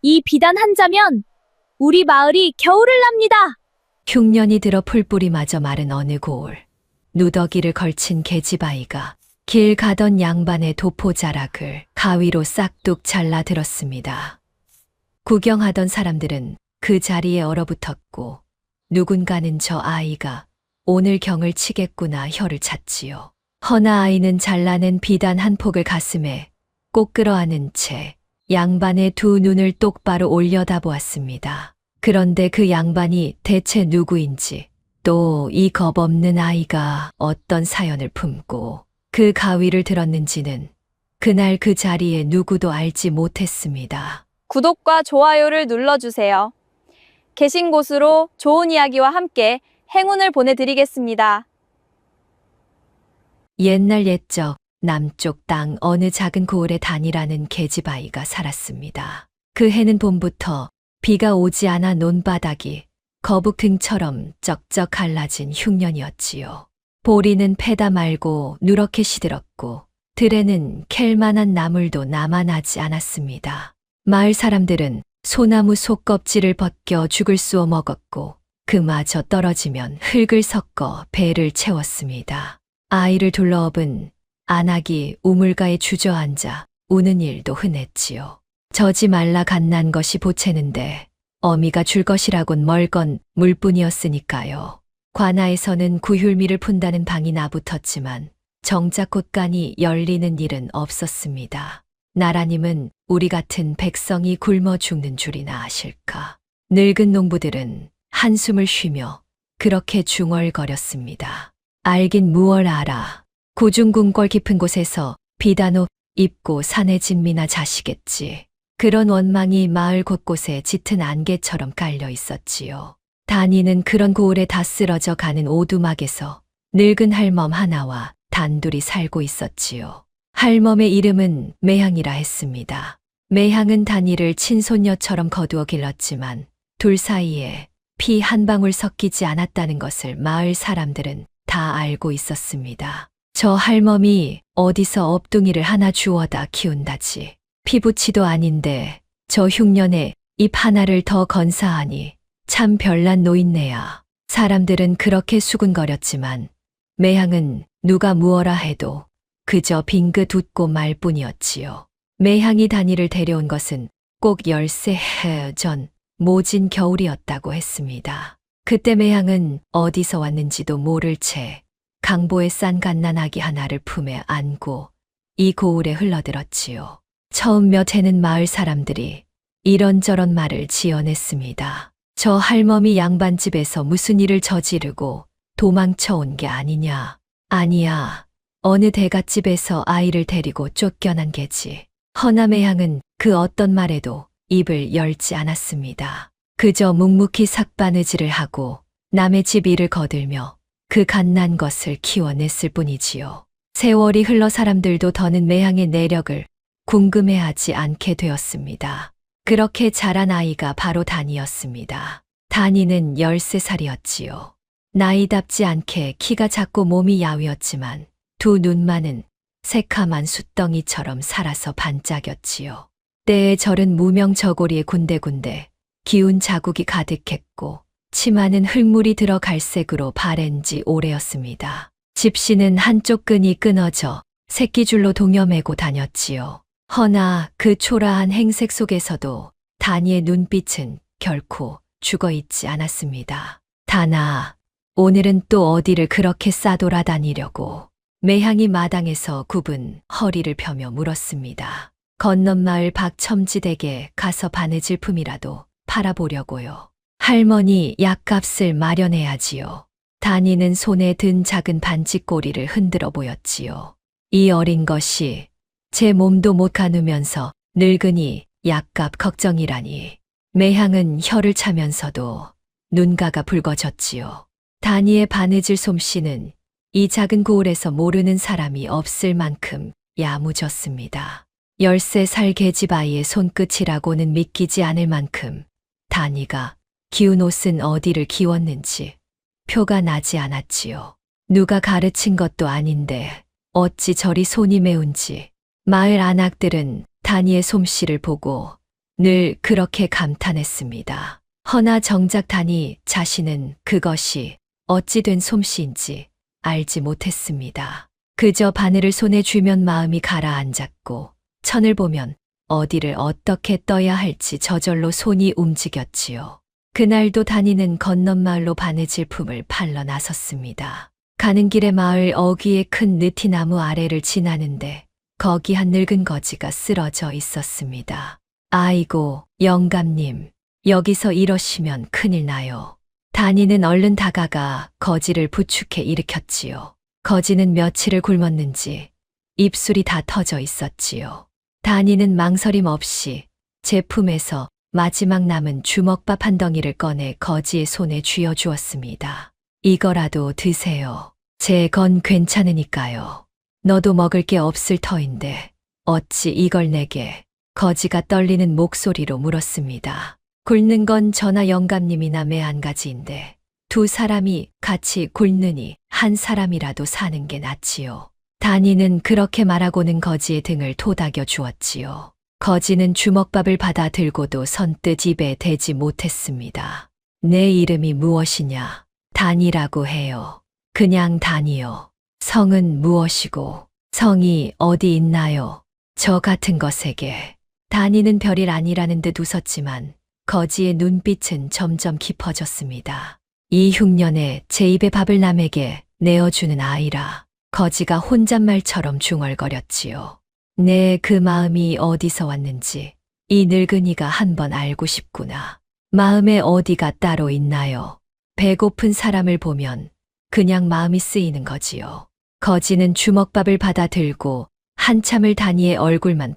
이 비단 한 자면 우리 마을이 겨울을 납니다. 흉년이 들어 풀뿌리마저 마른 어느 고을, 누더기를 걸친 계집아이가 길 가던 양반의 도포자락을 가위로 싹둑 잘라 들었습니다. 구경하던 사람들은 그 자리에 얼어붙었고 누군가는 저 아이가 오늘 경을 치겠구나 혀를 찼지요. 허나 아이는 잘라낸 비단 한 폭을 가슴에 꼭 끌어안은 채 양반의 두 눈을 똑바로 올려다보았습니다. 그런데 그 양반이 대체 누구인지, 또 이 겁없는 아이가 어떤 사연을 품고 그 가위를 들었는지는 그날 그 자리에 누구도 알지 못했습니다. 구독과 좋아요를 눌러주세요. 계신 곳으로 좋은 이야기와 함께 행운을 보내드리겠습니다. 옛날 옛적 남쪽 땅 어느 작은 고을에 단이라는 계집아이가 살았습니다. 그 해는 봄부터 비가 오지 않아 논바닥이 거북 등처럼 쩍쩍 갈라진 흉년이었지요. 보리는 패다 말고 누렇게 시들었고 들에는 캘만한 나물도 남아나지 않았습니다. 마을 사람들은 소나무 속껍질을 벗겨 죽을 쑤어 먹었고 그마저 떨어지면 흙을 섞어 배를 채웠습니다. 아이를 둘러업은 안악이 우물가에 주저앉아 우는 일도 흔했지요. 저지 말라 갓난 것이 보채는데 어미가 줄 것이라곤 멀건 물뿐이었으니까요. 관아에서는 구휼미를 푼다는 방이 나붙었지만 정작 곳간이 열리는 일은 없었습니다. 나라님은 우리 같은 백성이 굶어 죽는 줄이나 아실까. 늙은 농부들은 한숨을 쉬며 그렇게 중얼거렸습니다. 알긴 무얼 알아. 고중궁궐 깊은 곳에서 비단옷 입고 산에 진미나 자시겠지. 그런 원망이 마을 곳곳에 짙은 안개처럼 깔려 있었지요. 단이는 그런 고을에 다 쓰러져 가는 오두막에서 늙은 할멈 하나와 단둘이 살고 있었지요. 할멈의 이름은 매향이라 했습니다. 매향은 단이를 친손녀처럼 거두어 길렀지만 둘 사이에 피 한 방울 섞이지 않았다는 것을 마을 사람들은 다 알고 있었습니다. 저 할멈이 어디서 업둥이를 하나 주워다 키운다지. 피부치도 아닌데 저 흉년에 입 하나를 더 건사하니 참 별난 노인네야. 사람들은 그렇게 수군거렸지만 매향은 누가 무어라 해도 그저 빙긋 웃고 말 뿐이었지요. 매향이 단이를 데려온 것은 꼭 13해 전 모진 겨울이었다고 했습니다. 그때 매향은 어디서 왔는지도 모를 채 강보에 싼 갓난아기 하나를 품에 안고 이 고을에 흘러들었지요. 처음 몇 해는 마을 사람들이 이런저런 말을 지어냈습니다. 저 할멈이 양반집에서 무슨 일을 저지르고 도망쳐온 게 아니냐. 아니야. 어느 대갓집에서 아이를 데리고 쫓겨난 게지. 허나 매향은 그 어떤 말에도 입을 열지 않았습니다. 그저 묵묵히 삭바느질을 하고 남의 집 일을 거들며 그 갓난 것을 키워냈을 뿐이지요. 세월이 흘러 사람들도 더는 매향의 내력을 궁금해하지 않게 되었습니다. 그렇게 자란 아이가 바로 단이었습니다. 단이는 13살이었지요. 나이답지 않게 키가 작고 몸이 야위었지만 두 눈만은 새카만 숫덩이처럼 살아서 반짝였지요. 때에 절은 무명저고리에 군데군데 기운 자국이 가득했고 치마는 흙물이 들어 갈색으로 바랜 지 오래였습니다. 집시는 한쪽 끈이 끊어져 새끼줄로 동여매고 다녔지요. 허나 그 초라한 행색 속에서도 단이의 눈빛은 결코 죽어있지 않았습니다. 단아, 오늘은 또 어디를 그렇게 싸돌아다니려고. 매향이 마당에서 굽은 허리를 펴며 물었습니다. 건넌 마을 박첨지댁에 가서 바느질 품이라도 팔아보려고요. 할머니 약값을 마련해야지요. 단이는 손에 든 작은 반지꼬리를 흔들어 보였지요. 이 어린 것이 제 몸도 못 가누면서 늙으니 약값 걱정이라니. 매향은 혀를 차면서도 눈가가 붉어졌지요. 단이의 바느질 솜씨는 이 작은 고을에서 모르는 사람이 없을 만큼 야무졌습니다. 13살 계집아이의 손끝이라고는 믿기지 않을 만큼 단이가 기운 옷은 어디를 기웠는지 표가 나지 않았지요. 누가 가르친 것도 아닌데 어찌 저리 손이 매운지 마을 안악들은 단이의 솜씨를 보고 늘 그렇게 감탄했습니다. 허나 정작 다니 자신은 그것이 어찌 된 솜씨인지 알지 못했습니다. 그저 바늘을 손에 쥐면 마음이 가라앉았고 천을 보면 어디를 어떻게 떠야 할지 저절로 손이 움직였지요. 그날도 다니는 건넌마을로 바느질품을 팔러 나섰습니다. 가는 길에 마을 어귀의 큰 느티나무 아래를 지나는데 거기 한 늙은 거지가 쓰러져 있었습니다. 아이고, 영감님, 여기서 이러시면 큰일 나요. 다니는 얼른 다가가 거지를 부축해 일으켰지요. 거지는 며칠을 굶었는지 입술이 다 터져 있었지요. 다니는 망설임 없이 제품에서 마지막 남은 주먹밥 한 덩이를 꺼내 거지의 손에 쥐어 주었습니다. 이거라도 드세요. 제 건 괜찮으니까요. 너도 먹을 게 없을 터인데 어찌 이걸 내게? 거지가 떨리는 목소리로 물었습니다. 굶는 건 저나 영감님이나 매한가지인데 두 사람이 같이 굶느니 한 사람이라도 사는 게 낫지요. 다니는 그렇게 말하고는 거지의 등을 토닥여 주었지요. 거지는 주먹밥을 받아 들고도 선뜻 입에 대지 못했습니다. 내 이름이 무엇이냐? 다니라고 해요. 그냥 다니요. 성은 무엇이고 성이 어디 있나요? 저 같은 것에게. 다니는 별일 아니라는 듯 웃었지만 거지의 눈빛은 점점 깊어졌습니다. 이 흉년에 제 입에 밥을 남에게 내어주는 아이라. 거지가 혼잣말처럼 중얼거렸지요. 네, 그 마음이 어디서 왔는지 이 늙은이가 한번 알고 싶구나. 마음에 어디가 따로 있나요? 배고픈 사람을 보면 그냥 마음이 쓰이는 거지요. 거지는 주먹밥을 받아 들고 한참을 다니의 얼굴만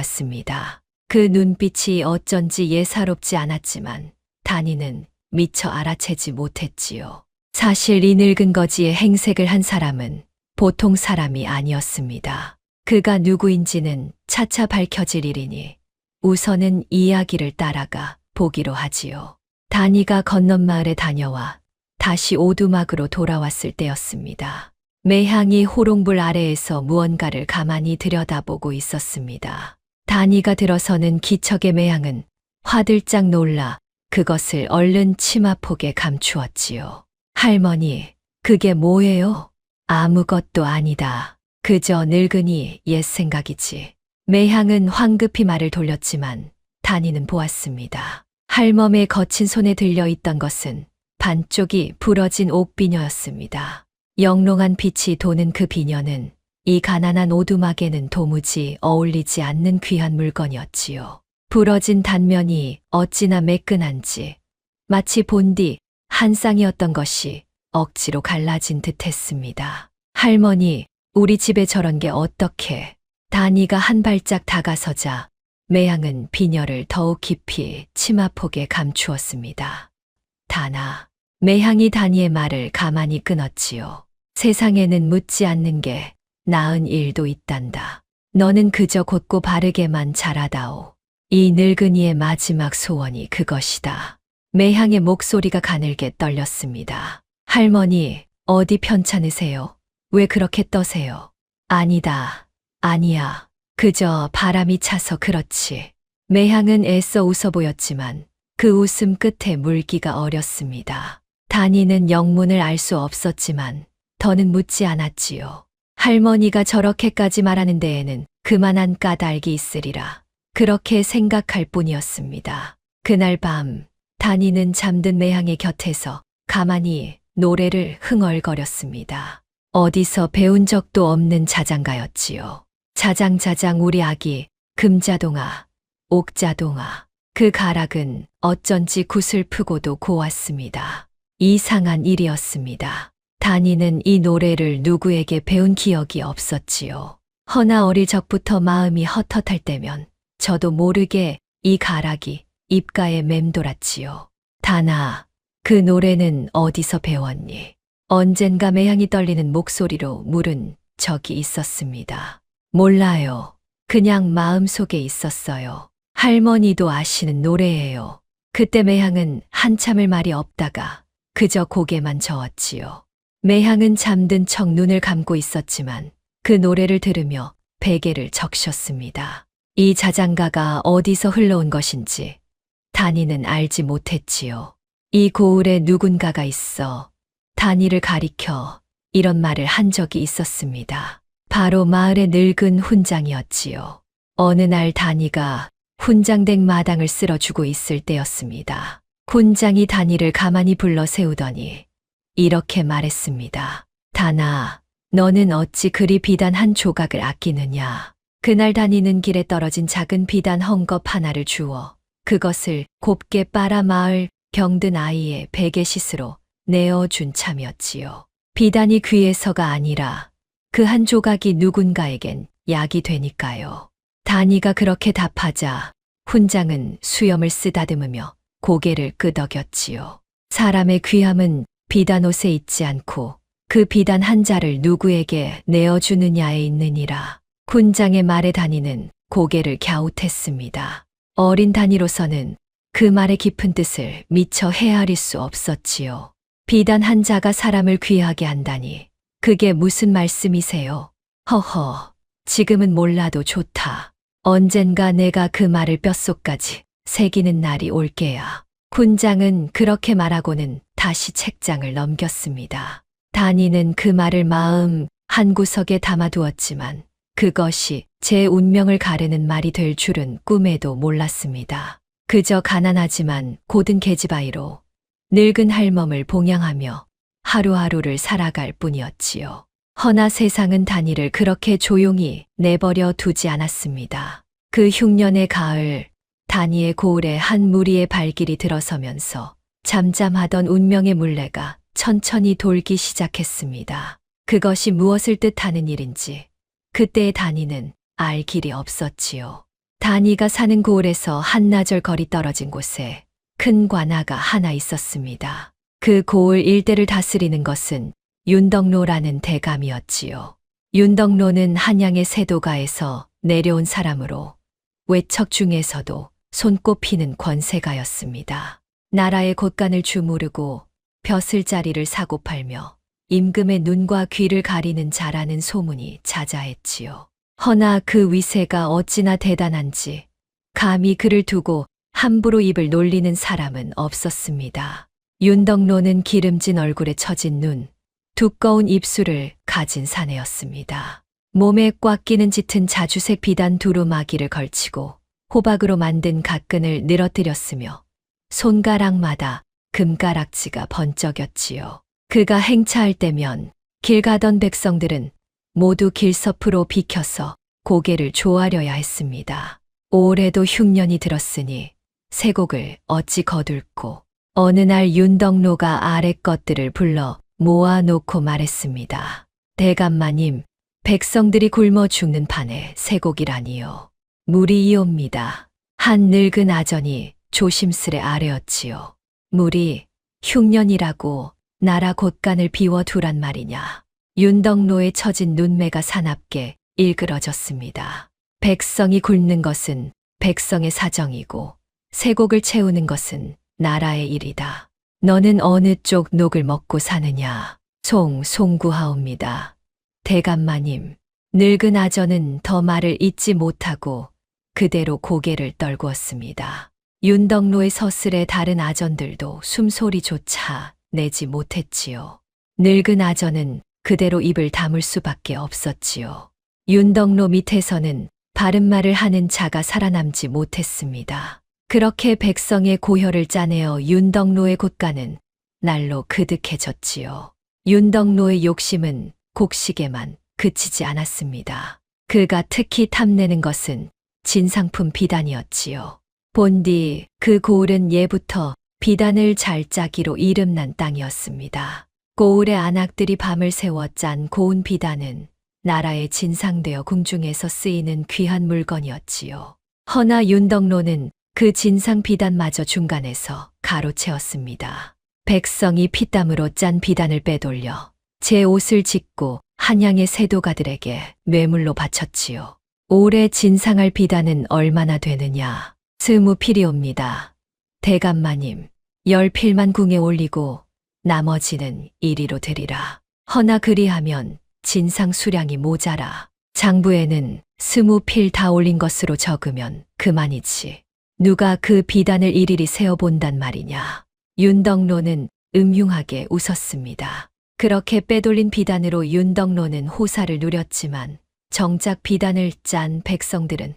바라보았습니다. 그 눈빛이 어쩐지 예사롭지 않았지만 다니는 미처 알아채지 못했지요. 사실 이 늙은 거지의 행색을 한 사람은 보통 사람이 아니었습니다. 그가 누구인지는 차차 밝혀질 일이니 우선은 이야기를 따라가 보기로 하지요. 다니가 건넌마을에 다녀와 다시 오두막으로 돌아왔을 때였습니다. 매향이 호롱불 아래에서 무언가를 가만히 들여다보고 있었습니다. 다니가 들어서는 기척의 매향은 화들짝 놀라 그것을 얼른 치마폭에 감추었지요. 할머니, 그게 뭐예요? 아무것도 아니다. 그저 늙은이 옛 생각이지. 매향은 황급히 말을 돌렸지만 다니는 보았습니다. 할멈의 거친 손에 들려있던 것은 반쪽이 부러진 옥비녀였습니다. 영롱한 빛이 도는 그 비녀는 이 가난한 오두막에는 도무지 어울리지 않는 귀한 물건이었지요. 부러진 단면이 어찌나 매끈한지 마치 본디 한 쌍이었던 것이 억지로 갈라진 듯 했습니다. 할머니, 우리 집에 저런 게 어떻게? 다니가 한 발짝 다가서자 매향은 비녀를 더욱 깊이 치마폭에 감추었습니다. 다나, 매향이 다니의 말을 가만히 끊었지요. 세상에는 묻지 않는 게 나은 일도 있단다. 너는 그저 곧고 바르게만 자라다오. 이 늙은이의 마지막 소원이 그것이다. 매향의 목소리가 가늘게 떨렸습니다. 할머니, 어디 편찮으세요? 왜 그렇게 떠세요? 아니다. 아니야. 그저 바람이 차서 그렇지. 매향은 애써 웃어 보였지만 그 웃음 끝에 물기가 어렸습니다. 다니는 영문을 알 수 없었지만 더는 묻지 않았지요. 할머니가 저렇게까지 말하는 데에는 그만한 까닭이 있으리라. 그렇게 생각할 뿐이었습니다. 그날 밤 다니는 잠든 매향의 곁에서 가만히 노래를 흥얼거렸습니다. 어디서 배운 적도 없는 자장가였지요. 자장자장 우리 아기 금자동아 옥자동아. 그 가락은 어쩐지 구슬프고도 고왔습니다. 이상한 일이었습니다. 다니는 이 노래를 누구에게 배운 기억이 없었지요. 허나 어릴 적부터 마음이 헛헛할 때면 저도 모르게 이 가락이 입가에 맴돌았지요. 다나, 그 노래는 어디서 배웠니? 언젠가 매향이 떨리는 목소리로 물은 적이 있었습니다. 몰라요. 그냥 마음속에 있었어요. 할머니도 아시는 노래예요. 그때 매향은 한참을 말이 없다가 그저 고개만 저었지요. 매향은 잠든 척 눈을 감고 있었지만 그 노래를 들으며 베개를 적셨습니다. 이 자장가가 어디서 흘러온 것인지 단이는 알지 못했지요. 이 고을에 누군가가 있어 단이를 가리켜 이런 말을 한 적이 있었습니다. 바로 마을의 늙은 훈장이었지요. 어느 날 단이가 훈장댁 마당을 쓸어주고 있을 때였습니다. 훈장이 단이를 가만히 불러 세우더니 이렇게 말했습니다. 단아, 너는 어찌 그리 비단 한 조각을 아끼느냐. 그날 단이는 길에 떨어진 작은 비단 헝겊 하나를 주워 그것을 곱게 빨아 마을 병든 아이의 베개시스로 내어준 참이었지요. 비단이 귀해서가 아니라 그 한 조각이 누군가에겐 약이 되니까요. 단이가 그렇게 답하자 훈장은 수염을 쓰다듬으며 고개를 끄덕였지요. 사람의 귀함은 비단 옷에 있지 않고 그 비단 한 자를 누구에게 내어주느냐에 있느니라. 훈장의 말에 단이는 고개를 갸웃했습니다. 어린 단이로서는 그 말의 깊은 뜻을 미처 헤아릴 수 없었지요. 비단 한 자가 사람을 귀하게 한다니 그게 무슨 말씀이세요? 허허, 지금은 몰라도 좋다. 언젠가 내가 그 말을 뼛속까지 새기는 날이 올 게야. 훈장은 그렇게 말하고는 다시 책장을 넘겼습니다. 단이는 그 말을 마음 한구석에 담아두었지만 그것이 제 운명을 가르는 말이 될 줄은 꿈에도 몰랐습니다. 그저 가난하지만 고든 계집아이로 늙은 할멈을 봉양하며 하루하루를 살아갈 뿐이었지요. 허나 세상은 단이를 그렇게 조용히 내버려 두지 않았습니다. 그 흉년의 가을, 단이의 고을에 한 무리의 발길이 들어서면서 잠잠하던 운명의 물레가 천천히 돌기 시작했습니다. 그것이 무엇을 뜻하는 일인지 그때의 단이는 알 길이 없었지요. 단이가 사는 고을에서 한나절 거리 떨어진 곳에 큰 관아가 하나 있었습니다. 그 고을 일대를 다스리는 것은 윤덕로라는 대감이었지요. 윤덕로는 한양의 세도가에서 내려온 사람으로 외척 중에서도 손꼽히는 권세가였습니다. 나라의 곳간을 주무르고 벼슬자리를 사고 팔며 임금의 눈과 귀를 가리는 자라는 소문이 자자했지요. 허나 그 위세가 어찌나 대단한지 감히 그를 두고 함부로 입을 놀리는 사람은 없었습니다. 윤덕로는 기름진 얼굴에 처진 눈, 두꺼운 입술을 가진 사내였습니다. 몸에 꽉 끼는 짙은 자주색 비단 두루마기를 걸치고 호박으로 만든 갓끈을 늘어뜨렸으며 손가락마다 금가락지가 번쩍였지요. 그가 행차할 때면 길 가던 백성들은 모두 길섭으로 비켜서 고개를 조아려야 했습니다. 올해도 흉년이 들었으니 세곡을 어찌 거둘고 어느 날 윤덕로가 아래 것들을 불러 모아놓고 말했습니다. 대감마님, 백성들이 굶어 죽는 판에 세곡이라니요. 무리이옵니다. 한 늙은 아전이 조심스레 아뢰었지요. 무리, 흉년이라고 나라 곳간을 비워두란 말이냐. 윤덕로의 처진 눈매가 사납게 일그러졌습니다. 백성이 굶는 것은 백성의 사정이고 세곡을 채우는 것은 나라의 일이다. 너는 어느 쪽 녹을 먹고 사느냐. 송구하옵니다. 대감마님, 늙은 아전은 더 말을 잇지 못하고 그대로 고개를 떨구었습니다. 윤덕로의 서슬에 다른 아전들도 숨소리조차 내지 못했지요. 늙은 아전은 그대로 입을 다물 수밖에 없었지요. 윤덕로 밑에서는 바른 말을 하는 자가 살아남지 못했습니다. 그렇게 백성의 고혈을 짜내어 윤덕로의 곳간은 날로 그득해졌지요. 윤덕로의 욕심은 곡식에만 그치지 않았습니다. 그가 특히 탐내는 것은 진상품 비단이었지요. 본디 그 고을은 예부터 비단을 잘 짜기로 이름난 땅이었습니다. 고을의 안악들이 밤을 새워 짠 고운 비단은 나라에 진상되어 궁중에서 쓰이는 귀한 물건이었지요. 허나 윤덕로는 그 진상 비단마저 중간에서 가로채었습니다. 백성이 피땀으로 짠 비단을 빼돌려 제 옷을 짓고 한양의 세도가들에게 뇌물로 바쳤지요. 올해 진상할 비단은 얼마나 되느냐. 20필이옵니다. 대감마님, 10필만 궁에 올리고 나머지는 이리로 드리라. 허나 그리하면 진상 수량이 모자라 장부에는 20필 다 올린 것으로 적으면 그만이지. 누가 그 비단을 일일이 세어본단 말이냐. 윤덕로는 음흉하게 웃었습니다. 그렇게 빼돌린 비단으로 윤덕로는 호사를 누렸지만 정작 비단을 짠 백성들은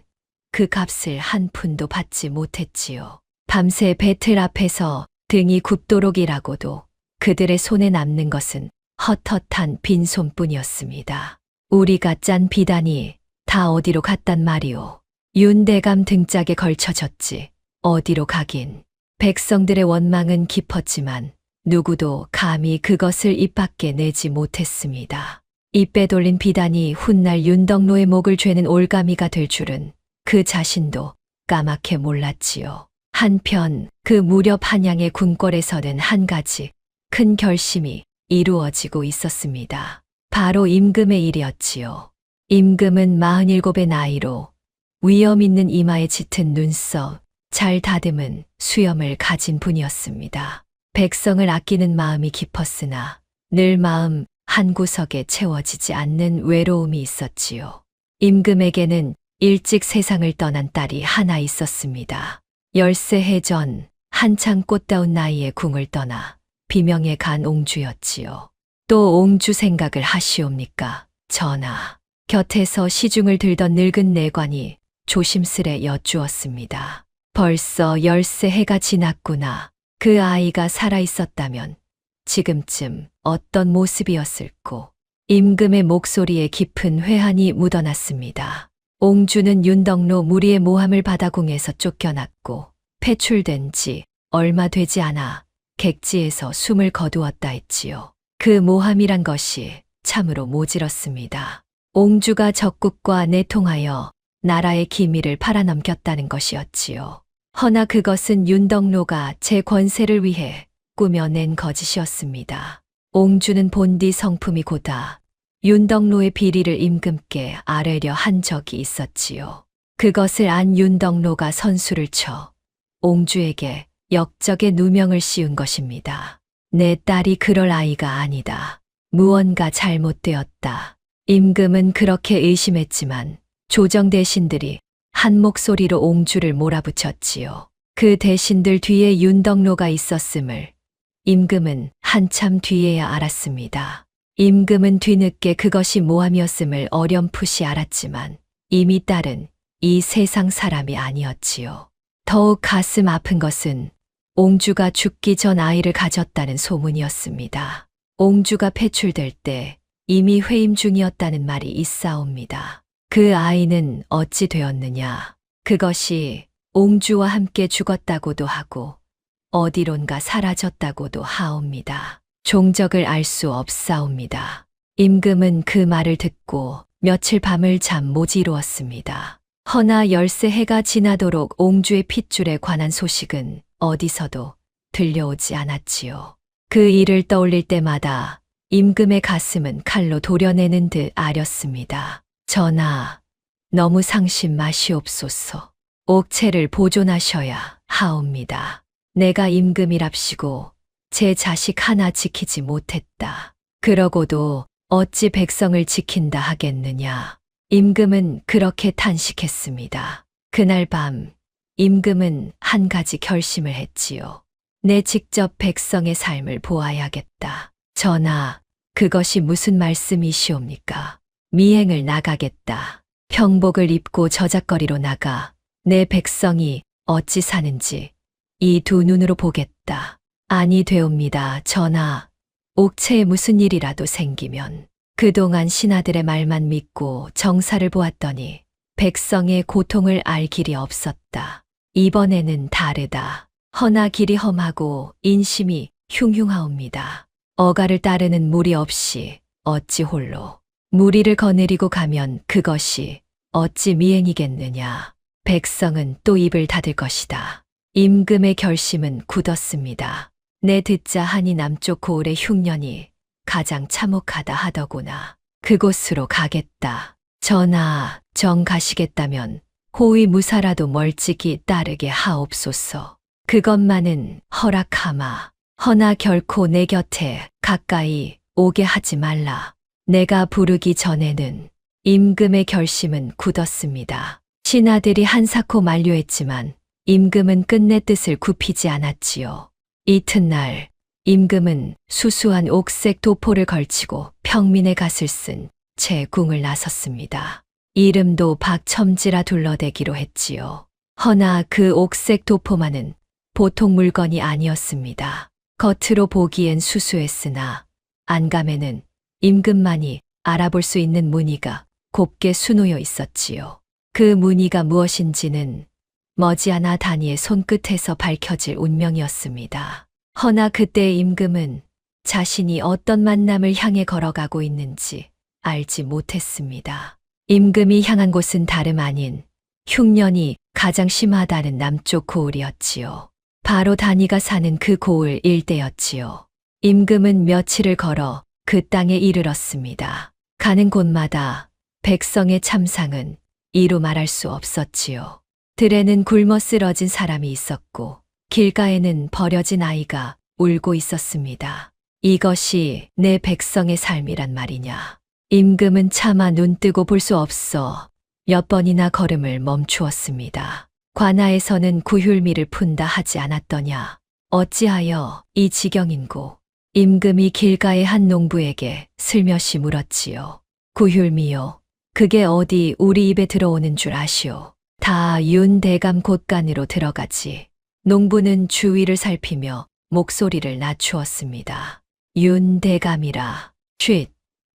그 값을 한 푼도 받지 못했지요. 밤새 배틀 앞에서 등이 굽도록 일하고도 그들의 손에 남는 것은 헛헛한 빈손뿐이었습니다. 우리가 짠 비단이 다 어디로 갔단 말이오. 윤대감 등짝에 걸쳐졌지. 어디로 가긴. 백성들의 원망은 깊었지만 누구도 감히 그것을 입 밖에 내지 못했습니다. 이 빼돌린 비단이 훗날 윤덕로의 목을 죄는 올가미가 될 줄은 그 자신도 까맣게 몰랐지요. 한편 그 무렵 한양의 궁궐에서는 한 가지 큰 결심이 이루어지고 있었습니다. 바로 임금의 일이었지요. 임금은 47의 나이로 위엄 있는 이마에 짙은 눈썹, 잘 다듬은 수염을 가진 분이었습니다. 백성을 아끼는 마음이 깊었으나 늘 마음 한구석에 채워지지 않는 외로움이 있었지요. 임금에게는 일찍 세상을 떠난 딸이 하나 있었습니다. 13해 전 한창 꽃다운 나이에 궁을 떠나 비명에 간 옹주였지요. 또 옹주 생각을 하시옵니까, 전하. 곁에서 시중을 들던 늙은 내관이 조심스레 여쭈었습니다. 벌써 13해가 지났구나. 그 아이가 살아있었다면 지금쯤 어떤 모습이었을꼬. 임금의 목소리에 깊은 회한이 묻어났습니다. 옹주는 윤덕로 무리의 모함을 받아 궁에서 쫓겨났고 폐출된 지 얼마 되지 않아 객지에서 숨을 거두었다 했지요. 그 모함이란 것이 참으로 모질었습니다. 옹주가 적국과 내통하여 나라의 기밀을 팔아넘겼다는 것이었지요. 허나 그것은 윤덕로가 제 권세를 위해 꾸며낸 거짓이었습니다. 옹주는 본디 성품이 고다 윤덕로의 비리를 임금께 아뢰려 한 적이 있었지요. 그것을 안 윤덕로가 선수를 쳐 옹주에게 역적의 누명을 씌운 것입니다. 내 딸이 그럴 아이가 아니다. 무언가 잘못되었다. 임금은 그렇게 의심했지만 조정 대신들이 한 목소리로 옹주를 몰아붙였지요. 그 대신들 뒤에 윤덕로가 있었음을 임금은 한참 뒤에야 알았습니다. 임금은 뒤늦게 그것이 모함이었음을 어렴풋이 알았지만 이미 딸은 이 세상 사람이 아니었지요. 더욱 가슴 아픈 것은 옹주가 죽기 전 아이를 가졌다는 소문이었습니다. 옹주가 폐출될 때 이미 회임 중이었다는 말이 있사옵니다. 그 아이는 어찌 되었느냐. 그것이 옹주와 함께 죽었다고도 하고 어디론가 사라졌다고도 하옵니다. 종적을 알 수 없사옵니다. 임금은 그 말을 듣고 며칠 밤을 잠 못 이루었습니다. 허나 13해가 지나도록 옹주의 핏줄에 관한 소식은 어디서도 들려오지 않았지요. 그 일을 떠올릴 때마다 임금의 가슴은 칼로 도려내는 듯 아렸습니다. 전하, 너무 상심 마시옵소서. 옥체를 보존하셔야 하옵니다. 내가 임금이랍시고 제 자식 하나 지키지 못했다. 그러고도 어찌 백성을 지킨다 하겠느냐. 임금은 그렇게 탄식했습니다. 그날 밤 임금은 한 가지 결심을 했지요. 내 직접 백성의 삶을 보아야겠다. 전하, 그것이 무슨 말씀이시옵니까? 미행을 나가겠다. 평복을 입고 저작거리로 나가 내 백성이 어찌 사는지 이 두 눈으로 보겠다. 아니 되옵니다, 전하. 옥체에 무슨 일이라도 생기면 그동안 신하들의 말만 믿고 정사를 보았더니 백성의 고통을 알 길이 없었다. 이번에는 다르다. 허나 길이 험하고 인심이 흉흉하옵니다. 어가를 따르는 무리 없이 어찌 홀로 무리를 거느리고 가면 그것이 어찌 미행이겠느냐. 백성은 또 입을 닫을 것이다. 임금의 결심은 굳었습니다. 내 듣자 하니 남쪽 고을의 흉년이 가장 참혹하다 하더구나. 그곳으로 가겠다. 전하, 정 가시겠다면 호위 무사라도 멀찍이 따르게 하옵소서. 그것만은 허락하마. 허나 결코 내 곁에 가까이 오게 하지 말라. 내가 부르기 전에는 임금의 결심은 굳었습니다. 신하들이 한사코 만류했지만 임금은 끝내 뜻을 굽히지 않았지요. 이튿날 임금은 수수한 옥색 도포를 걸치고 평민의 갓을 쓴 채 궁을 나섰습니다. 이름도 박첨지라 둘러대기로 했지요. 허나 그 옥색 도포만은 보통 물건이 아니었습니다. 겉으로 보기엔 수수했으나 안감에는 임금만이 알아볼 수 있는 무늬가 곱게 수놓여 있었지요. 그 무늬가 무엇인지는 머지않아 다니의 손끝에서 밝혀질 운명이었습니다. 허나 그때 임금은 자신이 어떤 만남을 향해 걸어가고 있는지 알지 못했습니다. 임금이 향한 곳은 다름 아닌 흉년이 가장 심하다는 남쪽 고을이었지요. 바로 다니가 사는 그 고을 일대였지요. 임금은 며칠을 걸어 그 땅에 이르렀습니다. 가는 곳마다 백성의 참상은 이루 말할 수 없었지요. 들에는 굶어 쓰러진 사람이 있었고 길가에는 버려진 아이가 울고 있었습니다. 이것이 내 백성의 삶이란 말이냐. 임금은 차마 눈뜨고 볼 수 없어 몇 번이나 걸음을 멈추었습니다. 관아에서는 구휼미를 푼다 하지 않았더냐. 어찌하여 이 지경인고. 임금이 길가의 한 농부에게 슬며시 물었지요. 구휼미요. 그게 어디 우리 입에 들어오는 줄 아시오. 다 윤대감 곳간으로 들어가지. 농부는 주위를 살피며 목소리를 낮추었습니다. 윤대감이라. 쉿.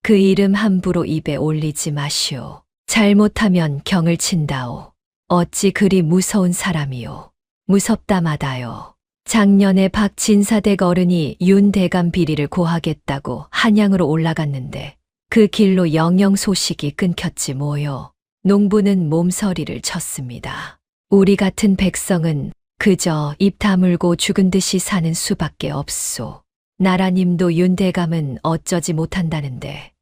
그 이름 함부로 입에 올리지 마시오. 잘못하면 경을 친다오. 어찌 그리 무서운 사람이오. 무섭다마다요. 작년에 박진사댁 어른이 윤대감 비리를 고하겠다고 한양으로 올라갔는데 그 길로 영영 소식이 끊겼지 뭐요. 농부는 몸서리를 쳤습니다. 우리 같은 백성은 그저 입 다물고 죽은 듯이 사는 수밖에 없소. 나라님도 윤대감은 어쩌지 못한다는데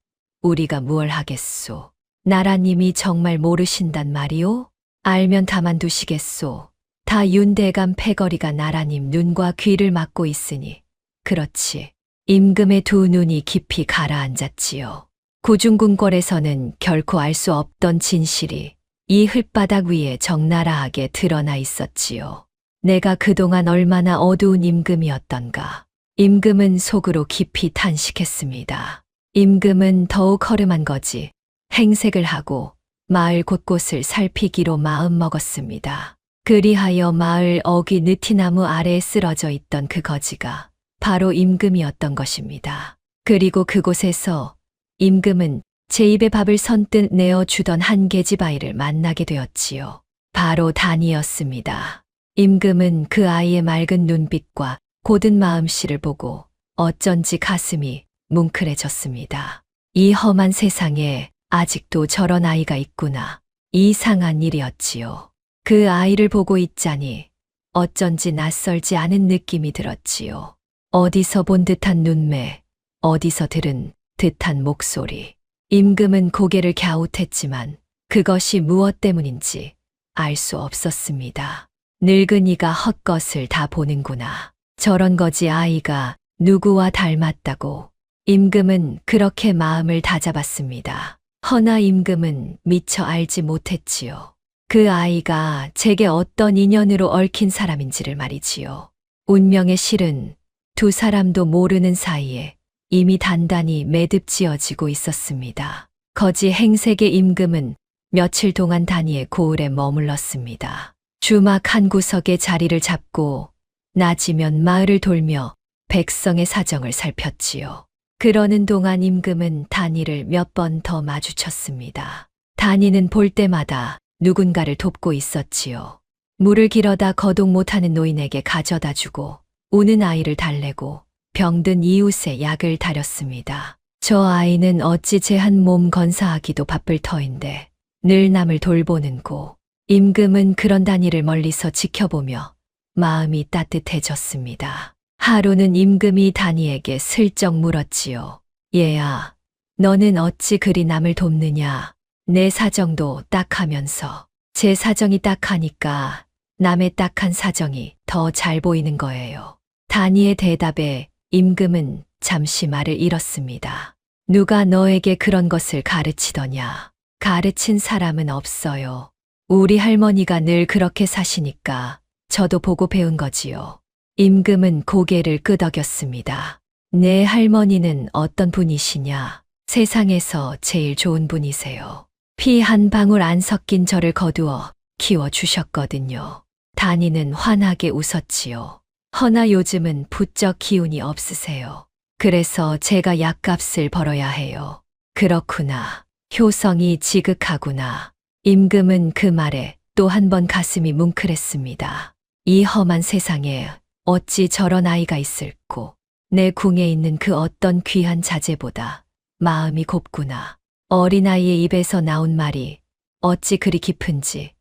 우리가 무얼 하겠소. 나라님이 정말 모르신단 말이오? 알면 가만두시겠소. 다 윤대감 패거리가 나라님 눈과 귀를 막고 있으니 그렇지. 임금의 두 눈이 깊이 가라앉았지요. 구중궁궐에서는 결코 알 수 없던 진실이 이 흙바닥 위에 적나라하게 드러나 있었지요. 내가 그동안 얼마나 어두운 임금이었던가. 임금은 속으로 깊이 탄식했습니다. 임금은 더욱 허름한 거지 행색을 하고 마을 곳곳을 살피기로 마음먹었습니다. 그리하여 마을 어귀 느티나무 아래에 쓰러져 있던 그 거지가 바로 임금이었던 것입니다. 그리고 그곳에서 임금은 제 입에 밥을 선뜻 내어주던 한 계집아이를 만나게 되었지요. 바로 단이었습니다. 임금은 그 아이의 맑은 눈빛과 고든 마음씨를 보고 어쩐지 가슴이 뭉클해졌습니다. 이 험한 세상에 아직도 저런 아이가 있구나. 이상한 일이었지요. 그 아이를 보고 있자니 어쩐지 낯설지 않은 느낌이 들었지요. 어디서 본 듯한 눈매, 어디서 들은 듯한 목소리. 임금은 고개를 갸웃했지만 그것이 무엇 때문인지 알 수 없었습니다. 늙은이가 헛것을 다 보는구나. 저런 거지 아이가 누구와 닮았다고. 임금은 그렇게 마음을 다잡았습니다. 허나 임금은 미처 알지 못했지요. 그 아이가 제게 어떤 인연으로 얽힌 사람인지를 말이지요. 운명의 실은 두 사람도 모르는 사이에 이미 단단히 매듭지어지고 있었습니다. 거지 행색의 임금은 며칠 동안 단위의 고을에 머물렀습니다. 주막 한 구석에 자리를 잡고 낮이면 마을을 돌며 백성의 사정을 살폈지요. 그러는 동안 임금은 단이를 몇 번 더 마주쳤습니다. 단이는 볼 때마다 누군가를 돕고 있었지요. 물을 길어다 거동 못하는 노인에게 가져다 주고 우는 아이를 달래고 병든 이웃에 약을 다렸습니다. 저 아이는 어찌 제 한 몸 건사하기도 바쁠 터인데 늘 남을 돌보는 고. 임금은 그런 단이를 멀리서 지켜보며 마음이 따뜻해졌습니다. 하루는 임금이 단이에게 슬쩍 물었지요. 얘야, 너는 어찌 그리 남을 돕느냐. 내 사정도 딱하면서 제 사정이 딱하니까 남의 딱한 사정이 더 잘 보이는 거예요. 단이의 대답에 임금은 잠시 말을 잃었습니다. 누가 너에게 그런 것을 가르치더냐. 가르친 사람은 없어요. 우리 할머니가 늘 그렇게 사시니까 저도 보고 배운 거지요. 임금은 고개를 끄덕였습니다. 내 할머니는 어떤 분이시냐? 세상에서 제일 좋은 분이세요. 피 한 방울 안 섞인 저를 거두어 키워주셨거든요. 단이는 환하게 웃었지요. 허나 요즘은 부쩍 기운이 없으세요. 그래서 제가 약값을 벌어야 해요. 그렇구나. 효성이 지극하구나. 임금은 그 말에 또 한 번 가슴이 뭉클했습니다. 이 험한 세상에 어찌 저런 아이가 있을꼬. 내 궁에 있는 그 어떤 귀한 자제보다 마음이 곱구나. 어린아이의 입에서 나온 말이 어찌 그리 깊은지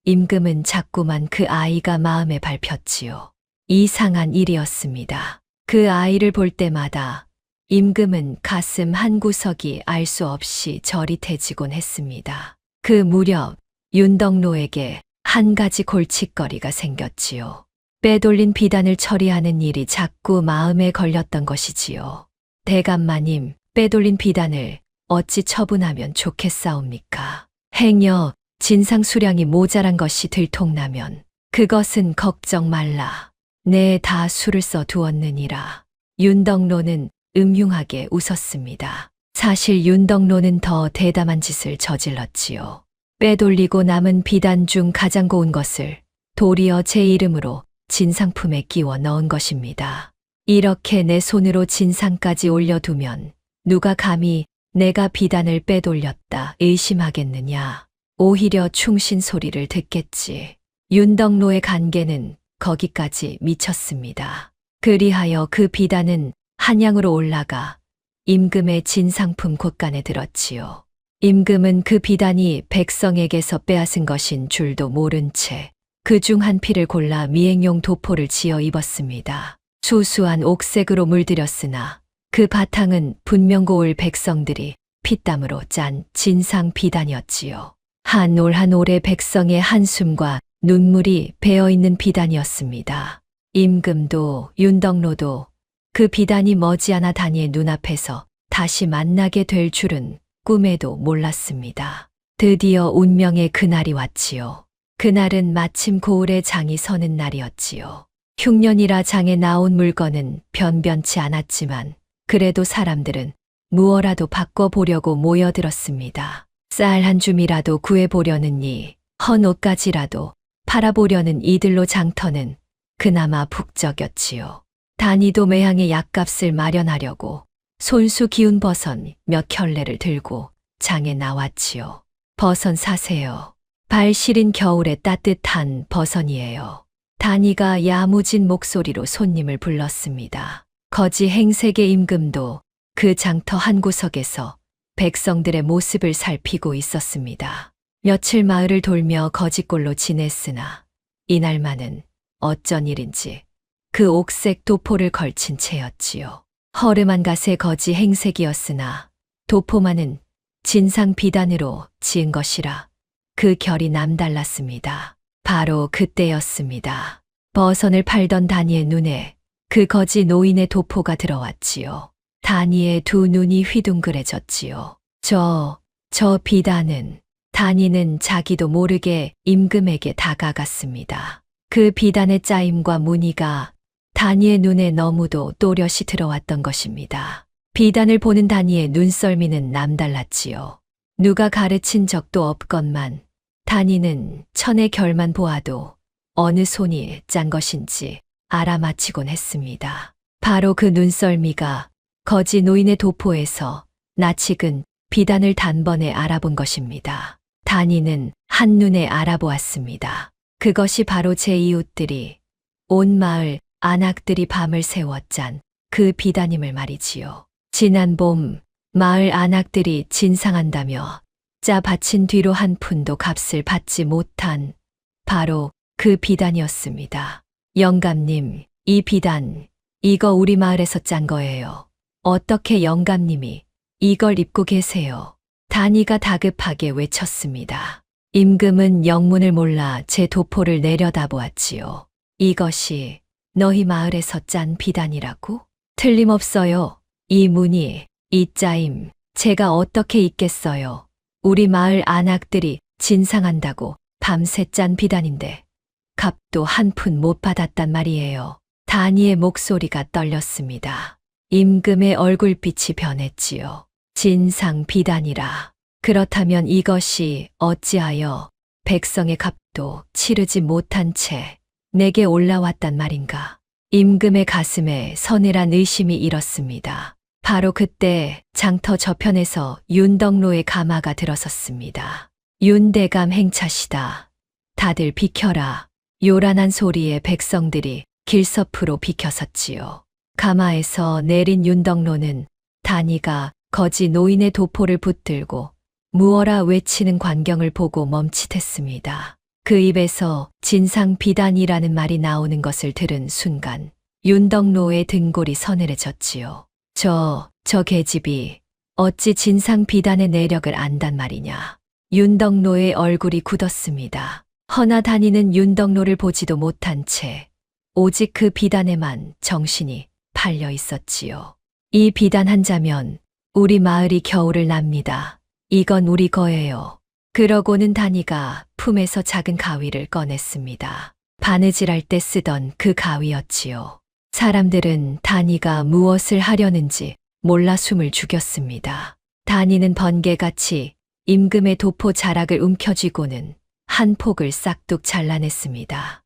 임금은 자꾸만 그 아이가 마음에 밟혔지요. 이상한 일이었습니다. 그 아이를 볼 때마다 임금은 가슴 한 구석이 알 수 없이 저릿해지곤 했습니다. 그 무렵 윤덕로에게 한 가지 골칫거리가 생겼지요. 빼돌린 비단을 처리하는 일이 자꾸 마음에 걸렸던 것이지요. 대감마님, 빼돌린 비단을 어찌 처분하면 좋겠사옵니까? 행여 진상 수량이 모자란 것이 들통나면 그것은 걱정 말라. 내 다 수를 써 두었느니라. 윤덕로는 음흉하게 웃었습니다. 사실 윤덕로는 더 대담한 짓을 저질렀지요. 빼돌리고 남은 비단 중 가장 고운 것을 도리어 제 이름으로 진상품에 끼워 넣은 것입니다. 이렇게 내 손으로 진상까지 올려두면 누가 감히 내가 비단을 빼돌렸다 의심하겠느냐. 오히려 충신 소리를 듣겠지. 윤덕로의 간계는 거기까지 미쳤습니다. 그리하여 그 비단은 한양으로 올라가 임금의 진상품 곳간에 들었지요. 임금은 그 비단이 백성에게서 빼앗은 것인 줄도 모른 채 그중 한 필을 골라 미행용 도포를 지어 입었습니다. 수수한 옥색으로 물들였으나 그 바탕은 분명 고을 백성들이 피땀으로 짠 진상 비단이었지요. 한 올 한 올의 백성의 한숨과 눈물이 배어있는 비단이었습니다. 임금도 윤덕로도 그 비단이 머지않아 단이의 눈앞에서 다시 만나게 될 줄은 꿈에도 몰랐습니다. 드디어 운명의 그날이 왔지요. 그날은 마침 고을의 장이 서는 날이었지요. 흉년이라 장에 나온 물건은 변변치 않았지만 그래도 사람들은 무어라도 바꿔보려고 모여들었습니다. 쌀 한 줌이라도 구해보려느니 헌 옷가지라도 팔아보려는 이들로 장터는 그나마 북적였지요. 단이도 매항의 약값을 마련하려고 손수 기운 버선 몇 켤레를 들고 장에 나왔지요. 버선 사세요. 발 시린 겨울에 따뜻한 버선이에요. 단이가 야무진 목소리로 손님을 불렀습니다. 거지 행색의 임금도 그 장터 한 구석에서 백성들의 모습을 살피고 있었습니다. 며칠 마을을 돌며 거지꼴로 지냈으나 이날만은 어쩐 일인지 그 옥색 도포를 걸친 채였지요. 허름한 갓의 거지 행색이었으나 도포만은 진상 비단으로 지은 것이라 그 결이 남달랐습니다. 바로 그때였습니다. 버선을 팔던 다니의 눈에 그 거지 노인의 도포가 들어왔지요. 다니의 두 눈이 휘둥그레졌지요. 저 비단은, 다니는 자기도 모르게 임금에게 다가갔습니다. 그 비단의 짜임과 무늬가 다니의 눈에 너무도 또렷이 들어왔던 것입니다. 비단을 보는 다니의 눈썰미는 남달랐지요. 누가 가르친 적도 없건만 다니는 천의 결만 보아도 어느 손이 짠 것인지 알아맞히곤 했습니다. 바로 그 눈썰미가 거지 노인의 도포에서 낯익은 비단을 단번에 알아본 것입니다. 다니는 한눈에 알아보았습니다. 그것이 바로 제 이웃들이 온 마을 안악들이 밤을 새워 짠 그 비단임을 말이지요. 지난 봄 마을 안악들이 진상한다며 짜 바친 뒤로 한 푼도 값을 받지 못한 바로 그 비단이었습니다. 영감님, 이 비단, 이거 우리 마을에서 짠 거예요. 어떻게 영감님이 이걸 입고 계세요? 다니가 다급하게 외쳤습니다. 임금은 영문을 몰라 제 도포를 내려다보았지요. 이것이 너희 마을에서 짠 비단이라고? 틀림없어요. 이 무늬, 이 짜임, 제가 어떻게 잊겠어요. 우리 마을 안악들이 진상한다고 밤새 짠 비단인데 값도 한 푼 못 받았단 말이에요. 다니의 목소리가 떨렸습니다. 임금의 얼굴빛이 변했지요. 진상 비단이라. 그렇다면 이것이 어찌하여 백성의 값도 치르지 못한 채 내게 올라왔단 말인가. 임금의 가슴에 서늘한 의심이 일었습니다. 바로 그때 장터 저편에서 윤덕로의 가마가 들어섰습니다. 윤대감 행차시다. 다들 비켜라. 요란한 소리에 백성들이 길섭으로 비켜섰지요. 가마에서 내린 윤덕로는 다니가 거지 노인의 도포를 붙들고 무어라 외치는 광경을 보고 멈칫했습니다. 그 입에서 진상 비단이라는 말이 나오는 것을 들은 순간 윤덕로의 등골이 서늘해졌지요. 저 계집이 어찌 진상 비단의 내력을 안단 말이냐. 윤덕로의 얼굴이 굳었습니다. 허나 다니는 윤덕로를 보지도 못한 채 오직 그 비단에만 정신이 팔려 있었지요. 이 비단 한 자면 우리 마을이 겨울을 납니다. 이건 우리 거예요. 그러고는 다니가 품에서 작은 가위를 꺼냈습니다. 바느질할 때 쓰던 그 가위였지요. 사람들은 다니가 무엇을 하려는지 몰라 숨을 죽였습니다. 다니는 번개같이 임금의 도포 자락을 움켜쥐고는 한 폭을 싹둑 잘라냈습니다.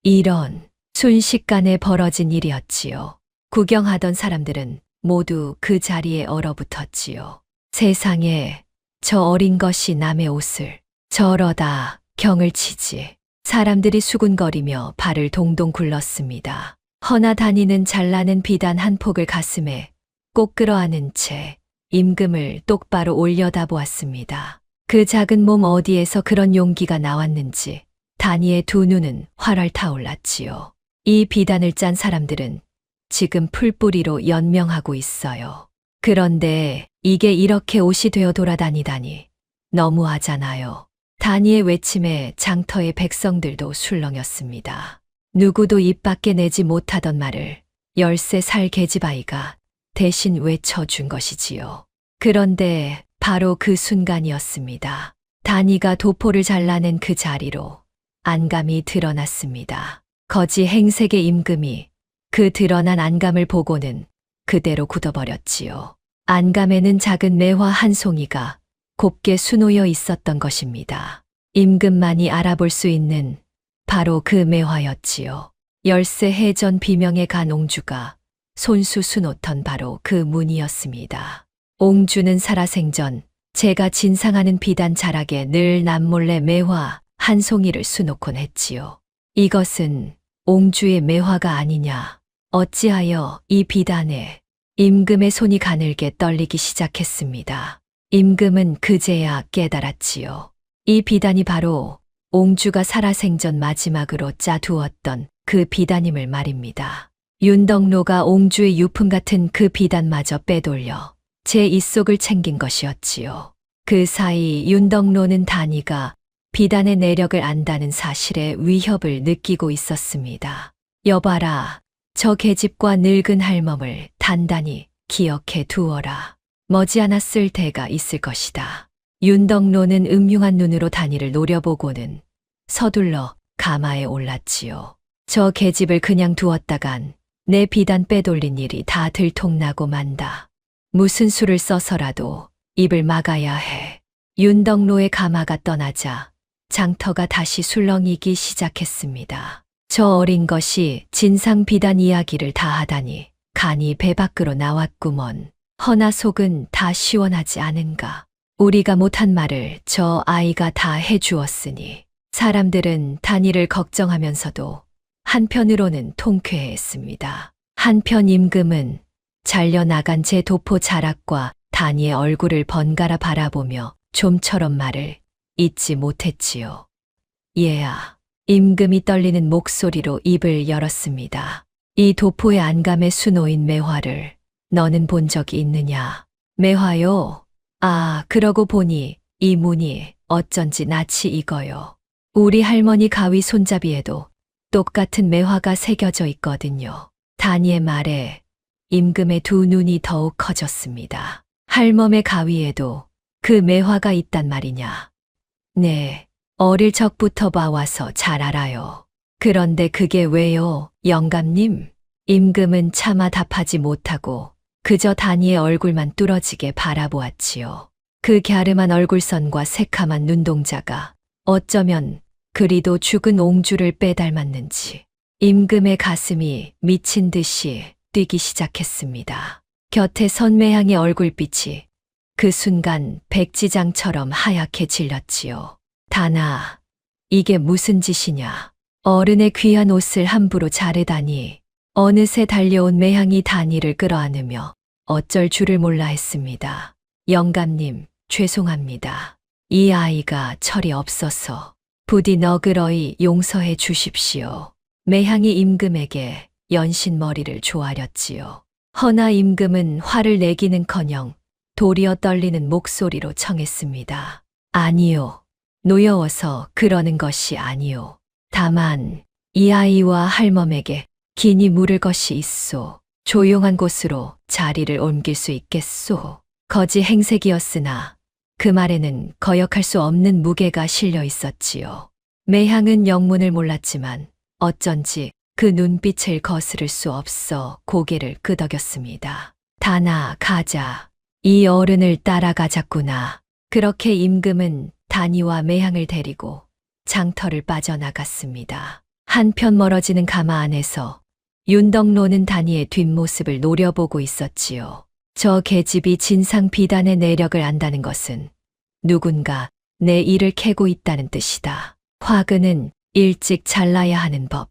이런 순식간에 벌어진 일이었지요. 구경하던 사람들은 모두 그 자리에 얼어붙었지요. 세상에 저 어린 것이 남의 옷을 저러다 경을 치지. 사람들이 수군거리며 발을 동동 굴렀습니다. 허나 다니는 잘라낸 비단 한 폭을 가슴에 꼭 끌어안은 채 임금을 똑바로 올려다보았습니다. 그 작은 몸 어디에서 그런 용기가 나왔는지 다니의 두 눈은 활활 타올랐지요. 이 비단을 짠 사람들은 지금 풀뿌리로 연명하고 있어요. 그런데 이게 이렇게 옷이 되어 돌아다니다니 너무하잖아요. 다니의 외침에 장터의 백성들도 술렁였습니다. 누구도 입 밖에 내지 못하던 말을 13살 계집아이가 대신 외쳐준 것이지요. 그런데 바로 그 순간이었습니다. 다니가 도포를 잘라낸 그 자리로 안감이 드러났습니다. 거지 행색의 임금이 그 드러난 안감을 보고는 그대로 굳어버렸지요. 안감에는 작은 매화 한 송이가 곱게 수놓여 있었던 것입니다. 임금만이 알아볼 수 있는 바로 그 매화였지요. 13해 전 비명에 간 옹주가 손수 수놓던 바로 그 문이었습니다. 옹주는 살아생전 제가 진상하는 비단 자락에 늘 남몰래 매화 한 송이를 수놓곤 했지요. 이것은 옹주의 매화가 아니냐. 어찌하여 이 비단에 임금의 손이 가늘게 떨리기 시작했습니다. 임금은 그제야 깨달았지요. 이 비단이 바로 옹주가 살아생전 마지막으로 짜두었던 그 비단임을 말입니다. 윤덕로가 옹주의 유품 같은 그 비단마저 빼돌려 제 입속을 챙긴 것이었지요. 그 사이 윤덕로는 다니가 비단의 내력을 안다는 사실에 위협을 느끼고 있었습니다. 여봐라, 저 계집과 늙은 할멈을 단단히 기억해 두어라. 머지않아 쓸 때가 있을 것이다. 윤덕로는 음흉한 눈으로 다니를 노려보고는 서둘러 가마에 올랐지요. 저 계집을 그냥 두었다간 내 비단 빼돌린 일이 다 들통나고 만다. 무슨 수를 써서라도 입을 막아야 해. 윤덕로의 가마가 떠나자 장터가 다시 술렁이기 시작했습니다. 저 어린 것이 진상 비단 이야기를 다 하다니 간이 배 밖으로 나왔구먼. 허나 속은 다 시원하지 않은가. 우리가 못한 말을 저 아이가 다 해주었으니 사람들은 다니를 걱정하면서도 한편으로는 통쾌했습니다. 한편 임금은 잘려나간 제 도포 자락과 다니의 얼굴을 번갈아 바라보며 좀처럼 말을 잊지 못했지요. 얘야. 임금이 떨리는 목소리로 입을 열었습니다. 이 도포의 안감에 수놓인 매화를 너는 본 적이 있느냐? 매화요? 아, 그러고 보니 이 무늬 어쩐지 낯이 익어요. 우리 할머니 가위 손잡이에도 똑같은 매화가 새겨져 있거든요. 다니의 말에 임금의 두 눈이 더욱 커졌습니다. 할멈의 가위에도 그 매화가 있단 말이냐? 네, 어릴 적부터 봐와서 잘 알아요. 그런데 그게 왜요, 영감님? 임금은 차마 답하지 못하고 그저 다니의 얼굴만 뚫어지게 바라보았지요. 그 갸름한 얼굴선과 새카만 눈동자가 어쩌면 그리도 죽은 옹주를 빼닮았는지 임금의 가슴이 미친 듯이 뛰기 시작했습니다. 곁에 선 매향의 얼굴빛이 그 순간 백지장처럼 하얗게 질렸지요. 다나, 이게 무슨 짓이냐? 어른의 귀한 옷을 함부로 자르다니. 어느새 달려온 매향이 다니를 끌어안으며 어쩔 줄을 몰라 했습니다. 영감님, 죄송합니다. 이 아이가 철이 없어서 부디 너그러이 용서해 주십시오. 매향이 임금에게 연신 머리를 조아렸지요. 허나 임금은 화를 내기는커녕 도리어 떨리는 목소리로 청했습니다. 아니요. 노여워서 그러는 것이 아니요. 다만 이 아이와 할멈에게 기니 물을 것이 있소. 조용한 곳으로 자리를 옮길 수 있겠소. 거지 행색이었으나 그 말에는 거역할 수 없는 무게가 실려 있었지요. 매향은 영문을 몰랐지만 어쩐지 그 눈빛을 거스를 수 없어 고개를 끄덕였습니다. 다나, 가자. 이 어른을 따라가자꾸나. 그렇게 임금은 다니와 매향을 데리고 장터를 빠져나갔습니다. 한편 멀어지는 가마 안에서 윤덕로는 다니의 뒷모습을 노려보고 있었지요. 저 계집이 진상 비단의 내력을 안다는 것은 누군가 내 일을 캐고 있다는 뜻이다. 화근은 일찍 잘라야 하는 법.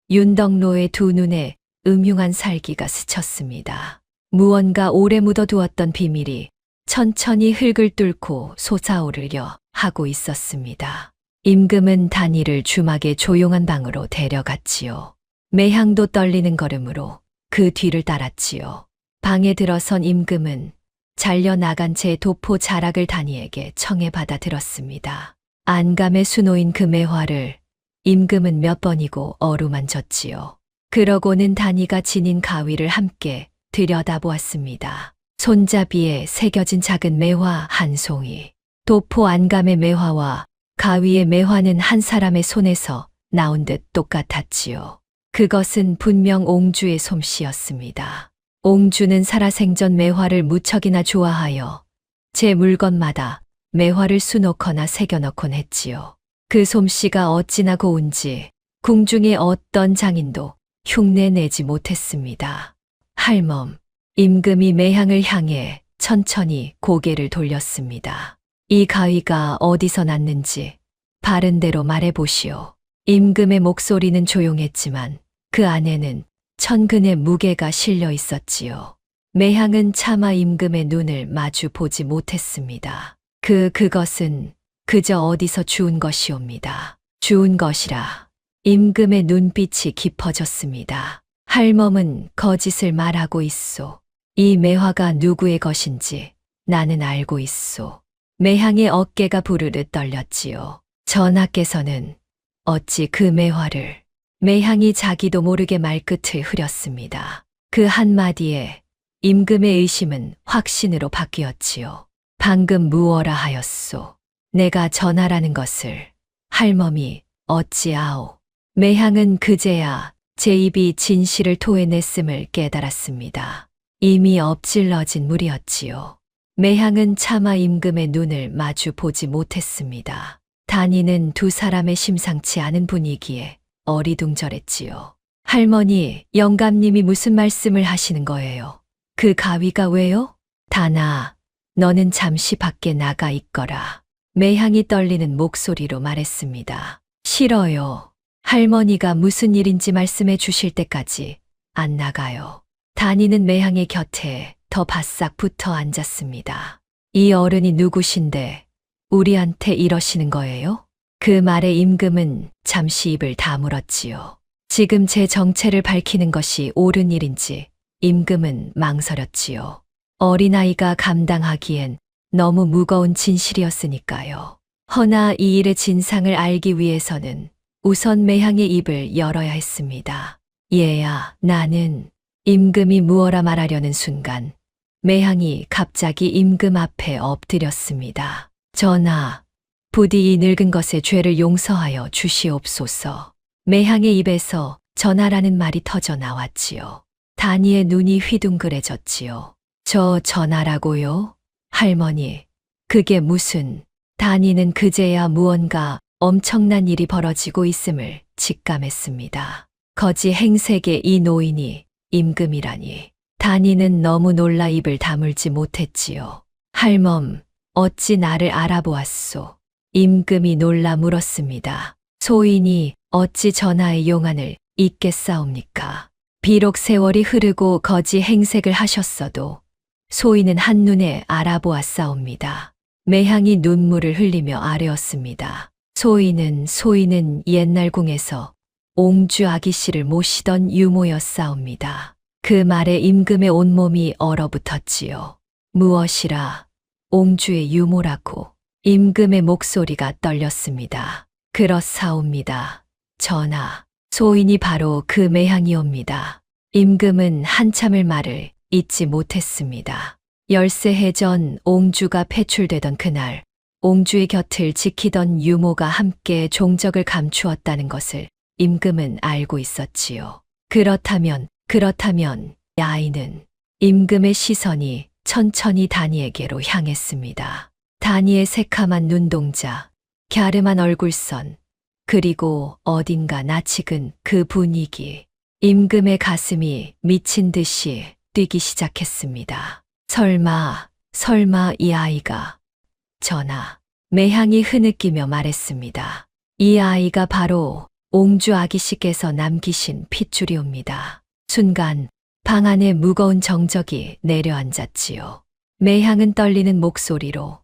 윤덕로의 두 눈에 음흉한 살기가 스쳤습니다. 무언가 오래 묻어두었던 비밀이 천천히 흙을 뚫고 솟아오르려 하고 있었습니다. 임금은 다니를 주막의 조용한 방으로 데려갔지요. 매향도 떨리는 걸음으로 그 뒤를 따랐지요. 방에 들어선 임금은 잘려나간 채 도포 자락을 다니에게 청해받아 들었습니다. 안감에 수놓인 그 매화를 임금은 몇 번이고 어루만졌지요. 그러고는 다니가 지닌 가위를 함께 들여다보았습니다. 손잡이에 새겨진 작은 매화 한 송이. 도포 안감의 매화와 가위의 매화는 한 사람의 손에서 나온 듯 똑같았지요. 그것은 분명 옹주의 솜씨였습니다. 옹주는 살아생전 매화를 무척이나 좋아하여 제 물건마다 매화를 수놓거나 새겨넣곤 했지요. 그 솜씨가 어찌나 고운지 궁중의 어떤 장인도 흉내내지 못했습니다. 할멈, 임금이 매향을 향해 천천히 고개를 돌렸습니다. 이 가위가 어디서 났는지 바른 대로 말해보시오. 임금의 목소리는 조용했지만 그 안에는 천근의 무게가 실려 있었지요. 매향은 차마 임금의 눈을 마주 보지 못했습니다. 그것은 그저 어디서 주운 것이옵니다. 주운 것이라. 임금의 눈빛이 깊어졌습니다. 할멈은 거짓을 말하고 있소. 이 매화가 누구의 것인지 나는 알고 있소. 매향의 어깨가 부르르 떨렸지요. 전하께서는 어찌 그 매화를. 매향이 자기도 모르게 말끝을 흐렸습니다. 그 한마디에 임금의 의심은 확신으로 바뀌었지요. 방금 무어라 하였소. 내가 전하라는 것을 할멈이 어찌 아오. 매향은 그제야 제 입이 진실을 토해냈음을 깨달았습니다. 이미 엎질러진 물이었지요. 매향은 차마 임금의 눈을 마주 보지 못했습니다. 다니는 두 사람의 심상치 않은 분위기에 어리둥절했지요. 할머니, 영감님이 무슨 말씀을 하시는 거예요? 그 가위가 왜요? 다나, 너는 잠시 밖에 나가 있거라. 매향이 떨리는 목소리로 말했습니다. 싫어요. 할머니가 무슨 일인지 말씀해 주실 때까지 안 나가요. 다니는 매향의 곁에 더 바싹 붙어 앉았습니다. 이 어른이 누구신데 우리한테 이러시는 거예요? 그 말에 임금은 잠시 입을 다물었지요. 지금 제 정체를 밝히는 것이 옳은 일인지 임금은 망설였지요. 어린아이가 감당하기엔 너무 무거운 진실이었으니까요. 허나 이 일의 진상을 알기 위해서는 우선 매향의 입을 열어야 했습니다. 얘야, 나는 임금이 무어라 말하려는 순간 매향이 갑자기 임금 앞에 엎드렸습니다. 전하, 부디 이 늙은 것의 죄를 용서하여 주시옵소서. 매향의 입에서 전하라는 말이 터져 나왔지요. 다니의 눈이 휘둥그레졌지요. 저 전하라고요? 할머니, 그게 무슨... 다니는 그제야 무언가 엄청난 일이 벌어지고 있음을 직감했습니다. 거지 행색의 이 노인이 임금이라니. 다니는 너무 놀라 입을 다물지 못했지요. 할멈, 어찌 나를 알아보았소? 임금이 놀라 물었습니다. 소인이 어찌 전하의 용안을 잊겠사옵니까? 비록 세월이 흐르고 거지 행색을 하셨어도 소인은 한눈에 알아보았사옵니다. 매향이 눈물을 흘리며 아뢰었습니다. 소인은 옛날 궁에서 옹주 아기씨를 모시던 유모였사옵니다. 그 말에 임금의 온몸이 얼어붙었지요. 무엇이라 옹주의 유모라고. 임금의 목소리가 떨렸습니다. 그렇사옵니다. 전하, 소인이 바로 그 매향이옵니다. 임금은 한참을 말을 잇지 못했습니다. 13해 전 옹주가 패출되던 그날, 옹주의 곁을 지키던 유모가 함께 종적을 감추었다는 것을 임금은 알고 있었지요. 그렇다면 이 아이는... 임금의 시선이 천천히 다니에게로 향했습니다. 다니의 새카만 눈동자, 갸름한 얼굴선, 그리고 어딘가 낯익은 그 분위기. 임금의 가슴이 미친 듯이 뛰기 시작했습니다. 설마 이 아이가... 전하, 매향이 흐느끼며 말했습니다. 이 아이가 바로 옹주 아기씨께서 남기신 핏줄이옵니다. 순간 방 안에 무거운 정적이 내려앉았지요. 매향은 떨리는 목소리로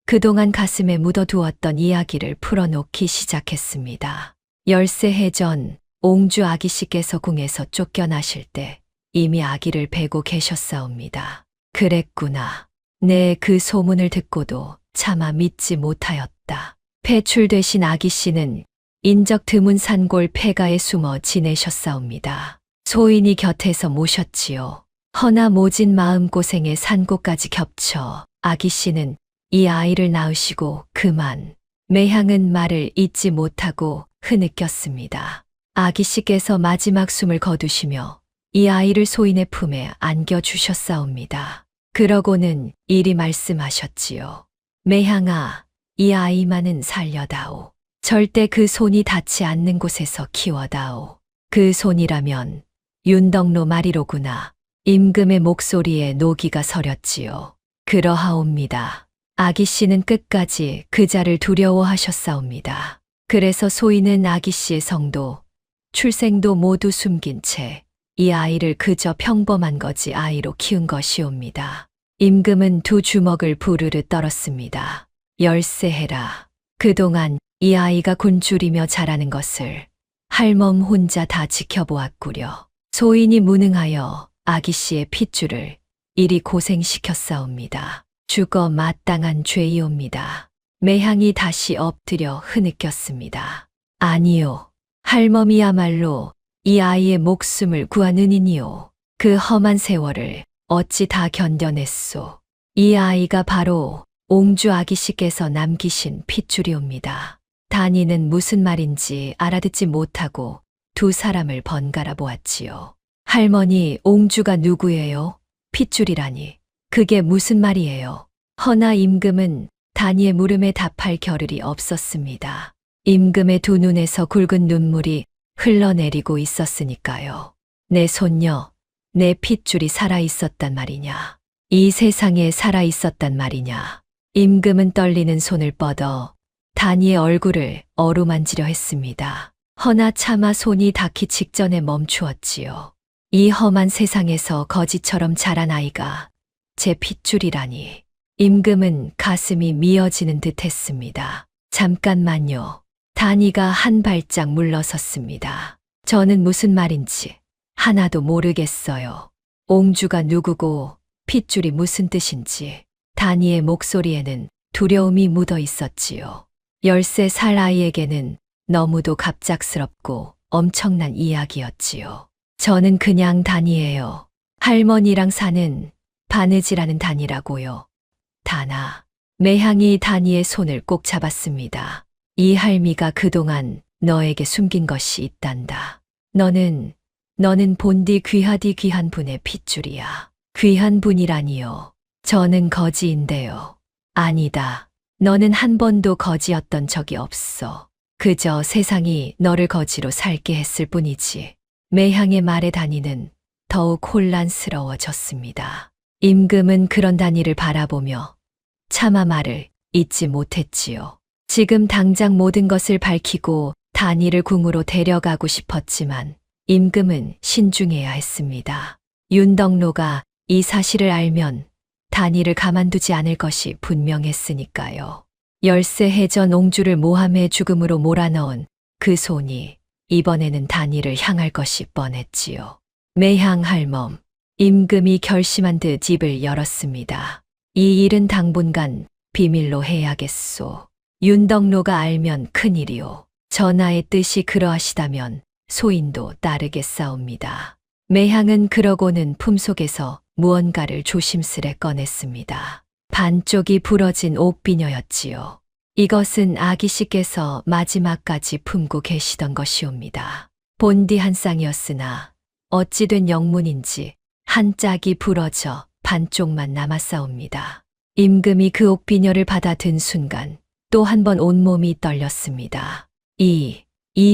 그동안 가슴에 묻어두었던 이야기를 풀어놓기 시작했습니다. 13해 전 옹주 아기씨께서 궁에서 쫓겨나실 때 이미 아기를 베고 계셨사옵니다. 그랬구나. 내 그 소문을 듣고도 차마 믿지 못하였다. 패출되신 아기씨는 인적 드문 산골 폐가에 숨어 지내셨사옵니다. 소인이 곁에서 모셨지요. 허나 모진 마음고생에 산고까지 겹쳐 아기씨는 이 아이를 낳으시고 그만. 매향은 말을 잇지 못하고 흐느꼈습니다. 아기씨께서 마지막 숨을 거두시며 이 아이를 소인의 품에 안겨주셨사옵니다. 그러고는 이리 말씀하셨지요. 매향아, 이 아이만은 살려다오. 절대 그 손이 닿지 않는 곳에서 키워다오. 그 손이라면 윤덕로 말이로구나. 임금의 목소리에 노기가 서렸지요. 그러하옵니다. 아기씨는 끝까지 그자를 두려워하셨사옵니다. 그래서 소인은 아기씨의 성도, 출생도 모두 숨긴 채 이 아이를 그저 평범한 거지 아이로 키운 것이옵니다. 임금은 두 주먹을 부르르 떨었습니다. 13해라. 그동안 이 아이가 곤줄이며 자라는 것을 할멈 혼자 다 지켜보았구려. 소인이 무능하여 아기씨의 핏줄을 이리 고생시켰사옵니다. 죽어 마땅한 죄이옵니다. 매향이 다시 엎드려 흐느꼈습니다. 아니요. 할멈이야말로 이 아이의 목숨을 구한 은인이요. 그 험한 세월을 어찌 다 견뎌냈소. 이 아이가 바로 옹주 아기씨께서 남기신 핏줄이옵니다. 다니는 무슨 말인지 알아듣지 못하고 두 사람을 번갈아 보았지요. 할머니, 옹주가 누구예요? 핏줄이라니. 그게 무슨 말이에요? 허나 임금은 다니의 물음에 답할 겨를이 없었습니다. 임금의 두 눈에서 굵은 눈물이 흘러내리고 있었으니까요. 내 손녀, 내 핏줄이 살아있었단 말이냐. 이 세상에 살아있었단 말이냐. 임금은 떨리는 손을 뻗어 다니의 얼굴을 어루만지려 했습니다. 허나 차마 손이 닿기 직전에 멈추었지요. 이 험한 세상에서 거지처럼 자란 아이가 제 핏줄이라니. 임금은 가슴이 미어지는 듯 했습니다. 잠깐만요. 다니가 한 발짝 물러섰습니다. 저는 무슨 말인지 하나도 모르겠어요. 옹주가 누구고 핏줄이 무슨 뜻인지. 다니의 목소리에는 두려움이 묻어 있었지요. 13살 아이에게는 너무도 갑작스럽고 엄청난 이야기였지요. 저는 그냥 다니예요. 할머니랑 사는 바느질하는 단이라고요. 다나. 매향이 다니의 손을 꼭 잡았습니다. 이 할미가 그동안 너에게 숨긴 것이 있단다. 너는 본디 귀하디 귀한 분의 핏줄이야. 귀한 분이라니요. 저는 거지인데요. 아니다. 너는 한 번도 거지였던 적이 없어. 그저 세상이 너를 거지로 살게 했을 뿐이지. 매향의 말에 다니는 더욱 혼란스러워졌습니다. 임금은 그런 다니를 바라보며 차마 말을 잇지 못했지요. 지금 당장 모든 것을 밝히고 다니를 궁으로 데려가고 싶었지만 임금은 신중해야 했습니다. 윤덕로가 이 사실을 알면 다니를 가만두지 않을 것이 분명했으니까요. 13해 전 옹주를 모함해 죽음으로 몰아넣은 그 손이 이번에는 다니를 향할 것이 뻔했지요. 매향 할멈, 임금이 결심한 듯 입을 열었습니다. 이 일은 당분간 비밀로 해야겠소. 윤덕로가 알면 큰일이오. 전하의 뜻이 그러하시다면 소인도 따르겠사옵니다. 매향은 그러고는 품속에서 무언가를 조심스레 꺼냈습니다. 반쪽이 부러진 옥비녀였지요. 이것은 아기씨께서 마지막까지 품고 계시던 것이옵니다. 본디 한 쌍이었으나 어찌된 영문인지 한 짝이 부러져 반쪽만 남았사옵니다. 임금이 그 옥비녀를 받아 든 순간 또 한 번 온몸이 떨렸습니다. 이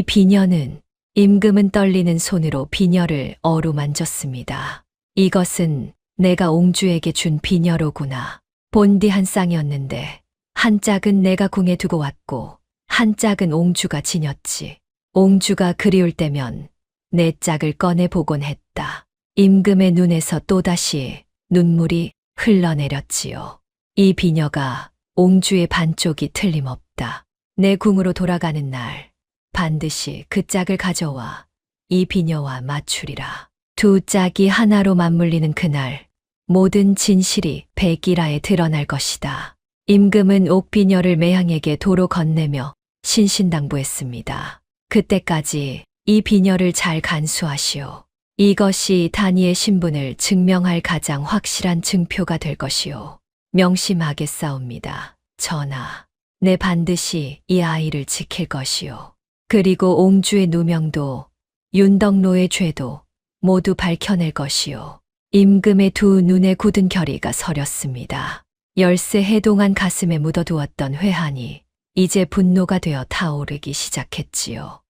비녀는 임금은 떨리는 손으로 비녀를 어루만졌습니다. 이것은 내가 옹주에게 준 비녀로구나. 본디 한 쌍이었는데 한 짝은 내가 궁에 두고 왔고 한 짝은 옹주가 지녔지. 옹주가 그리울 때면 내 짝을 꺼내보곤 했다. 임금의 눈에서 또다시 눈물이 흘러내렸지요. 이 비녀가 옹주의 반쪽이 틀림없다. 내 궁으로 돌아가는 날 반드시 그 짝을 가져와 이 비녀와 맞추리라. 두 짝이 하나로 맞물리는 그날 모든 진실이 백일하에 드러날 것이다. 임금은 옥비녀를 매향에게 도로 건네며 신신당부했습니다. 그때까지 이 비녀를 잘 간수하시오. 이것이 다니의 신분을 증명할 가장 확실한 증표가 될 것이오. 명심하겠사옵니다. 전하, 내 반드시 이 아이를 지킬 것이오. 그리고 옹주의 누명도 윤덕로의 죄도 모두 밝혀낼 것이오. 임금의 두 눈에 굳은 결의가 서렸습니다. 13해 동안 가슴에 묻어두었던 회한이 이제 분노가 되어 타오르기 시작했지요.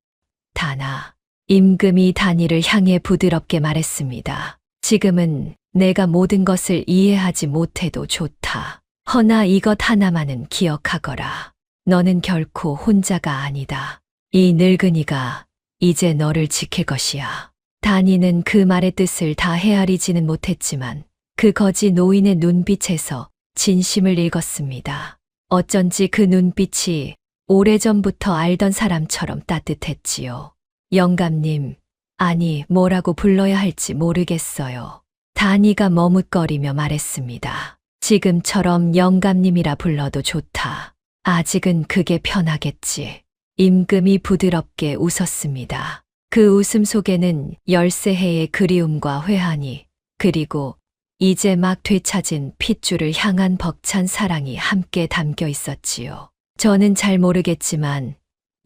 다나, 임금이 다니를 향해 부드럽게 말했습니다. 지금은 내가 모든 것을 이해하지 못해도 좋다. 허나 이것 하나만은 기억하거라. 너는 결코 혼자가 아니다. 이 늙은이가 이제 너를 지킬 것이야. 다니는 그 말의 뜻을 다 헤아리지는 못했지만 그 거지 노인의 눈빛에서 진심을 읽었습니다. 어쩐지 그 눈빛이 오래전부터 알던 사람처럼 따뜻했지요. 영감님, 아니 뭐라고 불러야 할지 모르겠어요. 다니가 머뭇거리며 말했습니다. 지금처럼 영감님이라 불러도 좋다. 아직은 그게 편하겠지. 임금이 부드럽게 웃었습니다. 그 웃음 속에는 13해의 그리움과 회한이 그리고 이제 막 되찾은 핏줄을 향한 벅찬 사랑이 함께 담겨 있었지요. 저는 잘 모르겠지만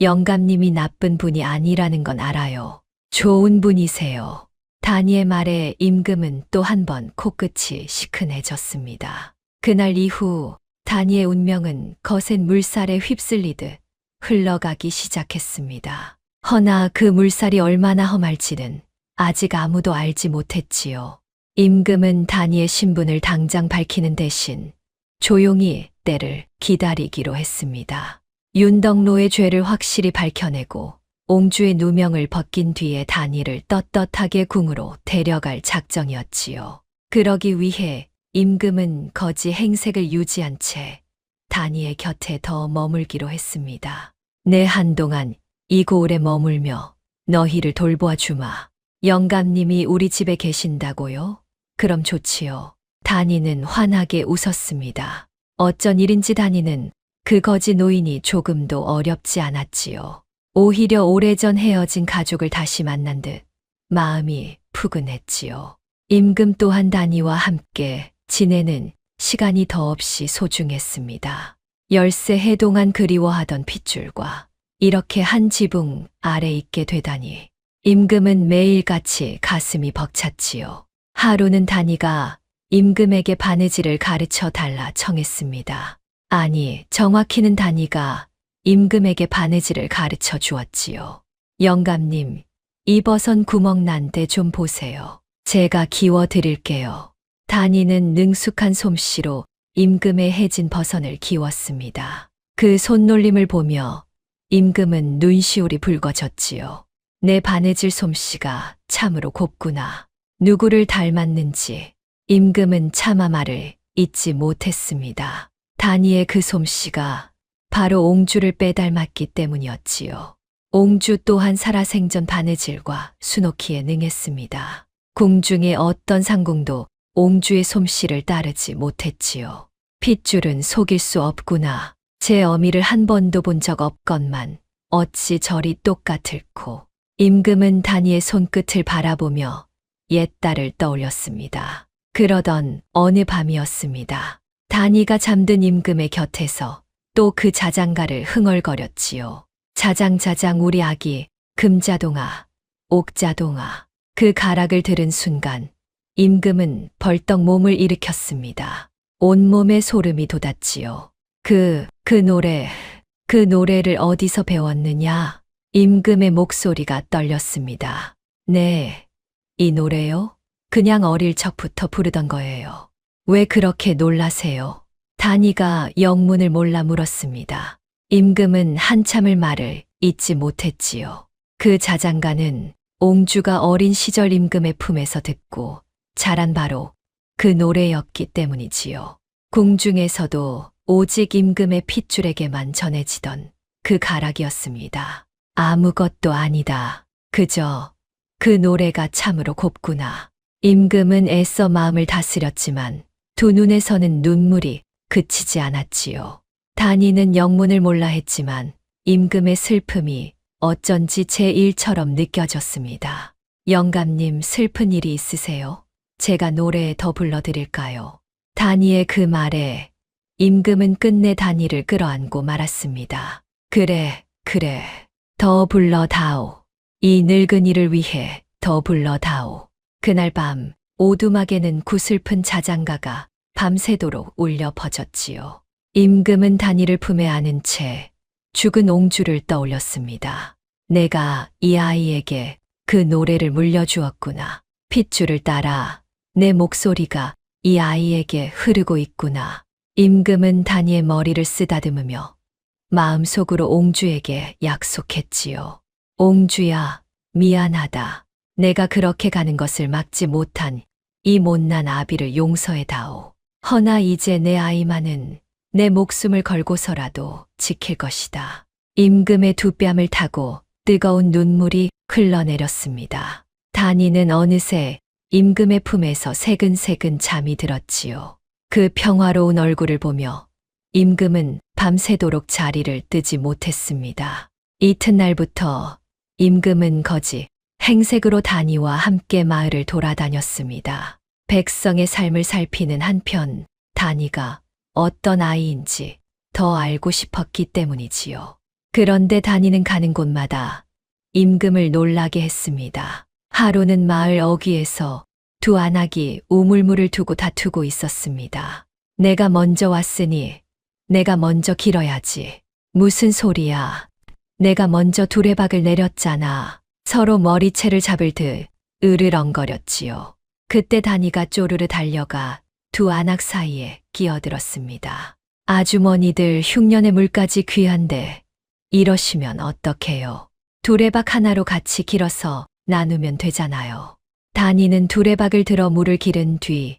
영감님이 나쁜 분이 아니라는 건 알아요. 좋은 분이세요. 다니의 말에 임금은 또 한 번 코끝이 시큰해졌습니다. 그날 이후 다니의 운명은 거센 물살에 휩쓸리듯 흘러가기 시작했습니다. 허나 그 물살이 얼마나 험할지는 아직 아무도 알지 못했지요. 임금은 다니의 신분을 당장 밝히는 대신 조용히 때를 기다리기로 했습니다. 윤덕로의 죄를 확실히 밝혀내고 옹주의 누명을 벗긴 뒤에 다니를 떳떳하게 궁으로 데려갈 작정이었지요. 그러기 위해 임금은 거지 행색을 유지한 채 다니의 곁에 더 머물기로 했습니다. 내 한동안 이 고을에 머물며 너희를 돌보아 주마. 영감님이 우리 집에 계신다고요? 그럼 좋지요. 다니는 환하게 웃었습니다. 어쩐 일인지 다니는 그 거지 노인이 조금도 어렵지 않았지요. 오히려 오래전 헤어진 가족을 다시 만난 듯 마음이 푸근했지요. 임금 또한 다니와 함께 지내는 시간이 더없이 소중했습니다. 13해 동안 그리워하던 핏줄과 이렇게 한 지붕 아래 있게 되다니 임금은 매일같이 가슴이 벅찼지요. 하루는 단이가 임금에게 바느질을 가르쳐 달라 청했습니다. 아니, 정확히는 단이가 임금에게 바느질을 가르쳐 주었지요. 영감님, 이 버선 구멍 난 데 좀 보세요. 제가 기워 드릴게요. 단이는 능숙한 솜씨로 임금의 해진 버선을 기웠습니다. 그 손놀림을 보며 임금은 눈시울이 붉어졌지요. 내 바느질 솜씨가 참으로 곱구나. 누구를 닮았는지 임금은 차마 말을 잊지 못했습니다. 단이의 그 솜씨가 바로 옹주를 빼닮았기 때문이었지요. 옹주 또한 살아생전 바느질과 수놓기에 능했습니다. 궁중의 어떤 상궁도 옹주의 솜씨를 따르지 못했지요. 핏줄은 속일 수 없구나. 제 어미를 한 번도 본 적 없건만 어찌 저리 똑같을꼬. 임금은 단이의 손끝을 바라보며 옛딸을 떠올렸습니다. 그러던 어느 밤이었습니다. 단이가 잠든 임금의 곁에서 또 그 자장가를 흥얼거렸지요. 자장자장 우리 아기 금자동아 옥자동아. 그 가락을 들은 순간 임금은 벌떡 몸을 일으켰습니다. 온몸에 소름이 돋았지요. 그 노래를 어디서 배웠느냐? 임금의 목소리가 떨렸습니다. 네, 이 노래요? 그냥 어릴 적부터 부르던 거예요. 왜 그렇게 놀라세요? 단이가 영문을 몰라 물었습니다. 임금은 한참을 말을 잇지 못했지요. 그 자장가는 옹주가 어린 시절 임금의 품에서 듣고 자란 바로 그 노래였기 때문이지요. 궁중에서도 오직 임금의 핏줄에게만 전해지던 그 가락이었습니다. 아무것도 아니다. 그저 그 노래가 참으로 곱구나. 임금은 애써 마음을 다스렸지만 두 눈에서는 눈물이 그치지 않았지요. 단이는 영문을 몰라 했지만 임금의 슬픔이 어쩐지 제1처럼 느껴졌습니다. 영감님, 슬픈 일이 있으세요? 제가 노래 더 불러드릴까요? 단이의 그 말에 임금은 끝내 단이를 끌어안고 말았습니다. 그래. 더 불러다오. 이 늙은이를 위해 더 불러다오. 그날 밤 오두막에는 구슬픈 자장가가 밤새도록 울려 퍼졌지요. 임금은 단이를 품에 안은 채 죽은 옹주를 떠올렸습니다. 내가 이 아이에게 그 노래를 물려주었구나. 핏줄을 따라 내 목소리가 이 아이에게 흐르고 있구나. 임금은 단이의 머리를 쓰다듬으며 마음속으로 옹주에게 약속했지요. 옹주야, 미안하다. 내가 그렇게 가는 것을 막지 못한 이 못난 아비를 용서해다오. 허나 이제 내 아이만은 내 목숨을 걸고서라도 지킬 것이다. 임금의 두 뺨을 타고 뜨거운 눈물이 흘러내렸습니다. 단이는 어느새 임금의 품에서 새근새근 잠이 들었지요. 그 평화로운 얼굴을 보며 임금은 밤새도록 자리를 뜨지 못했습니다. 이튿날부터 임금은 거지 행색으로 단이와 함께 마을을 돌아다녔습니다. 백성의 삶을 살피는 한편 단이가 어떤 아이인지 더 알고 싶었기 때문이지요. 그런데 단이는 가는 곳마다 임금을 놀라게 했습니다. 하루는 마을 어귀에서 두 안악이 우물물을 두고 다투고 있었습니다. 내가 먼저 왔으니 내가 먼저 길어야지. 무슨 소리야. 내가 먼저 두레박을 내렸잖아. 서로 머리채를 잡을 듯 으르렁거렸지요. 그때 단이가 쪼르르 달려가 두 안악 사이에 끼어들었습니다. 아주머니들 흉년의 물까지 귀한데 이러시면 어떡해요. 두레박 하나로 같이 길어서 나누면 되잖아요. 단이는 두레박을 들어 물을 기른 뒤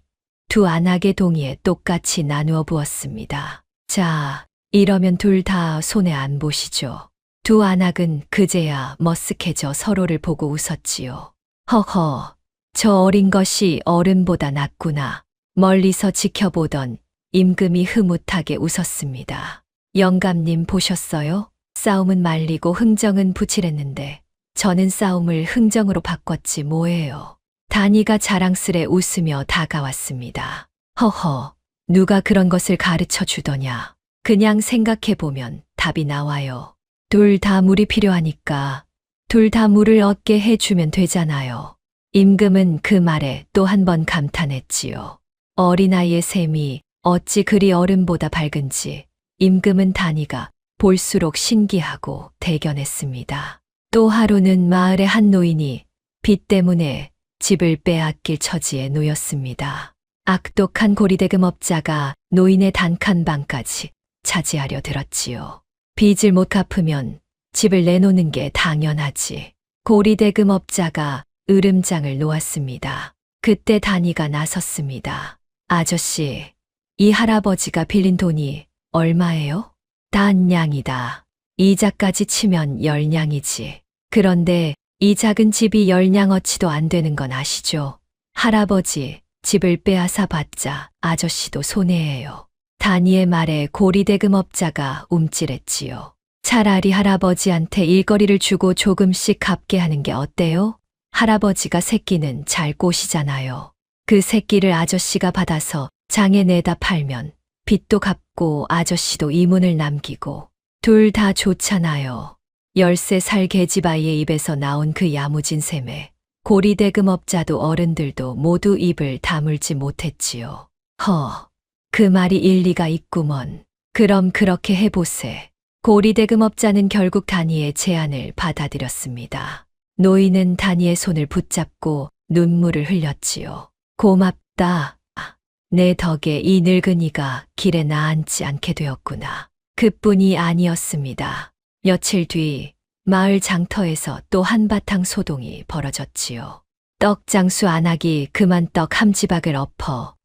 두 안악의 동이에 똑같이 나누어 부었습니다. 자, 이러면 둘 다 손해 안 보시죠. 두 안악은 그제야 머쓱해져 서로를 보고 웃었지요. 허허, 저 어린 것이 어른보다 낫구나. 멀리서 지켜보던 임금이 흐뭇하게 웃었습니다. 영감님 보셨어요? 싸움은 말리고 흥정은 붙이랬는데 저는 싸움을 흥정으로 바꿨지 뭐예요. 단이가 자랑스레 웃으며 다가왔습니다. 허허, 누가 그런 것을 가르쳐 주더냐. 그냥 생각해보면 답이 나와요. 둘 다 물이 필요하니까 둘 다 물을 얻게 해주면 되잖아요. 임금은 그 말에 또 한 번 감탄했지요. 어린아이의 셈이 어찌 그리 어른보다 밝은지 임금은 단이가 볼수록 신기하고 대견했습니다. 또 하루는 마을의 한 노인이 빚 때문에 집을 빼앗길 처지에 놓였습니다. 악독한 고리대금업자가 노인의 단칸 방까지 차지하려 들었지요. 빚을 못 갚으면 집을 내놓는 게 당연하지. 고리대금업자가 으름장을 놓았습니다. 그때 단이가 나섰습니다. 아저씨, 이 할아버지가 빌린 돈이 얼마예요? 단냥이다. 이자까지 치면 10냥이지. 그런데 이 작은 집이 10냥어치도 안 되는 건 아시죠? 할아버지, 집을 빼앗아 봤자 아저씨도 손해예요. 단이의 말에 고리대금업자가 움찔했지요. 차라리 할아버지한테 일거리를 주고 조금씩 갚게 하는 게 어때요? 할아버지가 새끼는 잘 꼬시잖아요. 그 새끼를 아저씨가 받아서 장에 내다 팔면 빚도 갚고 아저씨도 이문을 남기고 둘 다 좋잖아요. 13살 계집아이의 입에서 나온 그 야무진 셈에 고리대금업자도 어른들도 모두 입을 다물지 못했지요. 그 말이 일리가 있구먼. 그럼 그렇게 해보세. 고리대금업자는 결국 단이의 제안을 받아들였습니다. 노인은 단이의 손을 붙잡고 눈물을 흘렸지요. 고맙다. 내 덕에 이 늙은이가 길에 나앉지 않게 되었구나. 그뿐이 아니었습니다. 며칠 뒤 마을 장터에서 또 한바탕 소동이 벌어졌지요. 떡장수 안악이 그만 떡 한 지박을 엎어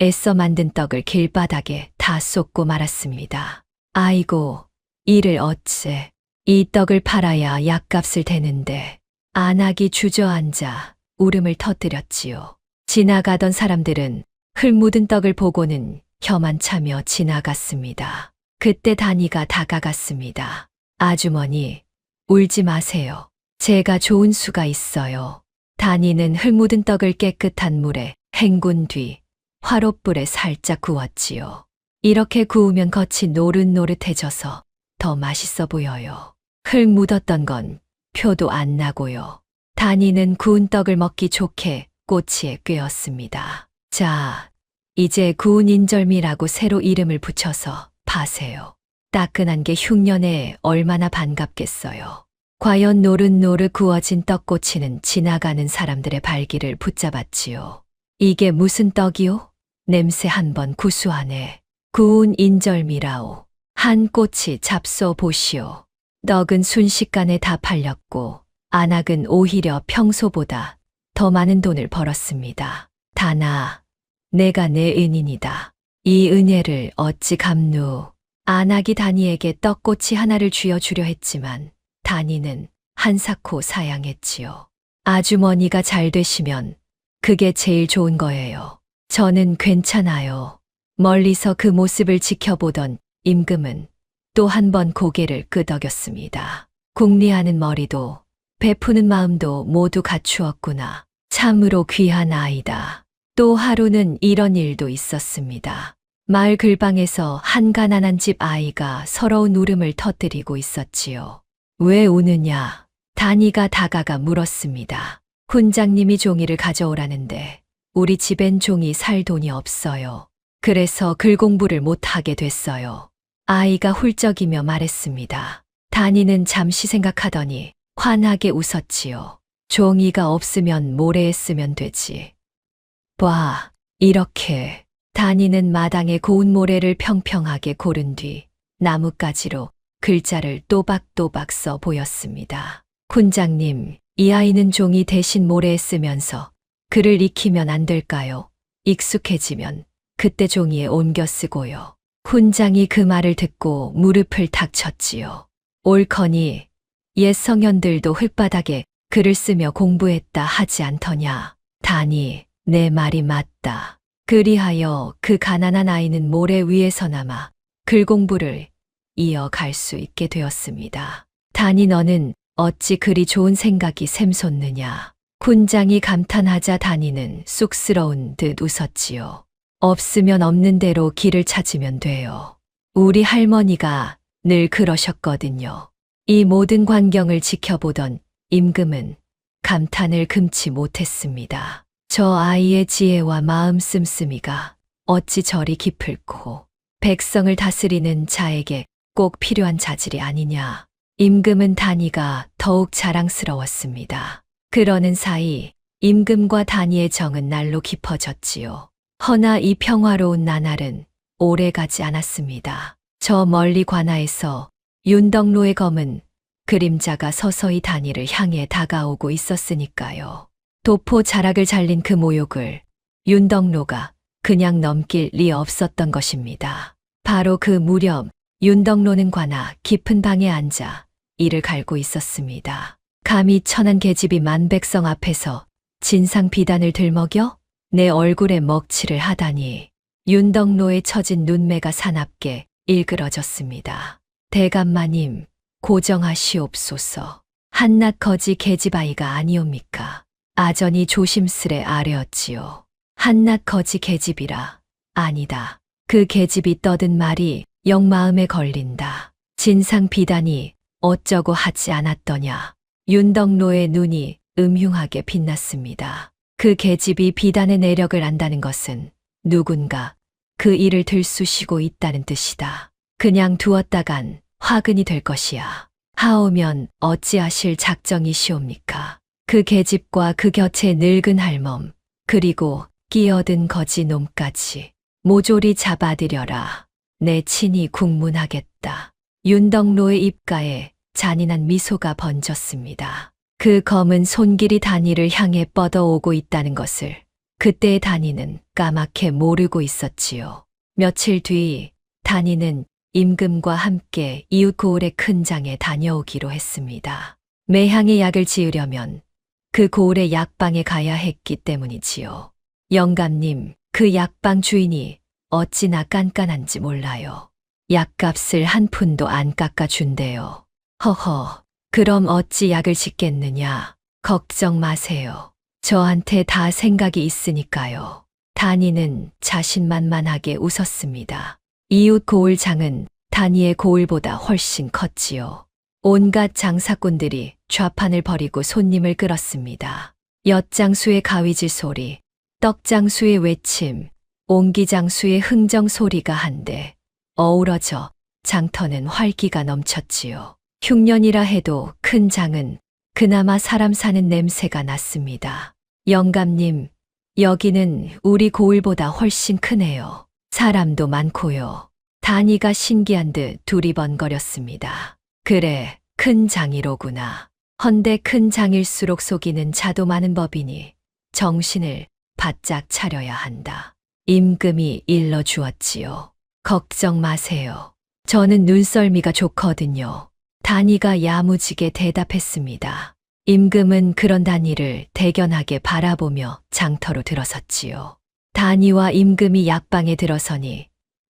애써 만든 떡을 길바닥에 다 쏟고 말았습니다. 아이고, 이를 어째. 이 떡을 팔아야 약값을 대는데. 안악이 주저앉아 울음을 터뜨렸지요. 지나가던 사람들은 흙 묻은 떡을 보고는 혀만 차며 지나갔습니다. 그때 단이가 다가갔습니다. 아주머니, 울지 마세요. 제가 좋은 수가 있어요. 단이는 흙 묻은 떡을 깨끗한 물에 헹군 뒤 화롯불에 살짝 구웠지요. 이렇게 구우면 겉이 노릇노릇해져서 더 맛있어 보여요. 흙 묻었던 건 표도 안 나고요. 단이는 구운 떡을 먹기 좋게 꼬치에 꿰었습니다. 자, 이제 구운 인절미라고 새로 이름을 붙여서 파세요. 따끈한 게 흉년에 얼마나 반갑겠어요. 과연 노릇노릇 구워진 떡꼬치는 지나가는 사람들의 발길을 붙잡았지요. 이게 무슨 떡이요? 냄새 한번 구수하네. 구운 인절미라오. 한 꼬치 잡숴 보시오. 떡은 순식간에 다 팔렸고 안악은 오히려 평소보다 더 많은 돈을 벌었습니다. 단아, 내가 내 은인이다. 이 은혜를 어찌 갚누. 안악이 단이에게 떡꼬치 하나를 쥐어주려 했지만 단이는 한사코 사양했지요. 아주머니가 잘 되시면 그게 제일 좋은 거예요. 저는 괜찮아요. 멀리서 그 모습을 지켜보던 임금은 또 한 번 고개를 끄덕였습니다. 궁리하는 머리도 베푸는 마음도 모두 갖추었구나. 참으로 귀한 아이다. 또 하루는 이런 일도 있었습니다. 마을 글방에서 한 가난한 집 아이가 서러운 울음을 터뜨리고 있었지요. 왜 우느냐? 단이가 다가가 물었습니다. 훈장님이 종이를 가져오라는데 우리 집엔 종이 살 돈이 없어요. 그래서 글 공부를 못하게 됐어요. 아이가 훌쩍이며 말했습니다. 단이는 잠시 생각하더니 환하게 웃었지요. 종이가 없으면 모래에 쓰면 되지. 봐, 이렇게. 단이는 마당에 고운 모래를 평평하게 고른 뒤 나뭇가지로 글자를 또박또박 써 보였습니다. 훈장님, 이 아이는 종이 대신 모래에 쓰면서 글을 익히면 안 될까요? 익숙해지면 그때 종이에 옮겨 쓰고요. 훈장이 그 말을 듣고 무릎을 탁 쳤지요. 옳거니 옛 성현들도 흙바닥에 글을 쓰며 공부했다 하지 않더냐. 단이, 내 말이 맞다. 그리하여 그 가난한 아이는 모래 위에서나마 글 공부를 이어갈 수 있게 되었습니다. 단이, 너는 어찌 그리 좋은 생각이 샘솟느냐. 훈장이 감탄하자 단이는 쑥스러운 듯 웃었지요. 없으면 없는 대로 길을 찾으면 돼요. 우리 할머니가 늘 그러셨거든요. 이 모든 광경을 지켜보던 임금은 감탄을 금치 못했습니다. 저 아이의 지혜와 마음 씀씀이가 어찌 저리 깊을꼬. 백성을 다스리는 자에게 꼭 필요한 자질이 아니냐. 임금은 단이가 더욱 자랑스러웠습니다. 그러는 사이 임금과 단이의 정은 날로 깊어졌지요. 허나 이 평화로운 나날은 오래 가지 않았습니다. 저 멀리 관아에서 윤덕로의 검은 그림자가 서서히 단이를 향해 다가오고 있었으니까요. 도포 자락을 잘린 그 모욕을 윤덕로가 그냥 넘길 리 없었던 것입니다. 바로 그 무렵 윤덕로는 관아 깊은 방에 앉아 이를 갈고 있었습니다. 감히 천한 계집이 만백성 앞에서 진상 비단을 들먹여 내 얼굴에 먹칠을 하다니. 윤덕로의 처진 눈매가 사납게 일그러졌습니다. 대감마님, 고정하시옵소서. 한낱 거지 계집아이가 아니옵니까? 아전이 조심스레 아뢰었지요. 한낱 거지 계집이라. 아니다. 그 계집이 떠든 말이 영 마음에 걸린다. 진상 비단이 어쩌고 하지 않았더냐. 윤덕로의 눈이 음흉하게 빛났습니다. 그 계집이 비단의 내력을 안다는 것은 누군가 그 일을 들쑤시고 있다는 뜻이다. 그냥 두었다간 화근이 될 것이야. 하오면 어찌하실 작정이시옵니까? 그 계집과 그 곁에 늙은 할멈, 그리고 끼어든 거지 놈까지 모조리 잡아들여라. 내 친히 국문하겠다. 윤덕로의 입가에 잔인한 미소가 번졌습니다. 그 검은 손길이 단이를 향해 뻗어오고 있다는 것을 그때의 단이는 까맣게 모르고 있었지요. 며칠 뒤 단이는 임금과 함께 이웃 고을의 큰 장에 다녀오기로 했습니다. 매향의 약을 지으려면 그 고을의 약방에 가야 했기 때문이지요. 영감님, 그 약방 주인이 어찌나 깐깐한지 몰라요. 약값을 한 푼도 안 깎아준대요. 허허, 그럼 어찌 약을 짓겠느냐. 걱정 마세요. 저한테 다 생각이 있으니까요. 단이는 자신만만하게 웃었습니다. 이웃 고을장은 단이의 고을보다 훨씬 컸지요. 온갖 장사꾼들이 좌판을 벌이고 손님을 끌었습니다. 엿장수의 가위질 소리, 떡장수의 외침, 옹기장수의 흥정 소리가 한데 어우러져 장터는 활기가 넘쳤지요. 흉년이라 해도 큰 장은 그나마 사람 사는 냄새가 났습니다. 영감님, 여기는 우리 고을보다 훨씬 크네요. 사람도 많고요. 단이가 신기한 듯 두리번거렸습니다. 그래, 큰 장이로구나. 헌데 큰 장일수록 속이는 자도 많은 법이니 정신을 바짝 차려야 한다. 임금이 일러주었지요. 걱정 마세요. 저는 눈썰미가 좋거든요. 단이가 야무지게 대답했습니다. 임금은 그런 단이를 대견하게 바라보며 장터로 들어섰지요. 단이와 임금이 약방에 들어서니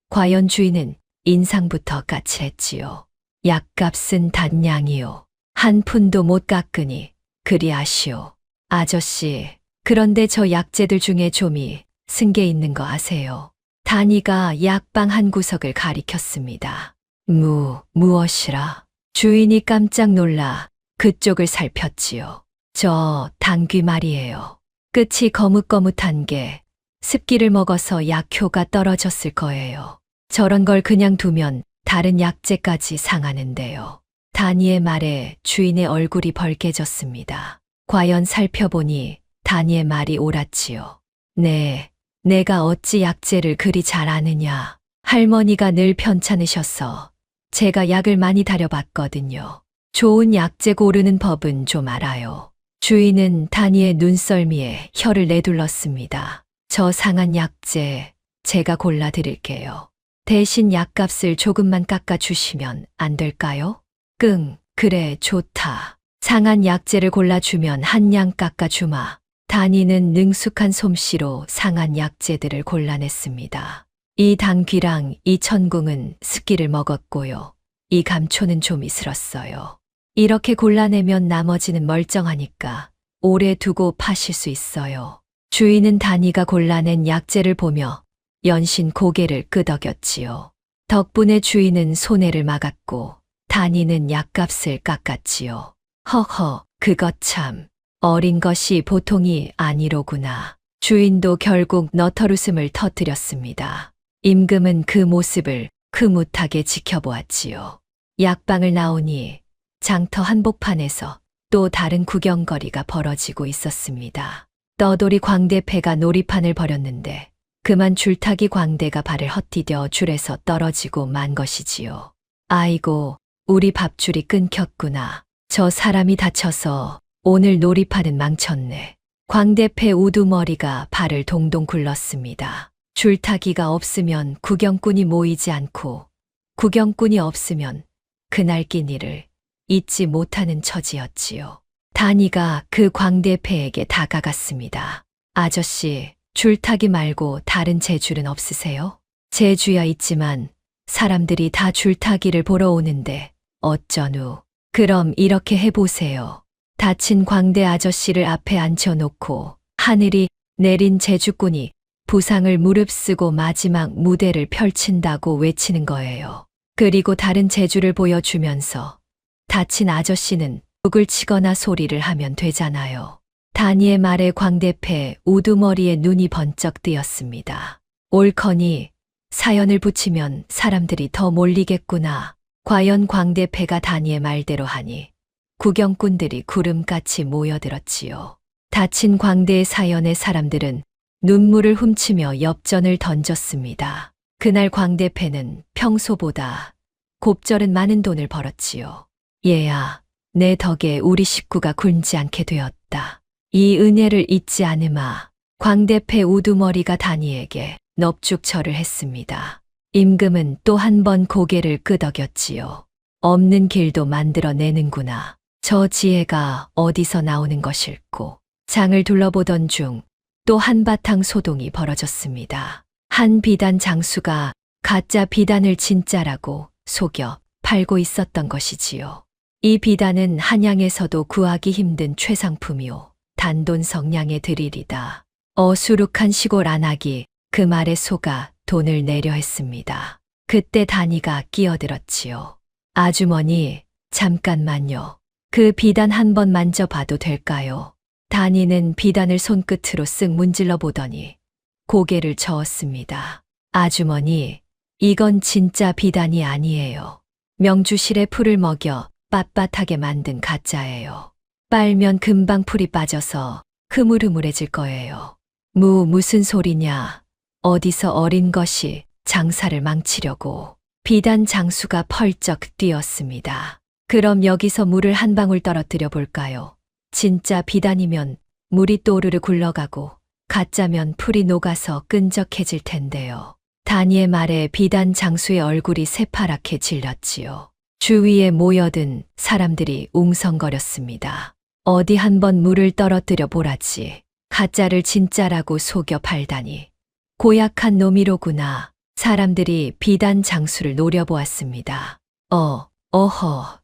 과연 주인은 인상부터 까칠했지요. 약값은 단량이요. 한 푼도 못 깎으니 그리하시오. 아저씨, 그런데 저 약재들 중에 좀이 쓴 게 있는 거 아세요? 단이가 약방 한 구석을 가리켰습니다. 무엇이라? 주인이 깜짝 놀라 그쪽을 살폈지요. 저 당귀 말이에요. 끝이 거뭇거뭇한 게 습기를 먹어서 약효가 떨어졌을 거예요. 저런 걸 그냥 두면 다른 약재까지 상하는데요. 단이의 말에 주인의 얼굴이 벌개졌습니다. 과연 살펴보니 단이의 말이 옳았지요. 네, 내가 어찌 약재를 그리 잘 아느냐. 할머니가 늘 편찮으셔서 제가 약을 많이 다려봤거든요. 좋은 약재 고르는 법은 좀 알아요. 주인은 단이의 눈썰미에 혀를 내둘렀습니다. 저 상한 약재 제가 골라드릴게요. 대신 약값을 조금만 깎아주시면 안 될까요? 그래, 좋다. 상한 약재를 골라주면 한 냥 깎아주마. 단이는 능숙한 솜씨로 상한 약재들을 골라냈습니다. 이 당귀랑 이 천궁은 습기를 먹었고요. 이 감초는 좀 이슬었어요. 이렇게 골라내면 나머지는 멀쩡하니까 오래 두고 파실 수 있어요. 주인은 단이가 골라낸 약재를 보며 연신 고개를 끄덕였지요. 덕분에 주인은 손해를 막았고 다니는 약값을 깎았지요. 허허, 그것 참 어린 것이 보통이 아니로구나. 주인도 결국 너털웃음을 터뜨렸습니다. 임금은 그 모습을 흐뭇하게 지켜보았지요. 약방을 나오니 장터 한복판에서 또 다른 구경거리가 벌어지고 있었습니다. 떠돌이 광대패가 놀이판을 벌였는데 그만 줄타기 광대가 발을 헛디뎌 줄에서 떨어지고 만 것이지요. 아이고, 우리 밥줄이 끊겼구나. 저 사람이 다쳐서 오늘 놀이판은 망쳤네. 광대패 우두머리가 발을 동동 굴렀습니다. 줄타기가 없으면 구경꾼이 모이지 않고 구경꾼이 없으면 그날 끼니를 잊지 못하는 처지였지요. 다니가 그 광대패에게 다가갔습니다. 아저씨, 줄타기 말고 다른 재줄은 없으세요? 재주야 있지만 사람들이 다 줄타기를 보러 오는데 어쩌누. 그럼 이렇게 해보세요. 다친 광대 아저씨를 앞에 앉혀놓고 하늘이 내린 재주꾼이 부상을 무릅쓰고 마지막 무대를 펼친다고 외치는 거예요. 그리고 다른 재주를 보여주면서 다친 아저씨는 북을 치거나 소리를 하면 되잖아요. 다니의 말에 광대패 우두머리에 눈이 번쩍 뜨였습니다. 옳거니 사연을 붙이면 사람들이 더 몰리겠구나. 과연 광대패가 다니의 말대로 하니 구경꾼들이 구름같이 모여들었지요. 다친 광대의 사연의 사람들은 눈물을 훔치며 엽전을 던졌습니다. 그날 광대패는 평소보다 곱절은 많은 돈을 벌었지요. 얘야, 내 덕에 우리 식구가 굶지 않게 되었다. 이 은혜를 잊지 않으마. 광대패 우두머리가 다니에게 넙죽절을 했습니다. 임금은 또 한 번 고개를 끄덕였지요. 없는 길도 만들어내는구나. 저 지혜가 어디서 나오는 것일꼬. 장을 둘러보던 중 또 한바탕 소동이 벌어졌습니다. 한 비단 장수가 가짜 비단을 진짜라고 속여 팔고 있었던 것이지요. 이 비단은 한양에서도 구하기 힘든 최상품이요. 단돈 성냥의 드릴이다. 어수룩한 시골 안악이 그 말에 속아 돈을 내려 했습니다. 그때 다니가 끼어들었지요. 아주머니, 잠깐만요. 그 비단 한번 만져봐도 될까요? 다니는 비단을 손끝으로 쓱 문질러 보더니 고개를 저었습니다. 아주머니, 이건 진짜 비단이 아니에요. 명주실에 풀을 먹여 빳빳하게 만든 가짜예요. 빨면 금방 풀이 빠져서 흐물흐물해질 거예요. 무슨 소리냐. 어디서 어린 것이 장사를 망치려고. 비단 장수가 펄쩍 뛰었습니다. 그럼 여기서 물을 한 방울 떨어뜨려 볼까요? 진짜 비단이면 물이 또르르 굴러가고 가짜면 풀이 녹아서 끈적해질 텐데요. 다니의 말에 비단 장수의 얼굴이 새파랗게 질렸지요. 주위에 모여든 사람들이 웅성거렸습니다. 어디 한번 물을 떨어뜨려 보라지. 가짜를 진짜라고 속여 팔다니. 고약한 놈이로구나. 사람들이 비단 장수를 노려보았습니다. 어허,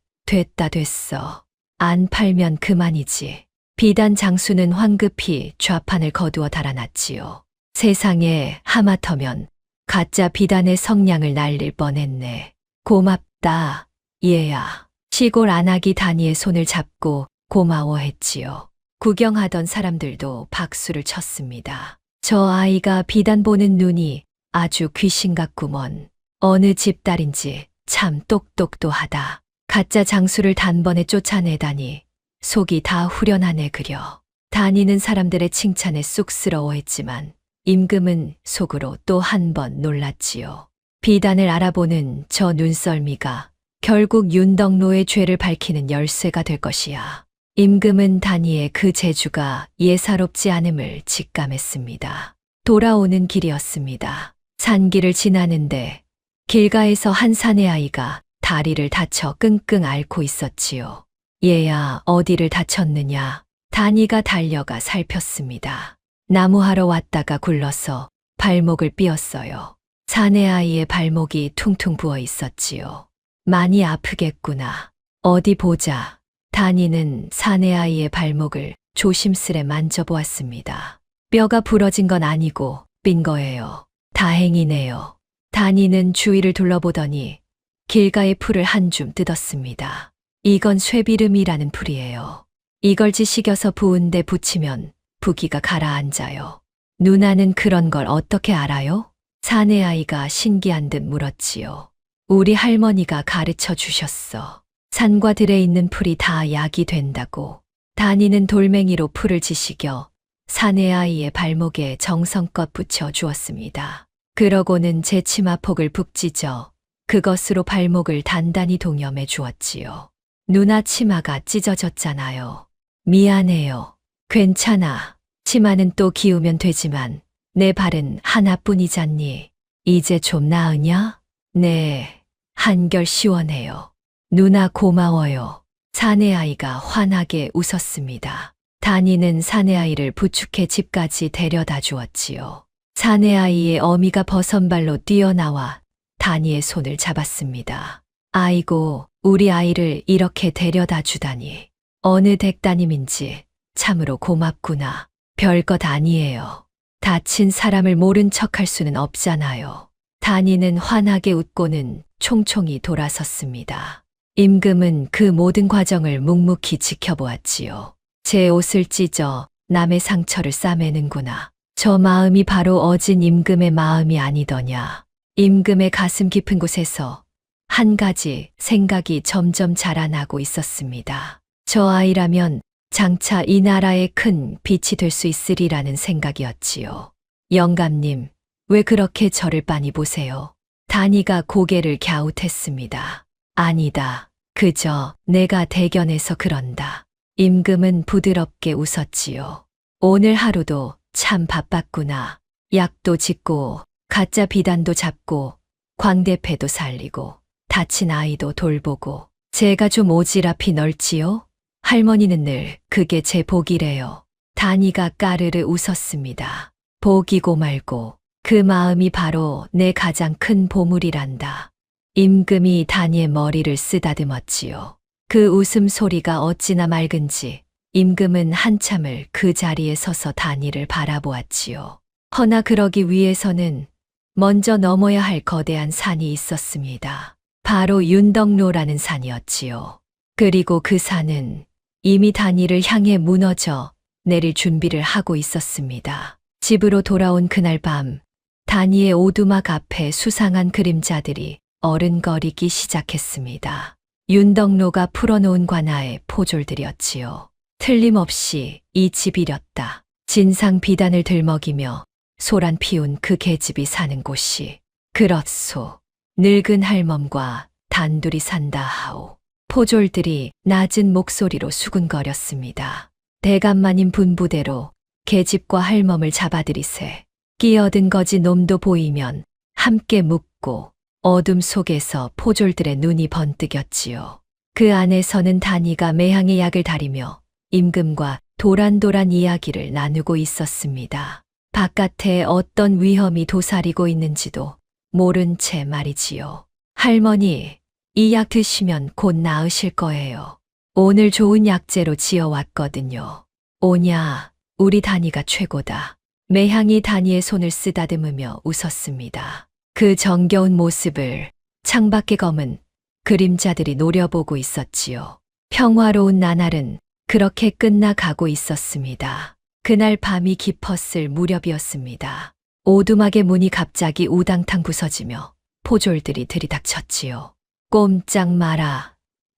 됐어. 안 팔면 그만이지. 비단 장수는 황급히 좌판을 거두어 달아났지요. 세상에, 하마터면 가짜 비단의 성냥을 날릴 뻔했네. 고맙다, 얘야. 시골 안악이 다니의 손을 잡고 고마워했지요. 구경하던 사람들도 박수를 쳤습니다. 저 아이가 비단 보는 눈이 아주 귀신 같구먼. 어느 집 딸인지 참 똑똑도하다. 가짜 장수를 단번에 쫓아내다니 속이 다 후련하네 그려. 다니는 사람들의 칭찬에 쑥스러워했지만 임금은 속으로 또 한 번 놀랐지요. 비단을 알아보는 저 눈썰미가 결국 윤덕노의 죄를 밝히는 열쇠가 될 것이야. 임금은 다니의 그 재주가 예사롭지 않음을 직감했습니다. 돌아오는 길이었습니다. 산길을 지나는데 길가에서 한 사내 아이가 다리를 다쳐 끙끙 앓고 있었지요. 얘야, 어디를 다쳤느냐? 다니가 달려가 살폈습니다. 나무하러 왔다가 굴러서 발목을 삐었어요. 사내 아이의 발목이 퉁퉁 부어 있었지요. 많이 아프겠구나. 어디 보자. 다니는 사내 아이의 발목을 조심스레 만져보았습니다. 뼈가 부러진 건 아니고 삔 거예요. 다행이네요. 단이는 주위를 둘러보더니 길가의 풀을 한 줌 뜯었습니다. 이건 쇠비름이라는 풀이에요. 이걸 지식여서 부은 데 붙이면 부기가 가라앉아요. 누나는 그런 걸 어떻게 알아요? 사내 아이가 신기한 듯 물었지요. 우리 할머니가 가르쳐 주셨어. 산과 들에 있는 풀이 다 약이 된다고. 단이는 돌멩이로 풀을 지식여 사내 아이의 발목에 정성껏 붙여 주었습니다. 그러고는 제 치마폭을 북 찢어 그것으로 발목을 단단히 동여매 주었지요. 누나 치마가 찢어졌잖아요. 미안해요. 괜찮아. 치마는 또 기우면 되지만 내 발은 하나뿐이잖니. 이제 좀 나으냐? 네. 한결 시원해요. 누나 고마워요. 사내아이가 환하게 웃었습니다. 단이는 사내아이를 부축해 집까지 데려다 주었지요. 사내아이의 어미가 버선발로 뛰어나와 단이의 손을 잡았습니다. 아이고, 우리 아이를 이렇게 데려다 주다니. 어느 댁따님인지 참으로 고맙구나. 별것 아니에요. 다친 사람을 모른 척할 수는 없잖아요. 단이는 환하게 웃고는 총총히 돌아섰습니다. 임금은 그 모든 과정을 묵묵히 지켜보았지요. 제 옷을 찢어 남의 상처를 싸매는구나. 저 마음이 바로 어진 임금의 마음이 아니더냐. 임금의 가슴 깊은 곳에서 한 가지 생각이 점점 자라나고 있었습니다. 저 아이라면 장차 이 나라의 큰 빛이 될 수 있으리라는 생각이었지요. 영감님, 왜 그렇게 저를 빤히 보세요? 단이가 고개를 갸웃했습니다. 아니다. 그저 내가 대견해서 그런다. 임금은 부드럽게 웃었지요. 오늘 하루도 참 바빴구나. 약도 짓고 가짜 비단도 잡고 광대패도 살리고 다친 아이도 돌보고 제가 좀 오지랖이 넓지요? 할머니는 늘 그게 제 복이래요. 단이가 까르르 웃었습니다. 복이고 말고 그 마음이 바로 내 가장 큰 보물이란다. 임금이 단이의 머리를 쓰다듬었지요. 그 웃음소리가 어찌나 맑은지 임금은 한참을 그 자리에 서서 단이를 바라보았지요. 허나 그러기 위해서는 먼저 넘어야 할 거대한 산이 있었습니다. 바로 윤덕로라는 산이었지요. 그리고 그 산은 이미 단이를 향해 무너져 내릴 준비를 하고 있었습니다. 집으로 돌아온 그날 밤, 단이의 오두막 앞에 수상한 그림자들이 어른거리기 시작했습니다. 윤덕로가 풀어놓은 관아의 포졸들이었지요. 틀림없이 이 집이렸다. 진상 비단을 들먹이며 소란 피운 그 계집이 사는 곳이. 그렇소. 늙은 할멈과 단둘이 산다 하오. 포졸들이 낮은 목소리로 수군거렸습니다. 대감마님 분부대로 계집과 할멈을 잡아들이세. 끼어든 거지 놈도 보이면 함께 묻고. 어둠 속에서 포졸들의 눈이 번뜩였지요. 그 안에서는 단이가 매향의 약을 다리며 임금과 도란도란 이야기를 나누고 있었습니다. 바깥에 어떤 위험이 도사리고 있는지도 모른 채 말이지요. 할머니, 이 약 드시면 곧 나으실 거예요. 오늘 좋은 약재로 지어왔거든요. 오냐, 우리 단이가 최고다. 매향이 단이의 손을 쓰다듬으며 웃었습니다. 그 정겨운 모습을 창밖의 검은 그림자들이 노려보고 있었지요. 평화로운 나날은 그렇게 끝나가고 있었습니다. 그날 밤이 깊었을 무렵이었습니다. 오두막의 문이 갑자기 우당탕 부서지며 포졸들이 들이닥쳤지요. 꼼짝 마라.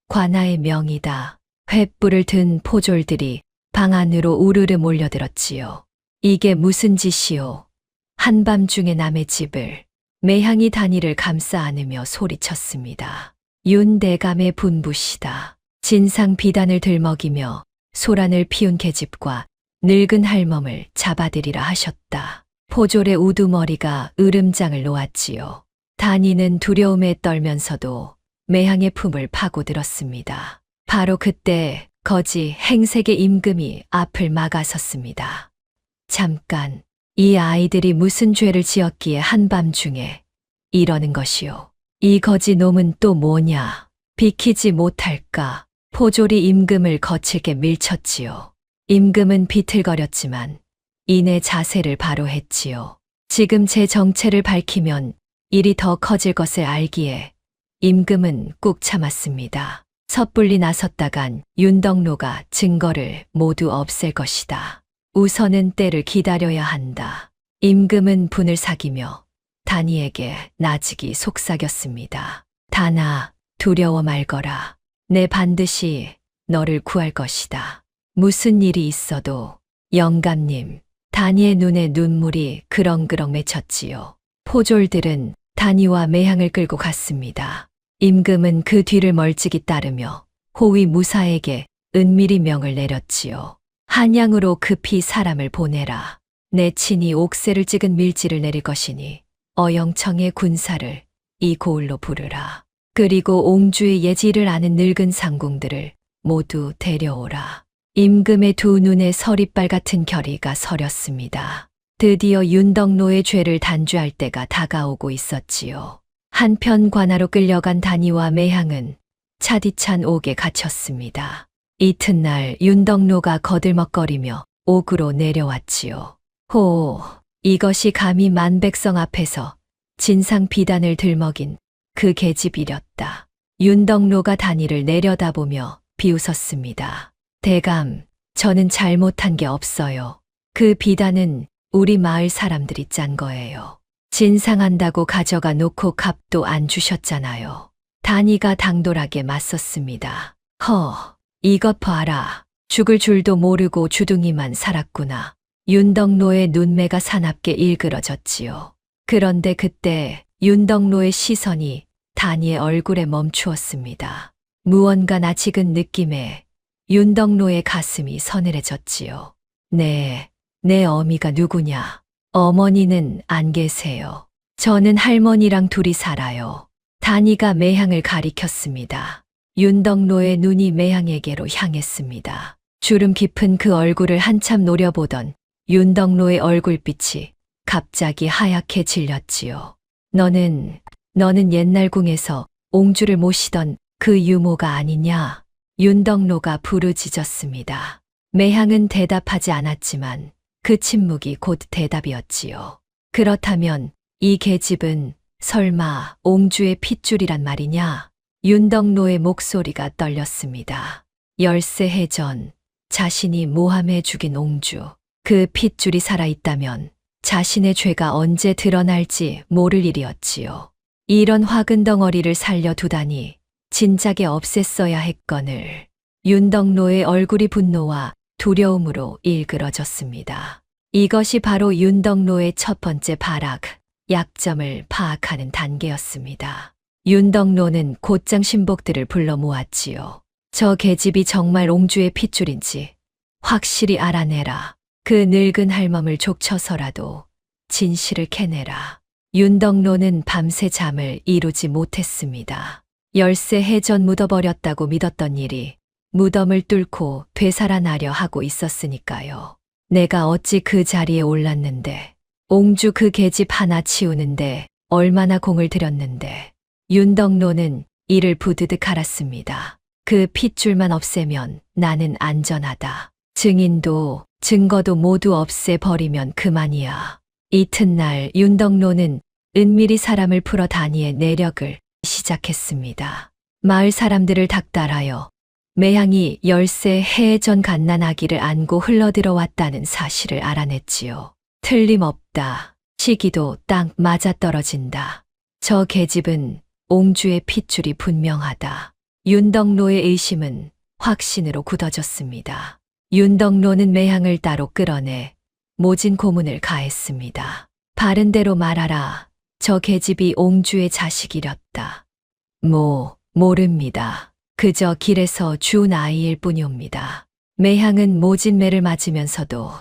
관아의 명이다. 횃불을 든 포졸들이 방 안으로 우르르 몰려들었지요. 이게 무슨 짓이오? 한밤중에 남의 집을. 매향이 단이를 감싸 안으며 소리쳤습니다. 윤대감의 분부시다. 진상 비단을 들먹이며 소란을 피운 계집과 늙은 할멈을 잡아들이라 하셨다. 포졸의 우두머리가 으름장을 놓았지요. 단이는 두려움에 떨면서도 매향의 품을 파고들었습니다. 바로 그때 거지 행색의 임금이 앞을 막아섰습니다. 잠깐. 이 아이들이 무슨 죄를 지었기에 한밤중에 이러는 것이오. 이 거지 놈은 또 뭐냐. 비키지 못할까. 포졸이 임금을 거칠게 밀쳤지요. 임금은 비틀거렸지만 이내 자세를 바로 했지요. 지금 제 정체를 밝히면 일이 더 커질 것을 알기에 임금은 꾹 참았습니다. 섣불리 나섰다간 윤덕로가 증거를 모두 없앨 것이다. 우선은 때를 기다려야 한다. 임금은 분을 사기며 단이에게 나직이 속삭였습니다. 단아, 두려워 말거라. 내 반드시 너를 구할 것이다. 무슨 일이 있어도 영감님, 단이의 눈에 눈물이 그렁그렁 맺혔지요. 포졸들은 단이와 매향을 끌고 갔습니다. 임금은 그 뒤를 멀찍이 따르며 호위 무사에게 은밀히 명을 내렸지요. 한양으로 급히 사람을 보내라. 내 친히 옥새를 찍은 밀지를 내릴 것이니 어영청의 군사를 이 고을로 부르라. 그리고 옹주의 예지를 아는 늙은 상궁들을 모두 데려오라. 임금의 두 눈에 서리빨 같은 결의가 서렸습니다. 드디어 윤덕로의 죄를 단죄할 때가 다가오고 있었지요. 한편 관하로 끌려간 단이와 매향은 차디찬 옥에 갇혔습니다. 이튿날 윤덕로가 거들먹거리며 옥으로 내려왔지요. 호, 이것이 감히 만백성 앞에서 진상 비단을 들먹인 그 계집이렸다. 윤덕로가 단이를 내려다보며 비웃었습니다. 대감, 저는 잘못한 게 없어요. 그 비단은 우리 마을 사람들이 짠 거예요. 진상한다고 가져가 놓고 값도 안 주셨잖아요. 단이가 당돌하게 맞섰습니다. 이것 봐라. 죽을 줄도 모르고 주둥이만 살았구나. 윤덕로의 눈매가 사납게 일그러졌지요. 그런데 그때 윤덕로의 시선이 단이의 얼굴에 멈추었습니다. 무언가 낯익은 느낌에 윤덕로의 가슴이 서늘해졌지요. 내 어미가 누구냐? 어머니는 안 계세요. 저는 할머니랑 둘이 살아요. 단이가 매향을 가리켰습니다. 윤덕로의 눈이 매향에게로 향했습니다. 주름 깊은 그 얼굴을 한참 노려보던 윤덕로의 얼굴빛이 갑자기 하얗게 질렸지요. 너는 옛날 궁에서 옹주를 모시던 그 유모가 아니냐? 윤덕로가 부르짖었습니다. 매향은 대답하지 않았지만 그 침묵이 곧 대답이었지요. 그렇다면 이 계집은 설마 옹주의 핏줄이란 말이냐? 윤덕로의 목소리가 떨렸습니다. 13해 전 자신이 모함해 죽인 옹주. 그 핏줄이 살아있다면 자신의 죄가 언제 드러날지 모를 일이었지요. 이런 화근 덩어리를 살려두다니 진작에 없앴어야 했거늘. 윤덕로의 얼굴이 분노와 두려움으로 일그러졌습니다. 이것이 바로 윤덕로의 첫 번째 발악, 약점을 파악하는 단계였습니다. 윤덕로는 곧장 신복들을 불러 모았지요. 저 계집이 정말 옹주의 핏줄인지 확실히 알아내라. 그 늙은 할멈을 족쳐서라도 진실을 캐내라. 윤덕로는 밤새 잠을 이루지 못했습니다. 13해 전 묻어버렸다고 믿었던 일이 무덤을 뚫고 되살아나려 하고 있었으니까요. 내가 어찌 그 자리에 올랐는데, 옹주 그 계집 하나 치우는데 얼마나 공을 들였는데. 윤덕로는 이를 부드득 알았습니다. 그 핏줄만 없애면 나는 안전하다. 증인도 증거도 모두 없애버리면 그만이야. 이튿날 윤덕로는 은밀히 사람을 풀어 단이의 내력을 시작했습니다. 마을 사람들을 닥달하여 매향이 13해 전 갓난 아기를 안고 흘러들어왔다는 사실을 알아냈지요. 틀림없다. 시기도 딱 맞아떨어진다. 저 계집은 옹주의 핏줄이 분명하다. 윤덕로의 의심은 확신으로 굳어졌습니다. 윤덕로는 매향을 따로 끌어내 모진 고문을 가했습니다. 바른 대로 말하라. 저 계집이 옹주의 자식이렸다. 모릅니다. 그저 길에서 준 아이일 뿐이옵니다. 매향은 모진 매를 맞으면서도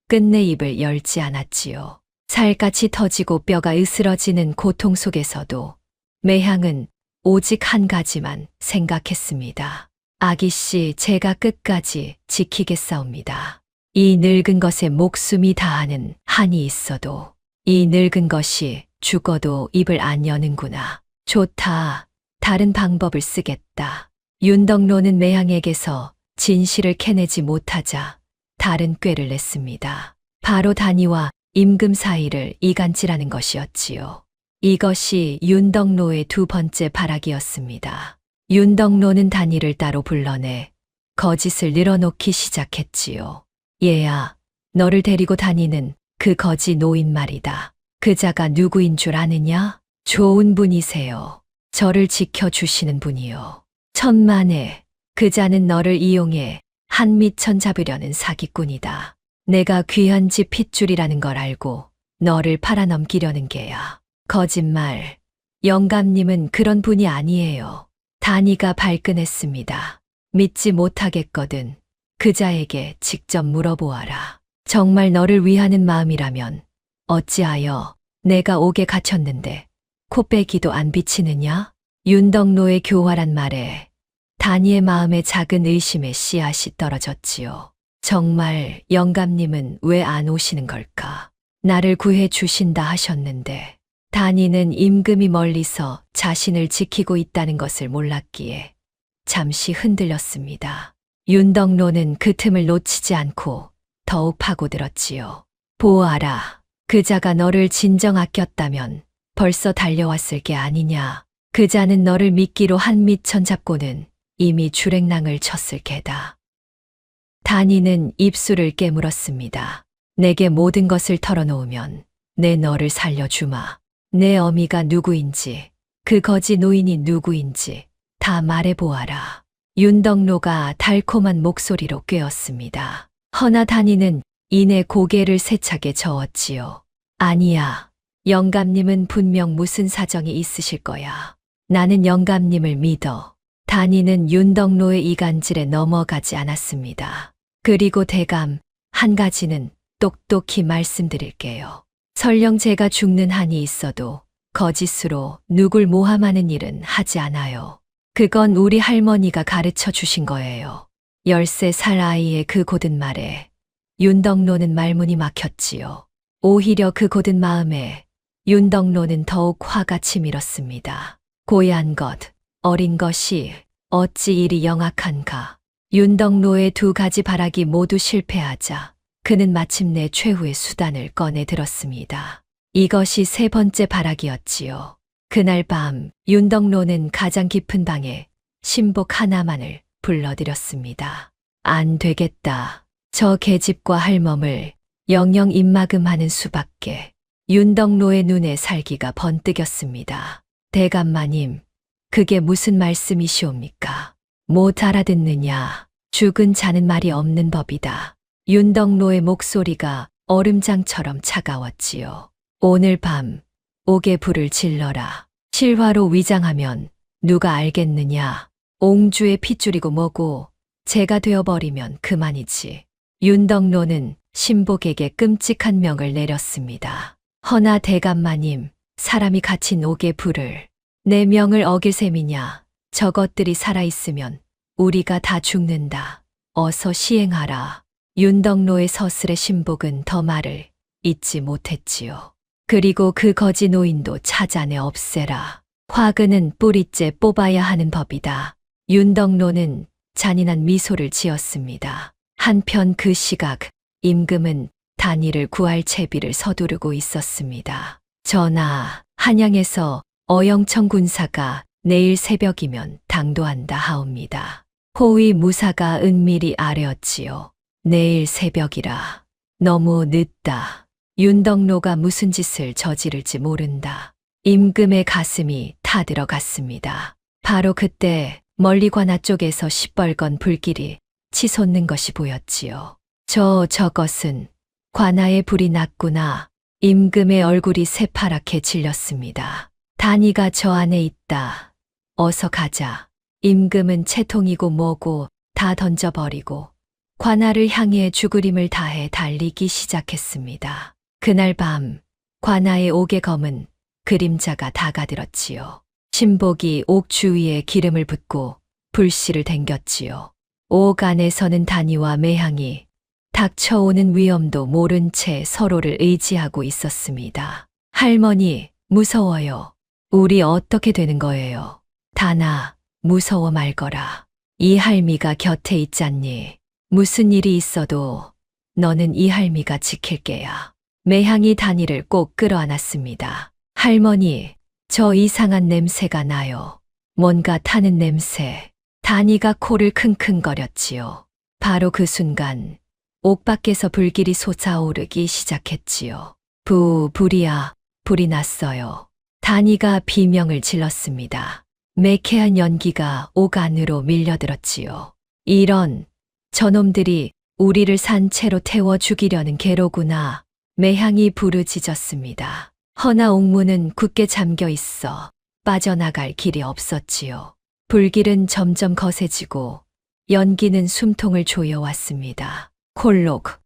끝내 입을 열지 않았지요. 살갗이 터지고 뼈가 으스러지는 고통 속에서도 매향은 오직 한 가지만 생각했습니다. 아기씨, 제가 끝까지 지키겠사옵니다. 이 늙은 것에 목숨이 다하는 한이 있어도 이 늙은 것이 죽어도 입을 안 여는구나. 좋다. 다른 방법을 쓰겠다. 윤덕로는 매향에게서 진실을 캐내지 못하자 다른 꾀를 냈습니다. 바로 단이와 임금 사이를 이간질하는 것이었지요. 이것이 윤덕로의 두 번째 발악이었습니다. 윤덕로는 단이를 따로 불러내 거짓을 늘어놓기 시작했지요. 얘야, 너를 데리고 다니는 그 거지 노인 말이다. 그자가 누구인 줄 아느냐? 좋은 분이세요. 저를 지켜주시는 분이요. 천만에 그자는 너를 이용해 한미천 잡으려는 사기꾼이다. 내가 귀한 집 핏줄이라는 걸 알고 너를 팔아넘기려는 게야. 거짓말. 영감님은 그런 분이 아니에요. 단이가 발끈했습니다. 믿지 못하겠거든. 그자에게 직접 물어보아라. 정말 너를 위하는 마음이라면 어찌하여 내가 옥에 갇혔는데 코빼기도 안 비치느냐? 윤덕로의 교활한 말에 단이의 마음에 작은 의심의 씨앗이 떨어졌지요. 정말 영감님은 왜 안 오시는 걸까? 나를 구해 주신다 하셨는데 단이는 임금이 멀리서 자신을 지키고 있다는 것을 몰랐기에 잠시 흔들렸습니다. 윤덕로는 그 틈을 놓치지 않고 더욱 파고들었지요. 보아라. 그자가 너를 진정 아꼈다면 벌써 달려왔을 게 아니냐. 그자는 너를 미끼로 한미천 잡고는 이미 주랭랑을 쳤을 게다. 단이는 입술을 깨물었습니다. 내게 모든 것을 털어놓으면 내 너를 살려주마. 내 어미가 누구인지, 그 거지 노인이 누구인지 다 말해보아라. 윤덕로가 달콤한 목소리로 꾀었습니다. 허나 단이는 이내 고개를 세차게 저었지요. 아니야. 영감님은 분명 무슨 사정이 있으실 거야. 나는 영감님을 믿어. 단이는 윤덕로의 이간질에 넘어가지 않았습니다. 그리고 대감, 한 가지는 똑똑히 말씀드릴게요. 설령 제가 죽는 한이 있어도 거짓으로 누굴 모함하는 일은 하지 않아요. 그건 우리 할머니가 가르쳐 주신 거예요. 13살 아이의 그 고든 말에 윤덕로는 말문이 막혔지요. 오히려 그 고든 마음에 윤덕로는 더욱 화가 치밀었습니다. 고얀 것, 어린 것이 어찌 이리 영악한가. 윤덕로의 두 가지 발악이 모두 실패하자 그는 마침내 최후의 수단을 꺼내 들었습니다. 이것이 세 번째 발악이었지요. 그날 밤 윤덕로는 가장 깊은 방에 신복 하나만을 불러들였습니다. 안 되겠다. 저 계집과 할멈을 영영 입막음하는 수밖에. 윤덕로의 눈에 살기가 번뜩였습니다. 대감마님, 그게 무슨 말씀이시옵니까? 못 알아듣느냐? 죽은 자는 말이 없는 법이다. 윤덕로의 목소리가 얼음장처럼 차가웠지요. 오늘 밤 옥에 불을 질러라. 실화로 위장하면 누가 알겠느냐? 옹주의 핏줄이고 뭐고 제가 되어버리면 그만이지. 윤덕로는 신복에게 끔찍한 명을 내렸습니다. 허나 대감마님, 사람이 갇힌 옥에 불을 내 명을 어길 셈이냐? 저것들이 살아있으면 우리가 다 죽는다. 어서 시행하라. 윤덕로의 서슬의 신복은 더 말을 잇지 못했지요. 그리고 그 거지 노인도 찾아내 없애라. 화근은 뿌리째 뽑아야 하는 법이다. 윤덕로는 잔인한 미소를 지었습니다. 한편 그 시각 임금은 단이를 구할 채비를 서두르고 있었습니다. 전하, 한양에서 어영청 군사가 내일 새벽이면 당도한다 하옵니다. 호위 무사가 은밀히 아뢰었지요. 내일 새벽이라. 너무 늦다. 윤덕로가 무슨 짓을 저지를지 모른다. 임금의 가슴이 타들어갔습니다. 바로 그때 멀리 관아 쪽에서 시뻘건 불길이 치솟는 것이 보였지요. 저것은 관아에 불이 났구나. 임금의 얼굴이 새파랗게 질렸습니다. 단이가 저 안에 있다. 어서 가자. 임금은 채통이고 뭐고 다 던져버리고 관아를 향해 죽으림을 다해 달리기 시작했습니다. 그날 밤 관아의 옥의 검은 그림자가 다가들었지요. 신복이 옥 주위에 기름을 붓고 불씨를 댕겼지요. 옥 안에서는 단이와 매향이 닥쳐오는 위험도 모른 채 서로를 의지하고 있었습니다. 할머니, 무서워요. 우리 어떻게 되는 거예요? 단아, 무서워 말거라. 이 할미가 곁에 있잖니. 무슨 일이 있어도 너는 이 할미가 지킬 게야. 매향이 다니를 꼭 끌어안았습니다. 할머니, 저 이상한 냄새가 나요. 뭔가 타는 냄새. 다니가 코를 킁킁거렸지요. 바로 그 순간 옥 밖에서 불길이 솟아오르기 시작했지요. 불이야, 불이 났어요. 다니가 비명을 질렀습니다. 매캐한 연기가 옥 안으로 밀려들었지요. 이런, 저놈들이 우리를 산채로 태워 죽이려는 게로구나. 매향이 부르짖었습니다. 허나 옥문은 굳게 잠겨 있어 빠져나갈 길이 없었지요. 불길은 점점 거세지고 연기는 숨통을 조여왔습니다. 콜록.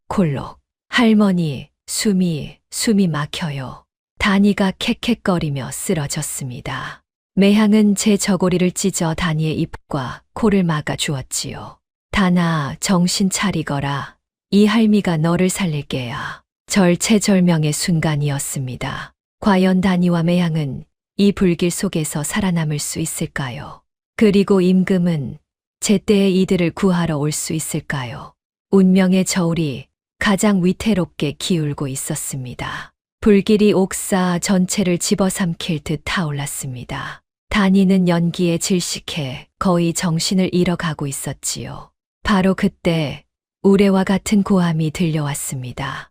할머니, 숨이 막혀요. 다니가 캑캑거리며 쓰러졌습니다. 매향은 제 저고리를 찢어 다니의 입과 코를 막아 주었지요. 다나, 정신 차리거라. 이 할미가 너를 살릴 게야. 절체절명의 순간이었습니다. 과연 다니와 매향은 이 불길 속에서 살아남을 수 있을까요? 그리고 임금은 제때에 이들을 구하러 올 수 있을까요? 운명의 저울이 가장 위태롭게 기울고 있었습니다. 불길이 옥사 전체를 집어삼킬 듯 타올랐습니다. 다니는 연기에 질식해 거의 정신을 잃어가고 있었지요. 바로 그때 우레와 같은 고함이 들려왔습니다.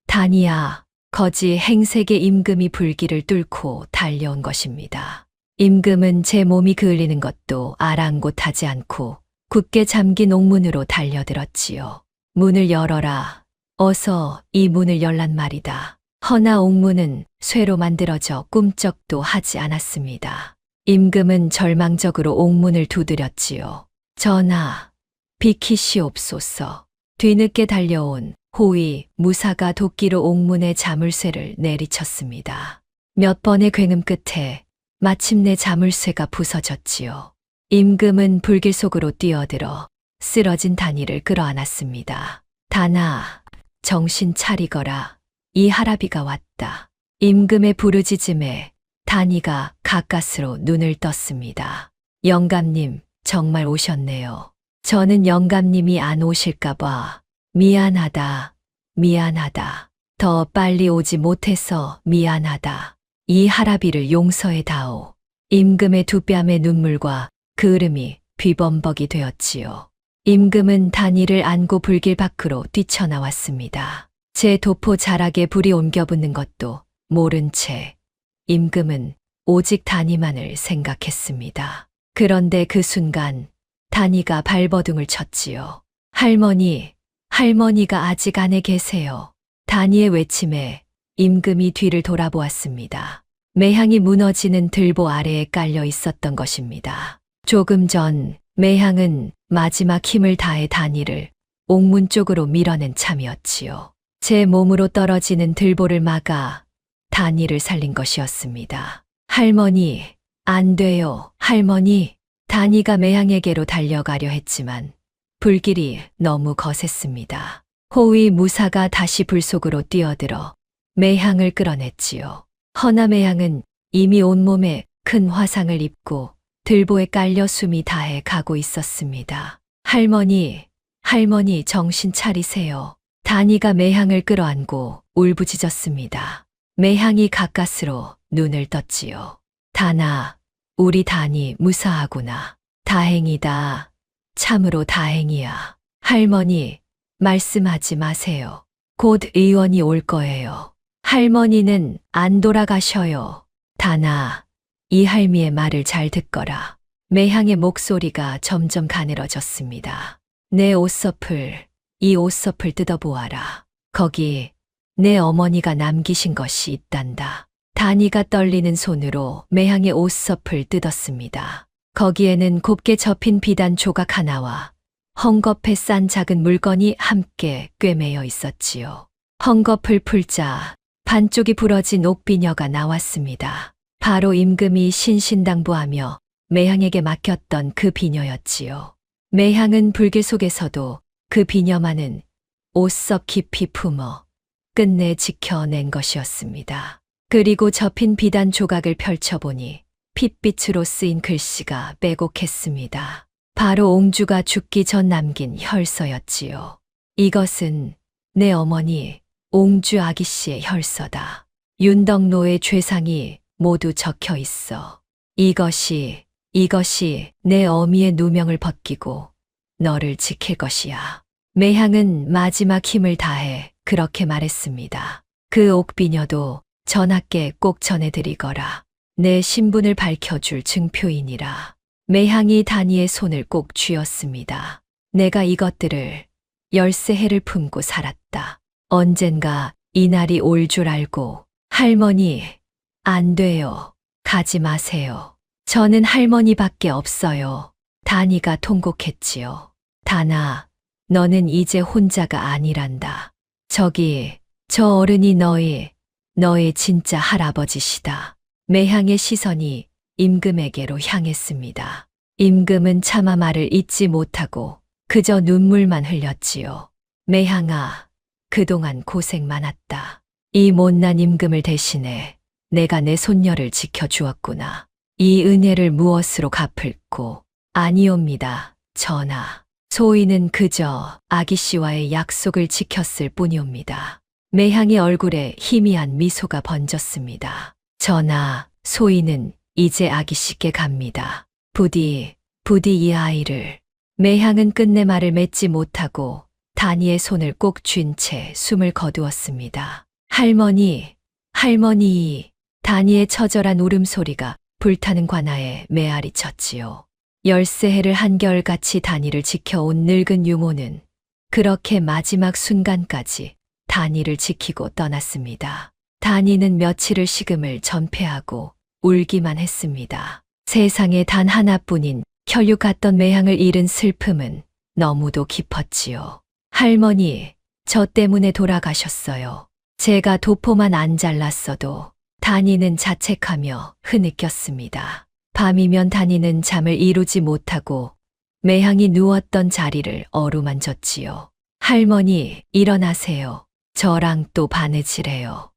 다니야, 거지 행색의 임금이 불길을 뚫고 달려온 것입니다. 임금은 제 몸이 그을리는 것도 아랑곳하지 않고 굳게 잠긴 옥문으로 달려들었지요. 문을 열어라. 어서 이 문을 열란 말이다. 허나 옥문은 쇠로 만들어져 꿈쩍도 하지 않았습니다. 임금은 절망적으로 옥문을 두드렸지요. 전하, 비키시옵소서. 뒤늦게 달려온 호위, 무사가 도끼로 옥문의 자물쇠를 내리쳤습니다. 몇 번의 굉음 끝에 마침내 자물쇠가 부서졌지요. 임금은 불길 속으로 뛰어들어 쓰러진 다니를 끌어안았습니다. 다나, 정신 차리거라. 이 할아비가 왔다. 임금의 부르짖음에 다니가 가까스로 눈을 떴습니다. 영감님, 정말 오셨네요. 저는 영감님이 안 오실까봐 미안하다. 더 빨리 오지 못해서 미안하다. 이 할아비를 용서해다오. 임금의 두 뺨의 눈물과 그을음이 비범벅이 되었지요. 임금은 다니를 안고 불길 밖으로 뛰쳐나왔습니다. 제 도포 자락에 불이 옮겨붙는 것도 모른 채 임금은 오직 다니만을 생각했습니다. 그런데 그 순간 다니가 발버둥을 쳤지요. 할머니가 아직 안에 계세요. 다니의 외침에 임금이 뒤를 돌아보았습니다. 매향이 무너지는 들보 아래에 깔려 있었던 것입니다. 조금 전 매향은 마지막 힘을 다해 다니를 옥문 쪽으로 밀어낸 참이었지요. 제 몸으로 떨어지는 들보를 막아 다니를 살린 것이었습니다. 할머니, 안 돼요, 할머니. 다니가 매향에게로 달려가려 했지만 불길이 너무 거셌습니다. 호위 무사가 다시 불 속으로 뛰어들어 매향을 끌어냈지요. 허나 매향은 이미 온몸에 큰 화상을 입고 들보에 깔려 숨이 다해 가고 있었습니다. 할머니, 정신 차리세요. 다니가 매향을 끌어안고 울부짖었습니다. 매향이 가까스로 눈을 떴지요. 다나, 우리 다니 무사하구나. 다행이다. 참으로 다행이야. 할머니, 말씀하지 마세요. 곧 의원이 올 거예요. 할머니는 안 돌아가셔요. 다나, 이 할미의 말을 잘 듣거라. 매향의 목소리가 점점 가늘어졌습니다. 내 옷서풀, 이 옷서풀 뜯어보아라. 거기 내 어머니가 남기신 것이 있단다. 다니가 떨리는 손으로 매향의 옷서풀 뜯었습니다. 거기에는 곱게 접힌 비단 조각 하나와 헝겊에 싼 작은 물건이 함께 꿰매여 있었지요. 헝겊을 풀자 반쪽이 부러진 옥비녀가 나왔습니다. 바로 임금이 신신당부하며 매향에게 맡겼던 그 비녀였지요. 매향은 불길 속에서도 그 비녀만은 옷섭 깊이 품어 끝내 지켜낸 것이었습니다. 그리고 접힌 비단 조각을 펼쳐보니 핏빛으로 쓰인 글씨가 빼곡했습니다. 바로 옹주가 죽기 전 남긴 혈서였지요. 이것은 내 어머니 옹주 아기씨의 혈서다. 윤덕노의 죄상이 모두 적혀 있어. 이것이 내 어미의 누명을 벗기고 너를 지킬 것이야. 매향은 마지막 힘을 다해 그렇게 말했습니다. 그 옥비녀도 전하께 꼭 전해드리거라. 내 신분을 밝혀줄 증표이니라. 매향이 단이의 손을 꼭 쥐었습니다. 내가 이것들을 13해를 품고 살았다. 언젠가 이날이 올 줄 알고. 할머니, 안 돼요. 가지 마세요. 저는 할머니밖에 없어요. 단이가 통곡했지요. 단아, 너는 이제 혼자가 아니란다. 저 어른이 너의 진짜 할아버지시다. 매향의 시선이 임금에게로 향했습니다. 임금은 차마 말을 잇지 못하고 그저 눈물만 흘렸지요. 매향아, 그동안 고생 많았다. 이 못난 임금을 대신해 내가 내 손녀를 지켜주었구나. 이 은혜를 무엇으로 갚을꼬? 아니옵니다, 전하. 소인은 그저 아기씨와의 약속을 지켰을 뿐이옵니다. 매향의 얼굴에 희미한 미소가 번졌습니다. 전하, 소인은 이제 아기씨께 갑니다. 부디 이 아이를. 매향은 끝내 말을 맺지 못하고 단이의 손을 꼭 쥔 채 숨을 거두었습니다. 할머니. 단이의 처절한 울음소리가 불타는 관아에 메아리 쳤지요. 13해를 한결같이 단이를 지켜온 늙은 유모는 그렇게 마지막 순간까지 단이를 지키고 떠났습니다. 단이는 며칠을 식음을 전폐하고 울기만 했습니다. 세상에 단 하나뿐인 혈육 같던 매향을 잃은 슬픔은 너무도 깊었지요. 할머니, 저 때문에 돌아가셨어요. 제가 도포만 안 잘랐어도. 단이는 자책하며 흐느꼈습니다. 밤이면 단이는 잠을 이루지 못하고 매향이 누웠던 자리를 어루만졌지요. 할머니, 일어나세요. 저랑 또 바느질해요.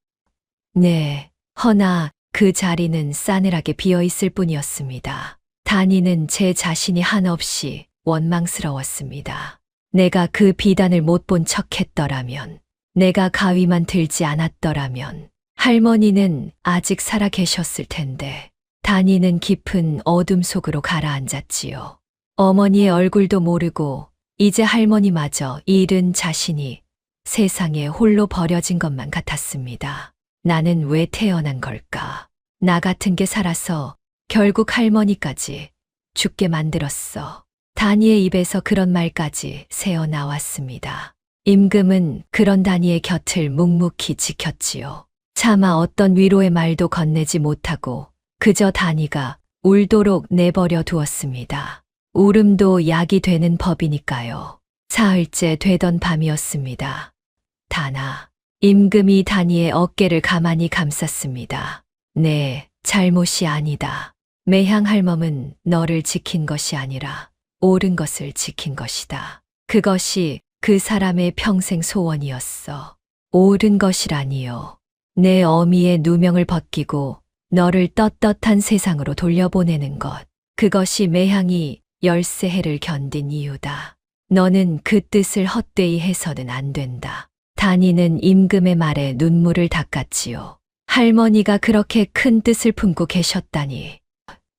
네, 허나 그 자리는 싸늘하게 비어있을 뿐이었습니다. 단이는 제 자신이 한없이 원망스러웠습니다. 내가 그 비단을 못 본 척했더라면, 내가 가위만 들지 않았더라면 할머니는 아직 살아 계셨을 텐데. 단이는 깊은 어둠 속으로 가라앉았지요. 어머니의 얼굴도 모르고 이제 할머니마저 잃은 자신이 세상에 홀로 버려진 것만 같았습니다. 나는 왜 태어난 걸까? 나 같은 게 살아서 결국 할머니까지 죽게 만들었어. 단이의 입에서 그런 말까지 새어나왔습니다. 임금은 그런 단이의 곁을 묵묵히 지켰지요. 차마 어떤 위로의 말도 건네지 못하고 그저 단이가 울도록 내버려 두었습니다. 울음도 약이 되는 법이니까요. 사흘째 되던 밤이었습니다. 단아. 임금이 단이의 어깨를 가만히 감쌌습니다. 네, 잘못이 아니다. 매향 할멈은 너를 지킨 것이 아니라 옳은 것을 지킨 것이다. 그것이 그 사람의 평생 소원이었어. 옳은 것이라니요. 내 어미의 누명을 벗기고 너를 떳떳한 세상으로 돌려보내는 것. 그것이 매향이 13해를 견딘 이유다. 너는 그 뜻을 헛되이 해서는 안 된다. 단이는 임금의 말에 눈물을 닦았지요. 할머니가 그렇게 큰 뜻을 품고 계셨다니.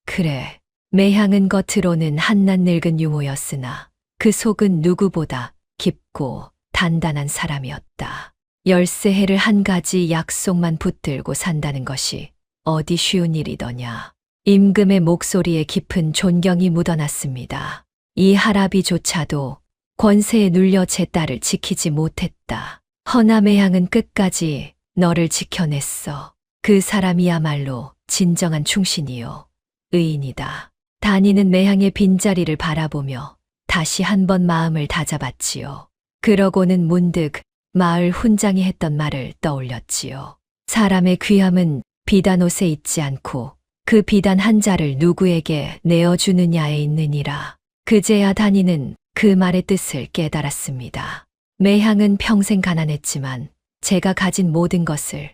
그래, 매향은 겉으로는 한낱 늙은 유모였으나 그 속은 누구보다 깊고 단단한 사람이었다. 13해를 한 가지 약속만 붙들고 산다는 것이 어디 쉬운 일이더냐. 임금의 목소리에 깊은 존경이 묻어났습니다. 이 할아비조차도 권세에 눌려 제 딸을 지키지 못했다. 허나 매향은 끝까지 너를 지켜냈어. 그 사람이야말로 진정한 충신이요. 의인이다. 단이는 매향의 빈자리를 바라보며 다시 한번 마음을 다잡았지요. 그러고는 문득 마을 훈장이 했던 말을 떠올렸지요. 사람의 귀함은 비단옷에 있지 않고 그 비단 한 자를 누구에게 내어주느냐에 있느니라. 그제야 단이는 그 말의 뜻을 깨달았습니다. 매향은 평생 가난했지만 제가 가진 모든 것을,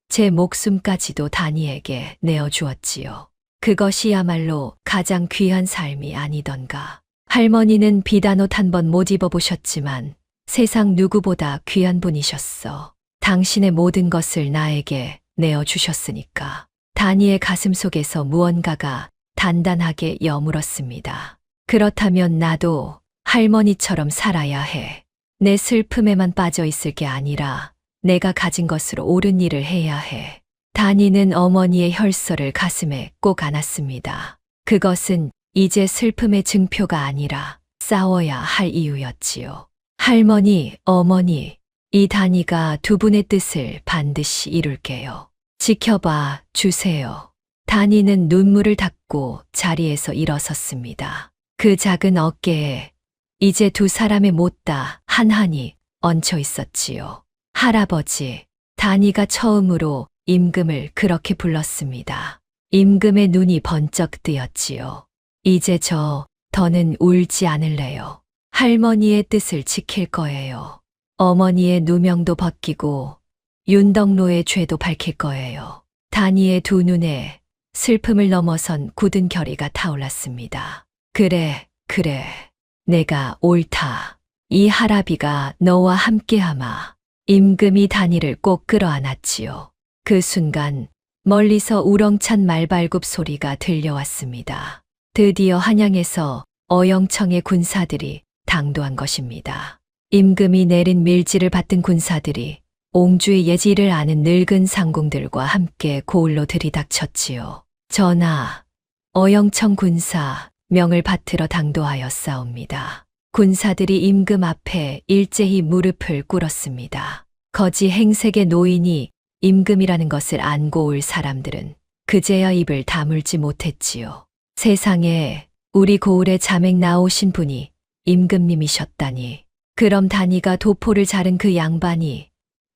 제 목숨까지도 단이에게 내어주었지요. 그것이야말로 가장 귀한 삶이 아니던가. 할머니는 비단옷 한 번 못 입어보셨지만 세상 누구보다 귀한 분이셨어. 당신의 모든 것을 나에게 내어주셨으니까. 다니의 가슴 속에서 무언가가 단단하게 여물었습니다. 그렇다면 나도 할머니처럼 살아야 해. 내 슬픔에만 빠져 있을 게 아니라 내가 가진 것으로 옳은 일을 해야 해. 다니는 어머니의 혈서를 가슴에 꼭 안았습니다. 그것은 이제 슬픔의 증표가 아니라 싸워야 할 이유였지요. 할머니, 어머니, 이 다니가 두 분의 뜻을 반드시 이룰게요. 지켜봐 주세요. 다니는 눈물을 닦고 자리에서 일어섰습니다. 그 작은 어깨에 이제 두 사람의 못다 한한이 얹혀 있었지요. 할아버지, 다니가 처음으로 임금을 그렇게 불렀습니다. 임금의 눈이 번쩍 뜨였지요. 이제 더는 울지 않을래요. 할머니의 뜻을 지킬 거예요. 어머니의 누명도 벗기고 윤덕로의 죄도 밝힐 거예요. 다니의 두 눈에 슬픔을 넘어선 굳은 결의가 타올랐습니다. 그래. 내가 옳다. 이 할아비가 너와 함께하마. 임금이 다니를 꼭 끌어안았지요. 그 순간 멀리서 우렁찬 말발굽 소리가 들려왔습니다. 드디어 한양에서 어영청의 군사들이 당도한 것입니다. 임금이 내린 밀지를 받든 군사들이 옹주의 예지를 아는 늙은 상궁들과 함께 고을로 들이닥쳤지요. 전하, 어영청 군사 명을 받들어 당도하여 싸웁니다. 군사들이 임금 앞에 일제히 무릎을 꿇었습니다. 거지 행색의 노인이 임금이라는 것을 안고 올 사람들은 그제야 입을 다물지 못했지요. 세상에 우리 고을에 자맥 나오신 분이 임금님이셨다니. 그럼 다니가 도포를 자른 그 양반이,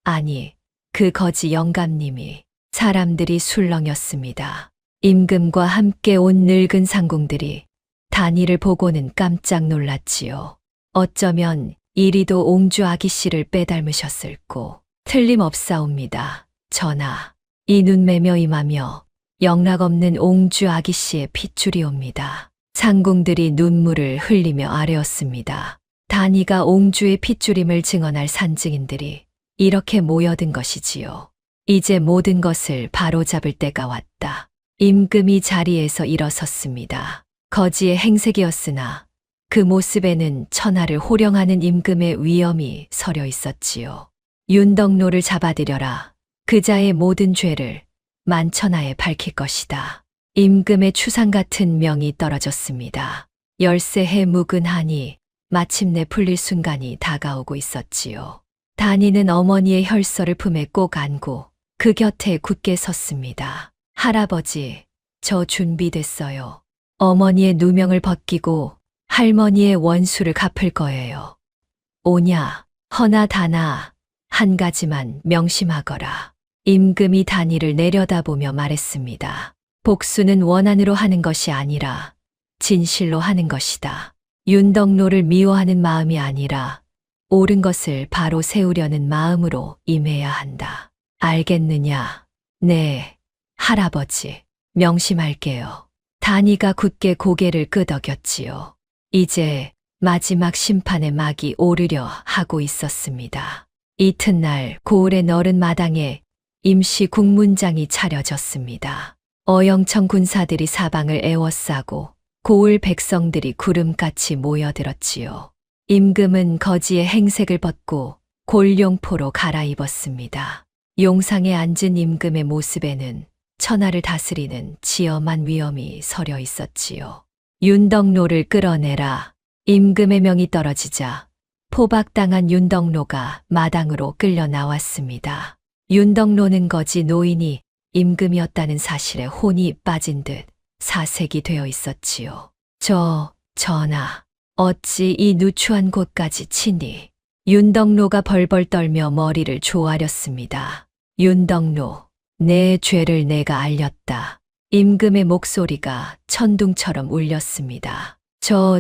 아니, 그 거지 영감님이. 사람들이 술렁였습니다. 임금과 함께 온 늙은 상궁들이 다니를 보고는 깜짝 놀랐지요. 어쩌면 이리도 옹주 아기씨를 빼닮으셨을꼬. 틀림없사옵니다. 전하, 이 눈매며 임하며 영락없는 옹주 아기씨의 핏줄이옵니다. 상궁들이 눈물을 흘리며 아뢰었습니다. 다니가 옹주의 핏줄임을 증언할 산증인들이 이렇게 모여든 것이지요. 이제 모든 것을 바로잡을 때가 왔다. 임금이 자리에서 일어섰습니다. 거지의 행색이었으나 그 모습에는 천하를 호령하는 임금의 위엄이 서려 있었지요. 윤덕로를 잡아들여라. 그자의 모든 죄를 만천하에 밝힐 것이다. 임금의 추상 같은 명이 떨어졌습니다. 13해 묵은 한이 마침내 풀릴 순간이 다가오고 있었지요. 다니는 어머니의 혈서를 품에 꼭 안고 그 곁에 굳게 섰습니다. 할아버지, 저 준비됐어요. 어머니의 누명을 벗기고 할머니의 원수를 갚을 거예요. 오냐, 허나 다나, 한 가지만 명심하거라. 임금이 다니를 내려다보며 말했습니다. 복수는 원한으로 하는 것이 아니라 진실로 하는 것이다. 윤덕로를 미워하는 마음이 아니라 옳은 것을 바로 세우려는 마음으로 임해야 한다. 알겠느냐? 네, 할아버지, 명심할게요. 다니가 굳게 고개를 끄덕였지요. 이제 마지막 심판의 막이 오르려 하고 있었습니다. 이튿날 고을의 너른 마당에 임시 국문장이 차려졌습니다. 어영청 군사들이 사방을 에워싸고 고을 백성들이 구름같이 모여들었지요. 임금은 거지의 행색을 벗고 골룡포로 갈아입었습니다. 용상에 앉은 임금의 모습에는 천하를 다스리는 지엄한 위엄이 서려 있었지요. 윤덕로를 끌어내라. 임금의 명이 떨어지자 포박당한 윤덕로가 마당으로 끌려 나왔습니다. 윤덕로는 거지 노인이 임금이었다는 사실에 혼이 빠진 듯 사색이 되어 있었지요. 전하, 어찌 이 누추한 곳까지 치니? 윤덕로가 벌벌 떨며 머리를 조아렸습니다. 윤덕로, 내 죄를 내가 알렸다. 임금의 목소리가 천둥처럼 울렸습니다.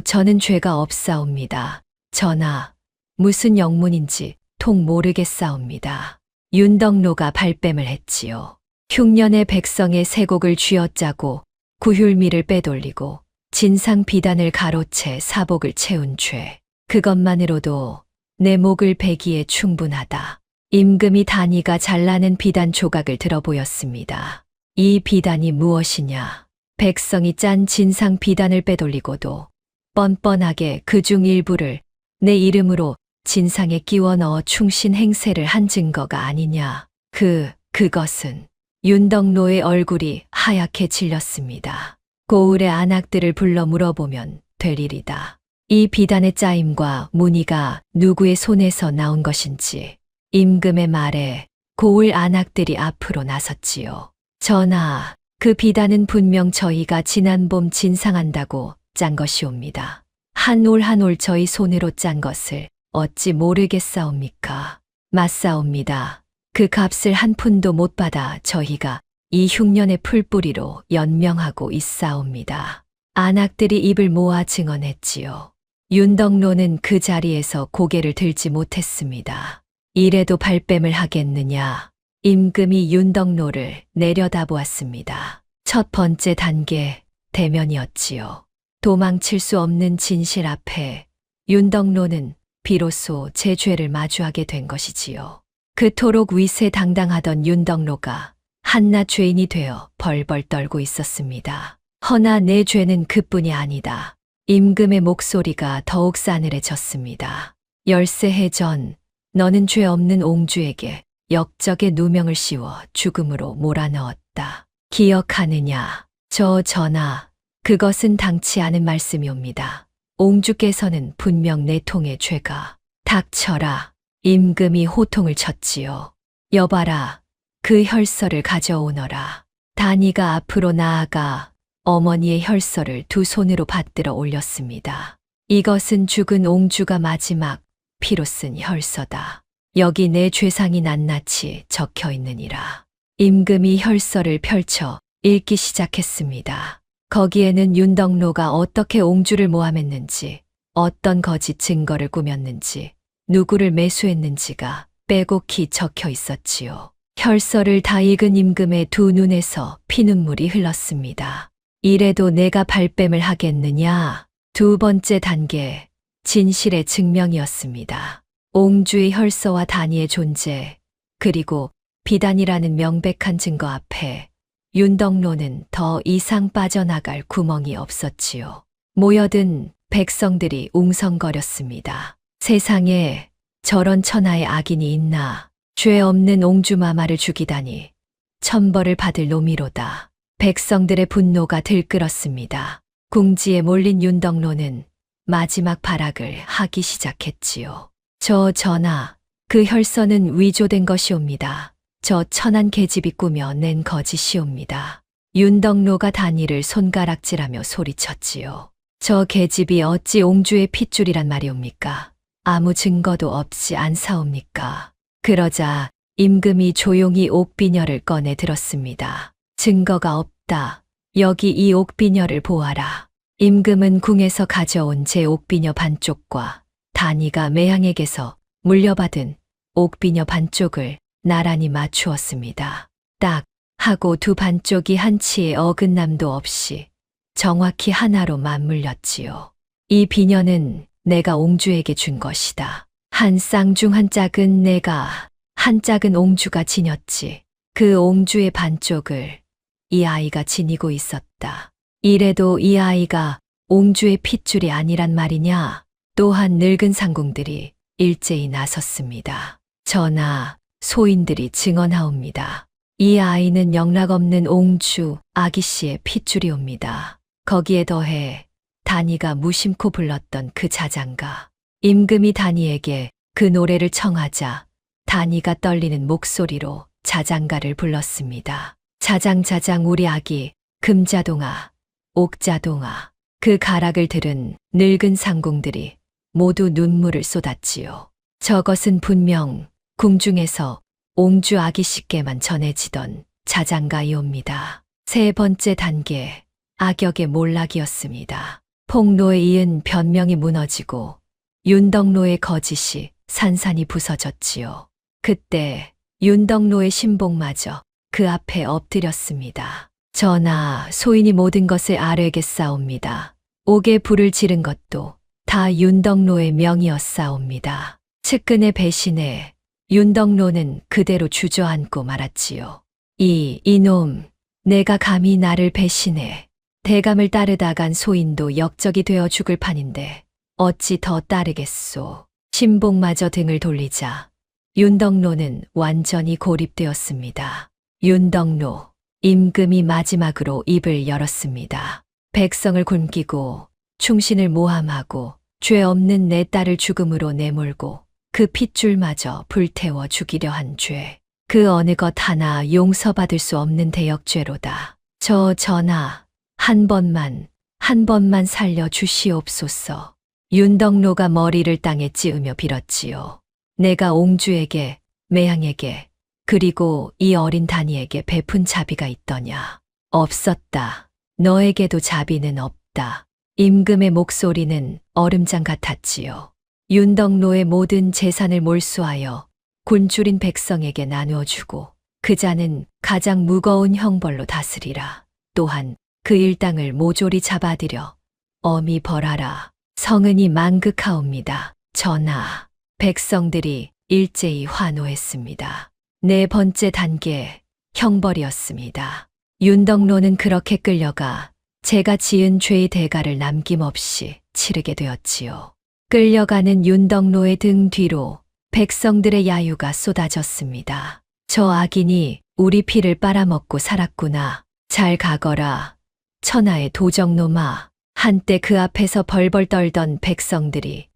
저는 죄가 없사옵니다. 전하, 무슨 영문인지 통 모르겠사옵니다. 윤덕로가 발뺌을 했지요. 흉년의 백성의 세곡을 쥐어짜고 구휼미를 빼돌리고 진상 비단을 가로채 사복을 채운 죄. 그것만으로도 내 목을 베기에 충분하다. 임금이 단이가 잘라낸 비단 조각을 들어 보였습니다. 이 비단이 무엇이냐? 백성이 짠 진상 비단을 빼돌리고도 뻔뻔하게 그중 일부를 내 이름으로 진상에 끼워 넣어 충신 행세를 한 증거가 아니냐. 그것은 윤덕노의 얼굴이 하얗게 질렸습니다. 고을의 안악들을 불러 물어보면 될 일이다. 이 비단의 짜임과 무늬가 누구의 손에서 나온 것인지 임금의 말에 고을 안악들이 앞으로 나섰지요. 전하, 그 비단은 분명 저희가 지난 봄 진상한다고 짠 것이옵니다. 한 올 한 올 저희 손으로 짠 것을 어찌 모르겠사옵니까? 맞사옵니다. 그 값을 한 푼도 못 받아 저희가 이 흉년의 풀뿌리로 연명하고 있사옵니다. 안악들이 입을 모아 증언했지요. 윤덕노는 그 자리에서 고개를 들지 못했습니다. 이래도 발뺌을 하겠느냐? 임금이 윤덕노를 내려다보았습니다. 첫 번째 단계, 대면이었지요. 도망칠 수 없는 진실 앞에 윤덕노는 비로소 제 죄를 마주하게 된 것이지요. 그토록 위세당당하던 윤덕노가 한낱 죄인이 되어 벌벌 떨고 있었습니다. 허나 내 죄는 그뿐이 아니다. 임금의 목소리가 더욱 싸늘해졌습니다. 13해 전 너는 죄 없는 옹주에게 역적의 누명을 씌워 죽음으로 몰아넣었다. 기억하느냐? 전하, 그것은 당치 않은 말씀이옵니다. 옹주께서는 분명 내 통의 죄가. 닥쳐라. 임금이 호통을 쳤지요. 여봐라. 그 혈서를 가져오너라. 단이가 앞으로 나아가 어머니의 혈서를 두 손으로 받들어 올렸습니다. 이것은 죽은 옹주가 마지막 피로 쓴 혈서다. 여기 내 죄상이 낱낱이 적혀 있느니라. 임금이 혈서를 펼쳐 읽기 시작했습니다. 거기에는 윤덕노가 어떻게 옹주를 모함했는지, 어떤 거짓 증거를 꾸몄는지, 누구를 매수했는지가 빼곡히 적혀 있었지요. 혈서를 다 읽은 임금의 두 눈에서 피눈물이 흘렀습니다. 이래도 내가 발뺌을 하겠느냐? 두 번째 단계, 진실의 증명이었습니다. 옹주의 혈서와 단이의 존재, 그리고 비단이라는 명백한 증거 앞에 윤덕노는 더 이상 빠져나갈 구멍이 없었지요. 모여든 백성들이 웅성거렸습니다. 세상에 저런 천하의 악인이 있나? 죄 없는 옹주마마를 죽이다니 천벌을 받을 놈이로다. 백성들의 분노가 들끓었습니다. 궁지에 몰린 윤덕노는 마지막 발악을 하기 시작했지요. 전하, 그 혈서는 위조된 것이옵니다. 저 천한 계집이 꾸며 낸 거짓이옵니다. 윤덕노가 단이를 손가락질하며 소리쳤지요. 저 계집이 어찌 옹주의 핏줄이란 말이옵니까? 아무 증거도 없지 않사옵니까? 그러자 임금이 조용히 옥비녀를 꺼내 들었습니다. 증거가 없다. 여기 이 옥비녀를 보아라. 임금은 궁에서 가져온 제 옥비녀 반쪽과 단이가 매향에게서 물려받은 옥비녀 반쪽을 나란히 맞추었습니다. 딱 하고 두 반쪽이 한치의 어긋남도 없이 정확히 하나로 맞물렸지요. 이 비녀는 내가 옹주에게 준 것이다. 한 쌍중 한 짝은 내가, 한 짝은 옹주가 지녔지. 그 옹주의 반쪽을 이 아이가 지니고 있었다. 이래도 이 아이가 옹주의 핏줄이 아니란 말이냐? 또한 늙은 상궁들이 일제히 나섰습니다. 전하, 소인들이 증언하옵니다. 이 아이는 영락없는 옹주 아기씨의 핏줄이옵니다. 거기에 더해 단이가 무심코 불렀던 그 자장가. 임금이 단이에게 그 노래를 청하자 단이가 떨리는 목소리로 자장가를 불렀습니다. 자장자장 우리 아기 금자동아 옥자동아. 그 가락을 들은 늙은 상궁들이 모두 눈물을 쏟았지요. 저것은 분명 궁중에서 옹주 아기씨께만 전해지던 자장가이옵니다. 세 번째 단계, 악역의 몰락이었습니다. 폭로에 이은 변명이 무너지고 윤덕노의 거짓이 산산이 부서졌지요. 그때 윤덕노의 신복마저 그 앞에 엎드렸습니다. 전하, 소인이 모든 것을 아뢰겠사옵니다. 옥에 불을 지른 것도 다 윤덕노의 명이었사옵니다. 측근의 배신에 윤덕로는 그대로 주저앉고 말았지요. 이놈, 내가 감히 나를 배신해. 대감을 따르다간 소인도 역적이 되어 죽을 판인데 어찌 더 따르겠소. 신복마저 등을 돌리자 윤덕로는 완전히 고립되었습니다. 윤덕로, 임금이 마지막으로 입을 열었습니다. 백성을 굶기고 충신을 모함하고 죄 없는 내 딸을 죽음으로 내몰고 그 핏줄마저 불태워 죽이려 한 죄. 그 어느 것 하나 용서받을 수 없는 대역죄로다. 저 전하, 한 번만 살려 주시옵소서. 윤덕로가 머리를 땅에 찌으며 빌었지요. 내가 옹주에게, 매향에게, 그리고 이 어린 단이에게 베푼 자비가 있더냐? 없었다. 너에게도 자비는 없다. 임금의 목소리는 얼음장 같았지요. 윤덕로의 모든 재산을 몰수하여 곤줄인 백성에게 나누어 주고 그 자는 가장 무거운 형벌로 다스리라. 또한 그 일당을 모조리 잡아들여 엄히 벌하라. 성은이 만극하옵니다. 전하, 백성들이 일제히 환호했습니다. 네 번째 단계, 형벌이었습니다. 윤덕로는 그렇게 끌려가 제가 지은 죄의 대가를 남김없이 치르게 되었지요. 끌려가는 윤덕로의 등 뒤로 백성들의 야유가 쏟아졌습니다. 저 악인이 우리 피를 빨아먹고 살았구나. 잘 가거라. 천하의 도적놈아. 한때 그 앞에서 벌벌 떨던 백성들이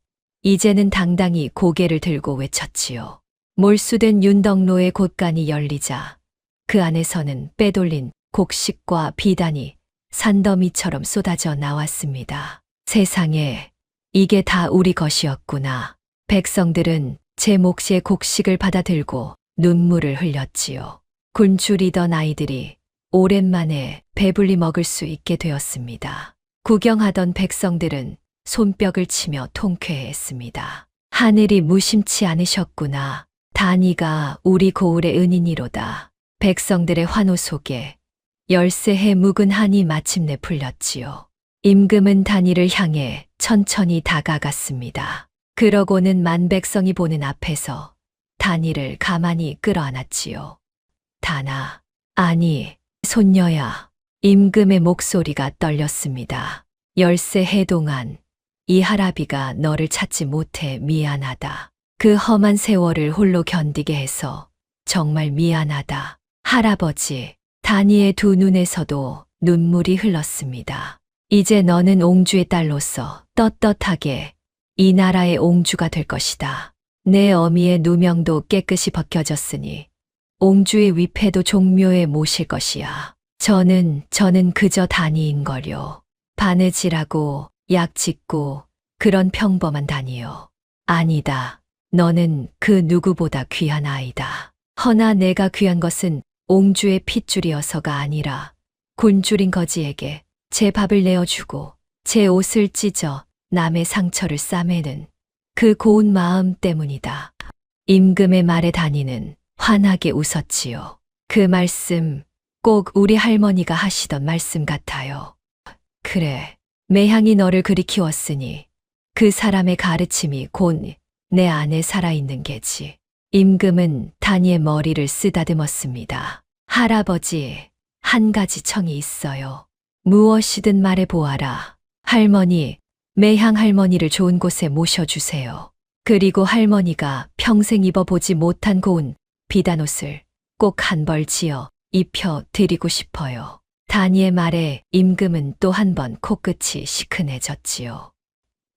이제는 당당히 고개를 들고 외쳤지요. 몰수된 윤덕로의 곳간이 열리자 그 안에서는 빼돌린 곡식과 비단이 산더미처럼 쏟아져 나왔습니다. 세상에, 이게 다 우리 것이었구나. 백성들은 제 몫의 곡식을 받아들고 눈물을 흘렸지요. 굶주리던 아이들이 오랜만에 배불리 먹을 수 있게 되었습니다. 구경하던 백성들은 손뼉을 치며 통쾌했습니다. 하늘이 무심치 않으셨구나. 단이가 우리 고을의 은인이로다. 백성들의 환호 속에 열세해 묵은 한이 마침내 풀렸지요. 임금은 단이를 향해 천천히 다가갔습니다. 그러고는 만백성이 보는 앞에서 단이를 가만히 끌어안았지요. 단아, 아니, 손녀야. 임금의 목소리가 떨렸습니다. 열세해 동안 이 할아비가 너를 찾지 못해 미안하다. 그 험한 세월을 홀로 견디게 해서 정말 미안하다. 할아버지, 단이의 두 눈에서도 눈물이 흘렀습니다. 이제 너는 옹주의 딸로서 떳떳하게 이 나라의 옹주가 될 것이다. 내 어미의 누명도 깨끗이 벗겨졌으니 옹주의 위패도 종묘에 모실 것이야. 저는 그저 단이인걸요. 바느질하고 약짓고 그런 평범한 단이요. 아니다. 너는 그 누구보다 귀한 아이다. 허나 내가 귀한 것은 옹주의 핏줄이어서가 아니라 곤줄인 거지에게 제 밥을 내어주고 제 옷을 찢어 남의 상처를 싸매는 그 고운 마음 때문이다. 임금의 말에 단이는 환하게 웃었지요. 그 말씀 꼭 우리 할머니가 하시던 말씀 같아요. 그래, 매향이 너를 그리 키웠으니 그 사람의 가르침이 곧 내 안에 살아있는 게지. 임금은 단이의 머리를 쓰다듬었습니다. 할아버지, 한 가지 청이 있어요. 무엇이든 말해보아라. 할머니, 매향 할머니를 좋은 곳에 모셔주세요. 그리고 할머니가 평생 입어보지 못한 고운 비단옷을 꼭 한 벌 지어 입혀 드리고 싶어요. 단이의 말에 임금은 또 한 번 코끝이 시큰해졌지요.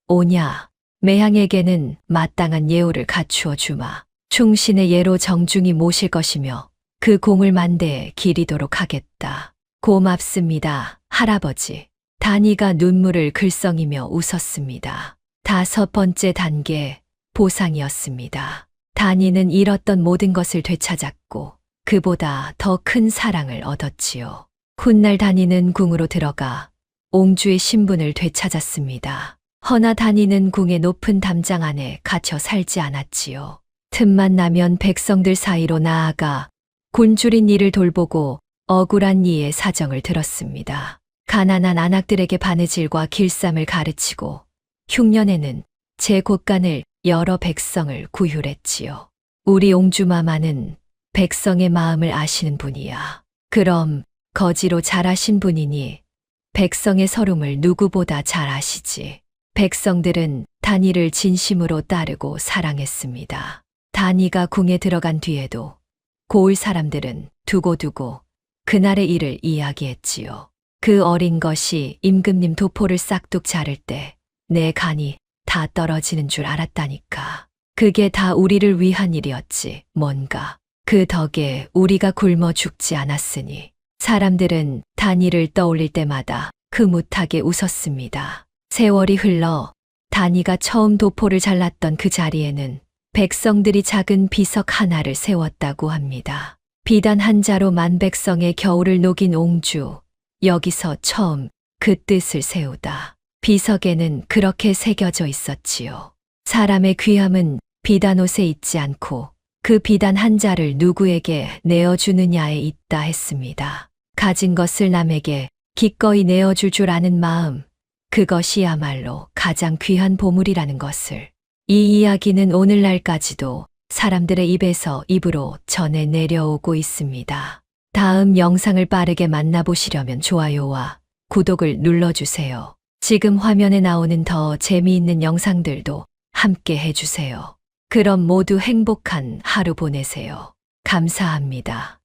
오냐, 매향에게는 마땅한 예우를 갖추어 주마. 충신의 예로 정중히 모실 것이며 그 공을 만대에 기리도록 하겠다. 고맙습니다, 할아버지. 단이가 눈물을 글썽이며 웃었습니다. 다섯 번째 단계, 보상이었습니다. 단이는 잃었던 모든 것을 되찾았고 그보다 더 큰 사랑을 얻었지요. 훗날 단이는 궁으로 들어가 옹주의 신분을 되찾았습니다. 허나 단이는 궁의 높은 담장 안에 갇혀 살지 않았지요. 틈만 나면 백성들 사이로 나아가 곤줄인 이를 돌보고 억울한 이의 사정을 들었습니다. 가난한 안악들에게 바느질과 길쌈을 가르치고 흉년에는 제 곳간을 여러 백성을 구휼했지요. 우리 옹주마마는 백성의 마음을 아시는 분이야. 그럼 거지로 잘하신 분이니 백성의 서름을 누구보다 잘 아시지. 백성들은 단이를 진심으로 따르고 사랑했습니다. 단이가 궁에 들어간 뒤에도 고을 사람들은 두고두고 그날의 일을 이야기했지요. 그 어린 것이 임금님 도포를 싹둑 자를 때 내 간이 다 떨어지는 줄 알았다니까. 그게 다 우리를 위한 일이었지, 뭔가. 그 덕에 우리가 굶어 죽지 않았으니 사람들은 단이를 떠올릴 때마다 흐뭇하게 웃었습니다. 세월이 흘러 단이가 처음 도포를 잘랐던 그 자리에는 백성들이 작은 비석 하나를 세웠다고 합니다. 비단 한 자로 만백성의 겨울을 녹인 옹주, 여기서 처음 그 뜻을 세우다. 비석에는 그렇게 새겨져 있었지요. 사람의 귀함은 비단옷에 있지 않고 그 비단 한 자를 누구에게 내어주느냐에 있다 했습니다. 가진 것을 남에게 기꺼이 내어줄 줄 아는 마음, 그것이야말로 가장 귀한 보물이라는 것을. 이 이야기는 오늘날까지도 사람들의 입에서 입으로 전해 내려오고 있습니다. 다음 영상을 빠르게 만나보시려면 좋아요와 구독을 눌러주세요. 지금 화면에 나오는 더 재미있는 영상들도 함께 해주세요. 그럼 모두 행복한 하루 보내세요. 감사합니다.